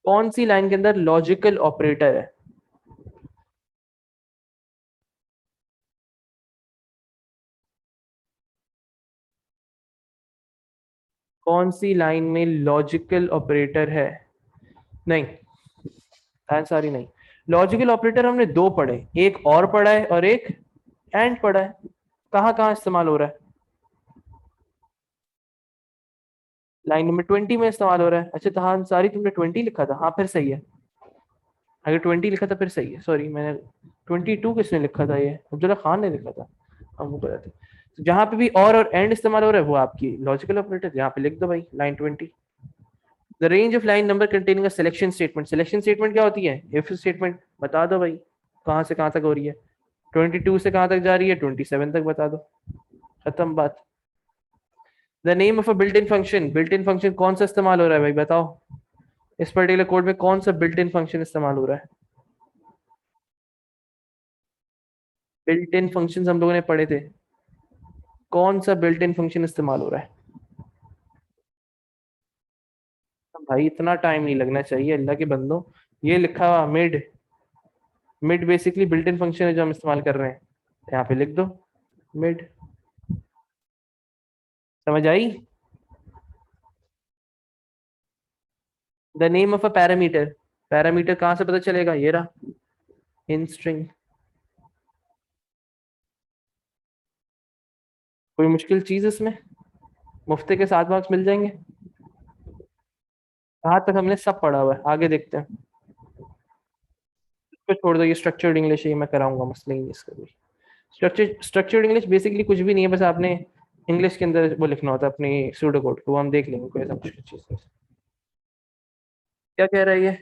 कौन सी लाइन के अंदर लॉजिकल ऑपरेटर है? कौन सी लाइन में लॉजिकल ऑपरेटर है? नहीं, आंसर ही नहीं। लॉजिकल ऑपरेटर हमने दो पढ़े, एक और पढ़ा है और एक एंड पढ़ा है। कहाँ कहाँ इस्तेमाल हो रहा है? लाइन नंबर 20 में इस्तेमाल हो रहा है। अच्छा तो हाँ सारी तुमने 20 लिखा था, हाँ फिर सही है। अगर 20 लिखा था फिर सही है। सॉरी, मैंने 22 किसने लिखा था? ये अब्दुल्ला खान ने लिखा था। हम वो गलत है। तो जहाँ पे भी और एंड इस्तेमाल हो रहा है वो आपकी लॉजिकल ऑपरेटर, यहाँ पे लिख दो भाई line 20। The range of line number containing a selection statement. Selection statement क्या होती है? If statement. बता दो भाई कहाँ से कहाँ तक हो रही है। 22 से कहाँ तक जा रही है? 27 तक बता दो, खत्म बात। The name of a built in function. Built in function कौन सा इस्तेमाल हो रहा है भाई बताओ? इस पर्टिकुलर कोड में कौन सा बिल्ट इन फंक्शन इस्तेमाल हो रहा है? बिल्ट इन फंक्शन हम लोगों ने पढ़े थे, कौन सा बिल्ट इन फंक्शन इस्तेमाल हो रहा है? भाई इतना टाइम नहीं लगना चाहिए अल्लाह के बंदो। ये लिखा हुआ mid. Mid basically built in function है जो हम इस्तेमाल कर रहे हैं, यहाँ पे लिख दो मिड। समझ आई? The name of a parameter, parameter कहाँ से पता चलेगा, ये रहा इन स्ट्रिंग। कोई मुश्किल चीज इसमें, मुफ्ते के 7 मार्क्स मिल जाएंगे। कहाँ तक हमने सब पढ़ा हुआ है, आगे देखते हैं। इसको छोड़ दो, ये स्ट्रक्चर्ड इंग्लिश है, मैं कराऊंगा, मसला ही नहीं इसका भी। स्ट्रक्चर्ड इंग्लिश बेसिकली कुछ भी नहीं है, बस आपने इंग्लिश के अंदर वो लिखना होता है अपनी सूडो कोड को, हम देख लेंगे, कोई ऐसा मुश्किल चीज नहीं। क्या कह रहा है ये,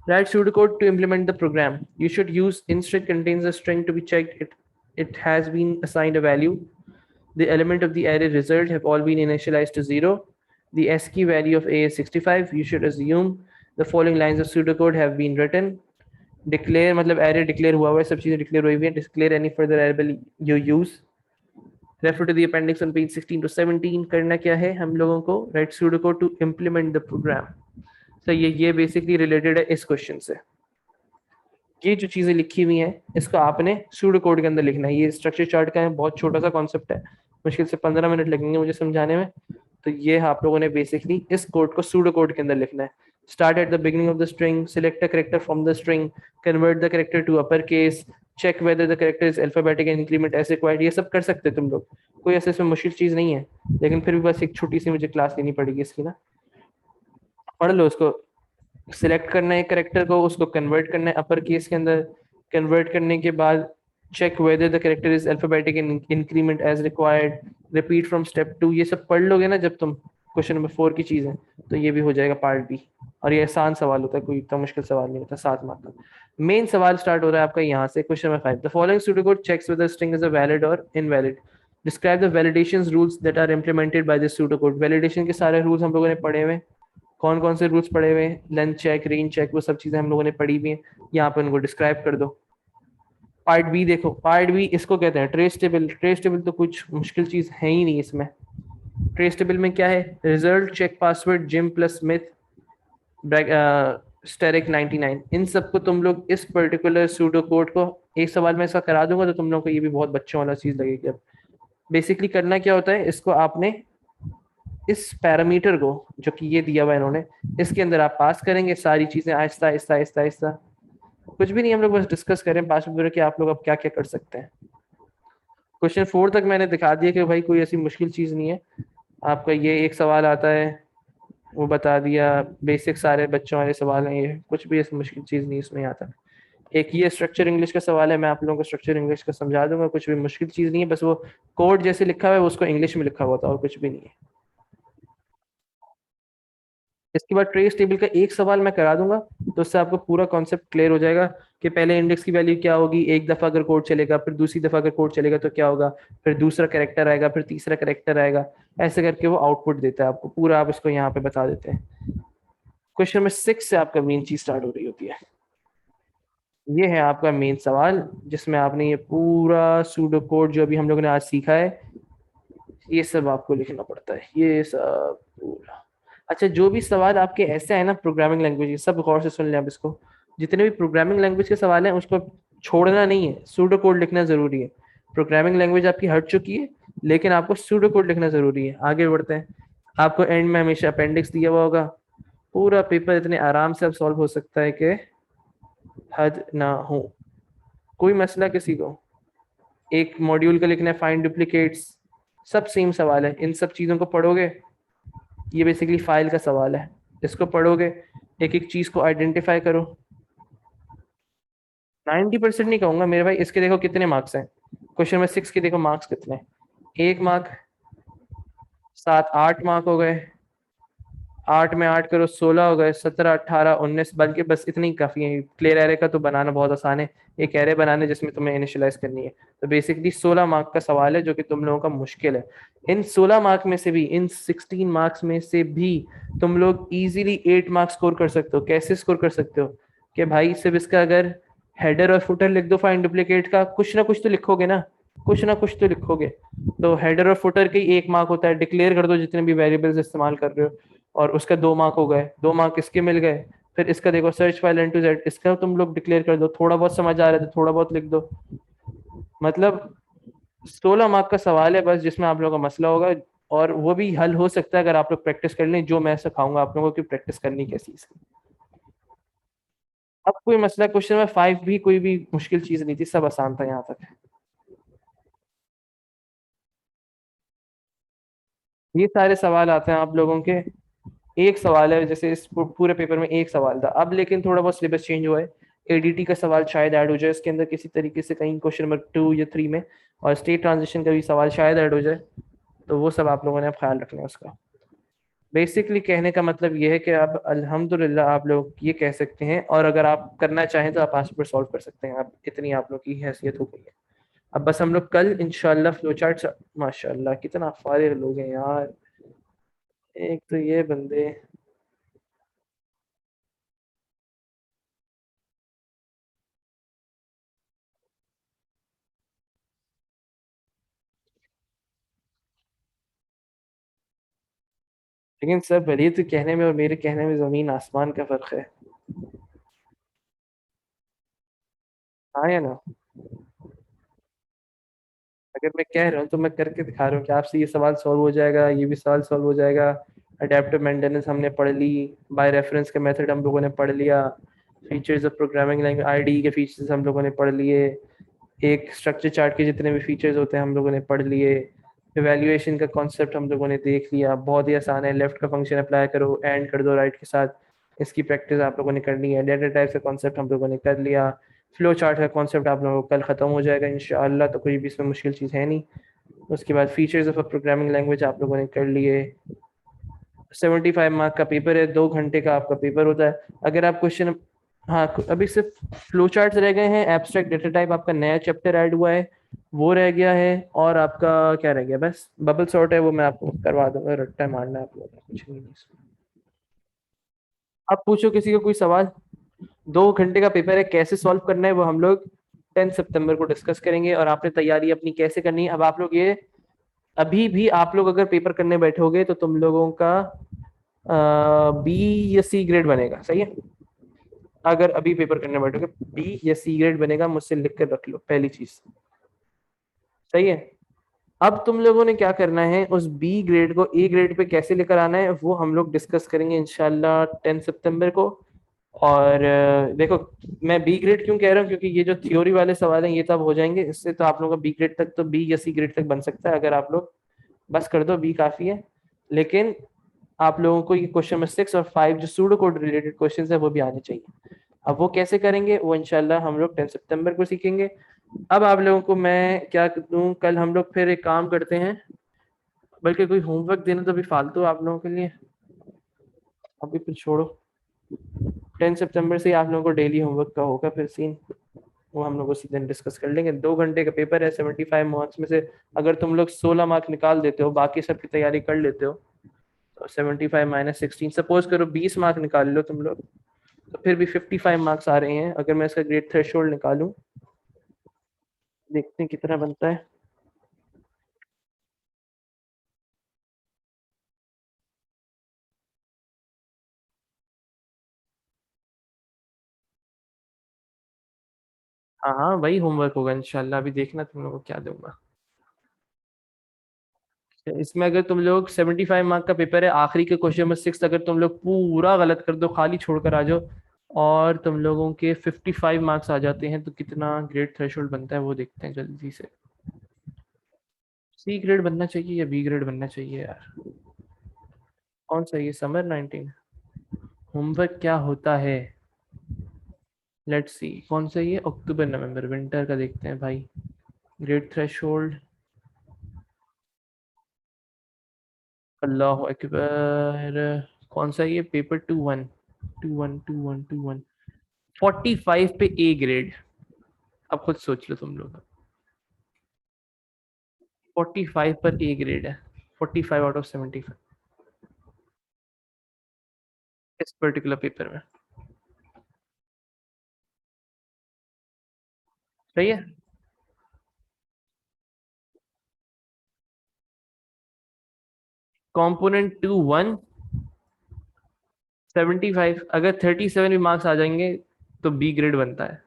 write pseudocode to implement the program. You should use instr contains a string to be checked. It has been assigned a value. The element of the array result have all been initialized to 0. The ASCII value of A is 65. You should assume the following lines of pseudocode have been written. Declare मतलब array declare हुआ है, सब चीजें declare हुई हैं. Declare any further variable you use. Refer to the appendix on page 16 to 17. करना क्या है हम लोगों को, write pseudocode to implement the program. तो ये बेसिकली रिलेटेड है इस क्वेश्चन से। ये जो चीजें लिखी हुई हैं इसको आपने सूडो कोड के अंदर लिखना है। ये स्ट्रक्चर चार्ट का है, बहुत छोटा सा कॉन्सेप्ट है, मुश्किल से 15 मिनट लगेंगे मुझे समझाने में। तो ये आप लोगों ने बेसिकली इस कोड को सूडो कोड के अंदर लिखना है। Start at the beginning of the string, select a character from the string, convert the character to upper case, check whether the character is alphabetic and increment as required. ये सब कर सकते हो तुम लोग, कोई ऐसे इसमें मुश्किल चीज नहीं है, लेकिन फिर भी बस एक छोटी सी मुझे क्लास लेनी पड़ेगी इसकी ना। पढ़ लो उसको। सिलेक्ट करना है कैरेक्टर को, उसको कन्वर्ट करना है अपर केस के अंदर, कन्वर्ट करने के बाद check whether the character is alphabetic and increment as required, repeat from step 2। ये सब पढ़ लोगे ना जब तुम क्वेश्चन नंबर 4 की चीज है, तो ये भी हो जाएगा पार्ट बी। और ये आसान सवाल होता है, कोई इतना मुश्किल सवाल नहीं होता, 7 मार्क का। मेन सवाल स्टार्ट हो रहा है आपका यहाँ से, question number 5। The following pseudocode checks whether string is a valid or invalid. Describe the validations rules that are implemented by this pseudocode. Validation के सारे रूल्स हम लोगों ने पढ़े हुए, कौन कौन से रूल्स पढ़े हुए हैं, लेंथ चेक, रेंज चेक, वो सब चीजें हम लोगों ने पढ़ी हुई हैं। यहाँ पे उनको डिस्क्राइब कर दो। पार्ट बी देखो, पार्ट बी इसको कहते हैं ट्रेस टेबल। ट्रेस टेबल तो कुछ मुश्किल चीज है ही नहीं इसमें। ट्रेस टेबल में क्या है, result, check password, Jim plus Smith, asterisk 99, इन सबको तुम लोग इस पर्टिकुलर सूडो कोड को, एक सवाल में इसका करा दूंगा तो तुम लोग को ये भी बहुत बच्चों वाला चीज लगेगी। अब बेसिकली करना क्या होता है, इसको आपने इस पैरामीटर को जो कि ये दिया हुआ है इन्होंने, इसके अंदर आप पास करेंगे सारी चीजें आहिस्ता आहिस्ता आहिस्ता आहिस्ता। कुछ भी नहीं, हम लोग बस डिस्कस करें 5 मिनट कि आप लोग अब क्या क्या कर सकते हैं। क्वेश्चन 4 तक मैंने दिखा दिया कि भाई कोई ऐसी मुश्किल चीज नहीं है। आपका ये एक सवाल आता है वो बता दिया, बेसिक सारे बच्चों वाले सवाल हैं, ये कुछ भी ऐसी मुश्किल चीज नहीं इसमें आता। एक ये स्ट्रक्चर इंग्लिश का सवाल है, मैं आप लोगों को स्ट्रक्चर इंग्लिश का समझा दूंगा, कुछ भी मुश्किल चीज नहीं है, बस वो कोड जैसे लिखा हुआ है उसको इंग्लिश में लिखा हुआ था और कुछ भी नहीं है। इसके बाद ट्रेस टेबल का एक सवाल मैं करा दूंगा, तो उससे आपको पूरा कॉन्सेप्ट क्लियर हो जाएगा कि पहले इंडेक्स की वैल्यू क्या होगी, एक दफा अगर कोड चलेगा, फिर दूसरी दफा अगर कोड चलेगा तो क्या होगा, फिर दूसरा कैरेक्टर आएगा, फिर तीसरा कैरेक्टर आएगा, ऐसे करके वो आउटपुट देता है आपको पूरा। आप इसको यहाँ पे बता देते हैं। क्वेश्चन नंबर 6 से आपका मेन चीज स्टार्ट हो रही होती है। ये है आपका मेन सवाल, जिसमें आपने ये पूरा सूडो कोड जो अभी हम लोगों ने आज सीखा है, ये सब आपको लिखना पड़ता है, ये सब पूरा। अच्छा, जो भी सवाल आपके ऐसे है ना प्रोग्रामिंग लैंग्वेज, सब गौर से सुन लें आप इसको। जितने भी प्रोग्रामिंग लैंग्वेज के सवाल हैं उसको छोड़ना नहीं है, सूडो कोड लिखना जरूरी है। प्रोग्रामिंग लैंग्वेज आपकी हट चुकी है, लेकिन आपको सूडो कोड लिखना जरूरी है। आगे बढ़ते हैं। आपको एंड में हमेशा अपेंडिक्स दिया हुआ होगा। पूरा पेपर इतने आराम से अब सॉल्व हो सकता है कि हद ना हो, कोई मसला किसी को। एक मॉड्यूल का लिखना है, फाइंड डुप्लीकेट्स, सब सेम सवाल है। इन सब चीजों को पढ़ोगे, ये बेसिकली फाइल का सवाल है, इसको पढ़ोगे, एक एक चीज को आइडेंटिफाई करो। 90% नहीं कहूंगा मेरे भाई, इसके देखो कितने मार्क्स हैं। क्वेश्चन नंबर 6 के देखो मार्क्स कितने, 1 मार्क, 7 8 मार्क हो गए, 8 में 8 करो 16 हो गए, 17 18 19, बल्कि बस इतनी काफी है। क्लियर एरे का तो बनाना बहुत आसान है, एक एरे बनाने जिसमें तुम्हें इनिशियलाइज करनी है। तो बेसिकली 16 मार्क का सवाल है जो कि तुम लोगों का मुश्किल है। इन 16 मार्क में से भी, इन 16 मार्क्स में से भी तुम लोग इजीली 8 मार्क्स स्कोर कर सकते हो। कैसे स्कोर कर सकते हो कि भाई सिर्फ इसका अगर हेडर और फुटर लिख दो फाइंड डुप्लीकेट का, कुछ ना कुछ तो लिखोगे ना, कुछ ना कुछ तो लिखोगे। तो हेडर और फुटर के 1 मार्क होता है, डिक्लेयर कर दो जितने भी वेरिएबल्स इस्तेमाल कर रहे हो, और उसका 2 मार्क हो गए, 2 मार्क इसके मिल गए। फिर इसका देखो search file N to Z, इसका तुम लोग डिक्लेयर कर दो, थोड़ा बहुत समझ आ रहा है तो थोड़ा बहुत लिख दो। मतलब 16 मार्क का सवाल है बस, जिसमें आप लोगों का मसला होगा और वो भी हल हो सकता है अगर आप लोग प्रैक्टिस कर लें, जो मैं सिखाऊंगा आप लोगों को कि प्रैक्टिस करनी कैसी इसकी। अब कोई मसला, क्वेश्चन नंबर 5 भी कोई भी मुश्किल चीज नहीं थी, सब आसान था यहाँ तक। ये सारे सवाल आते हैं आप लोगों के, एक सवाल है, जैसे इस पूरे पेपर में एक सवाल था, अब लेकिन थोड़ा बहुत सिलेबस चेंज हुआ है। एडीटी का सवाल शायद ऐड हो जाए इसके अंदर किसी तरीके से, कहीं क्वेश्चन नंबर 2 या 3 में, और स्टेट ट्रांजिशन का भी सवाल शायद ऐड हो जाए, तो वो सब आप लोगों ने अब ख्याल रखना है उसका। बेसिकली कहने का मतलब ये है कि अब अल्हम्दुलिल्लाह आप लोग ये कह सकते हैं, और अगर आप करना चाहें तो आप पास पर सॉल्व कर सकते हैं, अब इतनी आप लोग की हैसियत हो गई है। अब बस हम लोग कल इंशाल्लाह फ्लो चार्ट, माशाल्लाह कितना फारिग लोग हैं यार, एक तो ये बंदे। लेकिन सर भले तो कहने में और मेरे कहने में जमीन आसमान का फर्क है, हाँ या ना? अगर मैं कह रहा हूँ तो मैं करके दिखा रहा हूँ कि आपसे ये सवाल सॉल्व हो जाएगा, ये भी सवाल सॉल्व हो जाएगा। अडेप्टिव मेंटेनेंस हमने पढ़ ली, बाय रेफरेंस का मेथड हम लोगों ने पढ़ लिया, features of programming language ID के फीचर्स हम लोगों ने पढ़ लिए, एक स्ट्रक्चर चार्ट के जितने भी फीचर्स होते हैं हम लोगों ने पढ़ लिए, इवेल्युएशन का कॉन्सेप्ट हम लोगों ने देख लिया, बहुत ही आसान है, लेफ्ट का फंक्शन अप्लाई करो, एंड कर दो राइट के साथ, इसकी प्रैक्टिस आप लोगों ने करनी है। डेटा टाइप का कॉन्सेप्ट हम लोगों ने कर लिया, फ्लो चार्ट का कॉन्सेप्ट आप लोगों को कल ख़त्म हो जाएगा इंशाअल्लाह, तो कोई भी इसमें मुश्किल चीज़ है नहीं। उसके बाद features of a programming language आप लोगों ने कर लिए। 75 मार्क का पेपर है, 2 घंटे का आपका पेपर होता है। अगर आप क्वेश्चन, हाँ अभी सिर्फ फ्लो चार्ट रह गए हैं, एब्स्ट्रैक्ट डेटा टाइप आपका नया चैप्टर ऐड हुआ है वो रह गया है, और आपका क्या रह गया, बस बबल सॉर्ट है, वो मैं आपको करवा दूंगा, रट्टा मारना है आप लोगों को, कुछ नहीं है इसमें। आप पूछो किसी को कोई सवाल। 2 घंटे का पेपर है, कैसे सॉल्व करना है वो हम लोग 10 सितंबर को डिस्कस करेंगे, और आपने तैयारी अपनी कैसे करनी है। अब आप लोग ये, अभी भी आप लोग अगर पेपर करने बैठोगे तो तुम लोगों का बी या सी ग्रेड बनेगा, सही है? अगर अभी पेपर करने बैठोगे बी या सी ग्रेड बनेगा, मुझसे लिख कर रख लो पहली चीज, सही है? अब तुम लोगों ने क्या करना है, उस बी ग्रेड को ए ग्रेड पे कैसे लेकर आना है वो हम लोग डिस्कस करेंगे इंशाल्लाह 10 सितंबर को। और देखो, मैं बी ग्रेड क्यों कह रहा हूँ, क्योंकि ये जो थ्योरी वाले सवाल हैं ये तब हो जाएंगे, इससे तो आप लोगों का बी ग्रेड तक, तो बी या सी ग्रेड तक बन सकता है, अगर आप लोग बस कर दो बी काफी है। लेकिन आप लोगों को ये क्वेश्चन नंबर 6 और 5 जो सूडो कोड रिलेटेड क्वेश्चन है वो भी आने चाहिए। अब वो कैसे करेंगे वो इंशाल्लाह हम लोग 10 सितंबर को सीखेंगे। अब आप लोगों को मैं क्या दूं, कल हम लोग फिर एक काम करते हैं, बल्कि कोई होमवर्क देना तो भी फालतू आप लोगों के लिए, अभी फिर छोड़ो। 10 सितंबर से आप लोगों को डेली होमवर्क का होगा फिर सीन, वो हम लोग उसी दिन डिस्कस कर लेंगे। 2 घंटे का पेपर है, 75 मार्क्स में से अगर तुम लोग 16 मार्क निकाल देते हो, बाकी सब की तैयारी कर लेते हो, तो 75 माइनस 16, सपोज करो 20 मार्क निकाल लो तुम लोग, तो फिर भी 55 मार्क्स आ रहे हैं। अगर मैं इसका ग्रेड थ्रेशोल्ड निकालूं, देखते हैं कितना बनता है। हाँ हाँ वही होमवर्क होगा इंशाल्लाह, अभी देखना तुम लोगों को क्या दूंगा। इसमें अगर तुम लोग 75 मार्क का पेपर है, आखिरी के क्वेश्चन नंबर 6 अगर तुम लोग पूरा गलत कर दो, खाली छोड़कर आ जाओ, और तुम लोगों के 55 मार्क्स आ जाते हैं, तो कितना ग्रेड थ्रेशोल्ड बनता है वो देखते हैं जल्दी से। सी ग्रेड बनना चाहिए या बी ग्रेड बनना चाहिए यार, कौन सा, ये समर 19 होमवर्क क्या होता है? लेट्स सी कौन सा, ये अक्टूबर नवंबर विंटर का देखते हैं भाई। ग्रेड थ्रेशोल्ड, अल्लाह अकबर, कौन सा ये पेपर 2-1 45 पे ए ग्रेड। अब खुद सोच लो तुम लोग, 45 पर ए ग्रेड है, 45 आउट ऑफ 75 इस पर्टिकुलर पेपर में, सही है? कंपोनेंट 2 1 75, अगर 37 भी मार्क्स आ जाएंगे तो बी ग्रेड बनता है।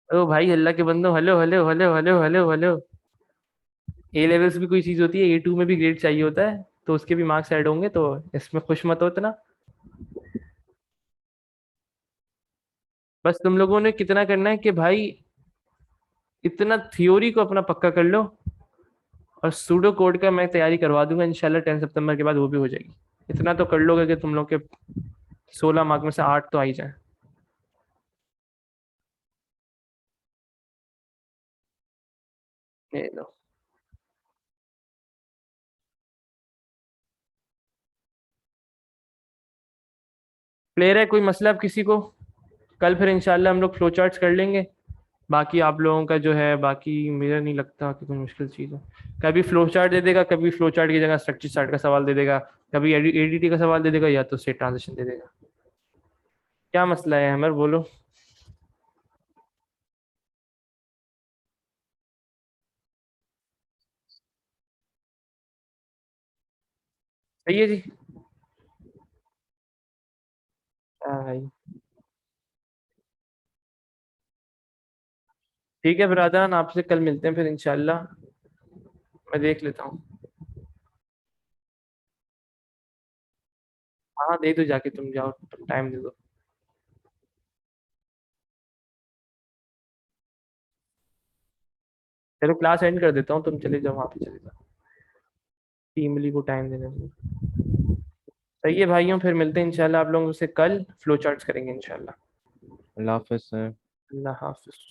ओ भाई अल्लाह के बंदो, hello hello hello hello hello hello, A levels भी कोई चीज होती है, A2 में भी ग्रेड चाहिए होता है, तो उसके भी मार्क्स ऐड होंगे, तो इसमें खुश मत हो इतना। बस तुम लोगों ने कितना करना है कि भाई इतना थ्योरी को अपना पक्का कर लो, और सूडो कोड का मैं तैयारी करवा दूंगा इंशाल्लाह, 10 सितंबर के बाद वो भी हो जाएगी। इतना तो कर लोगे कि तुम लोग के 16 मार्क में से 8 तो आ ही जाए। ये लो। क्लियर है, कोई मसला अब किसी को? कल फिर इंशाल्लाह हम लोग फ्लो चार्ट्स कर लेंगे। बाकी आप लोगों का जो है, बाकी मुझे नहीं लगता कि कोई मुश्किल चीज़ है। कभी फ्लो चार्ट दे देगा, कभी फ्लो चार्ट की जगह स्ट्रक्चर चार्ट का सवाल दे देगा, कभी एडीटी का सवाल दे देगा, या तो स्टेट ट्रांजिशन दे देगा। क्या मसला है अमर, बोलो। सही है जी। हाँ भाई। ठीक है ब्रादरान, आपसे कल मिलते हैं फिर इंशाल्लाह। मैं देख लेता हूँ। हाँ दे दो जाके, तुम जाओ, तुम टाइम दे दो। चलो क्लास एंड कर देता हूँ, तुम चले जाओ, वहाँ पे चले जाओ, टीम ली को टाइम देने दो। सही है भाइयों, फिर मिलते हैं इंशाल्लाह आप लोगों से कल, फ्लो चार्ट्स करेंगे इंशाल्लाह। अल्लाह हाफिज़ सर। अल्लाह हाफिज।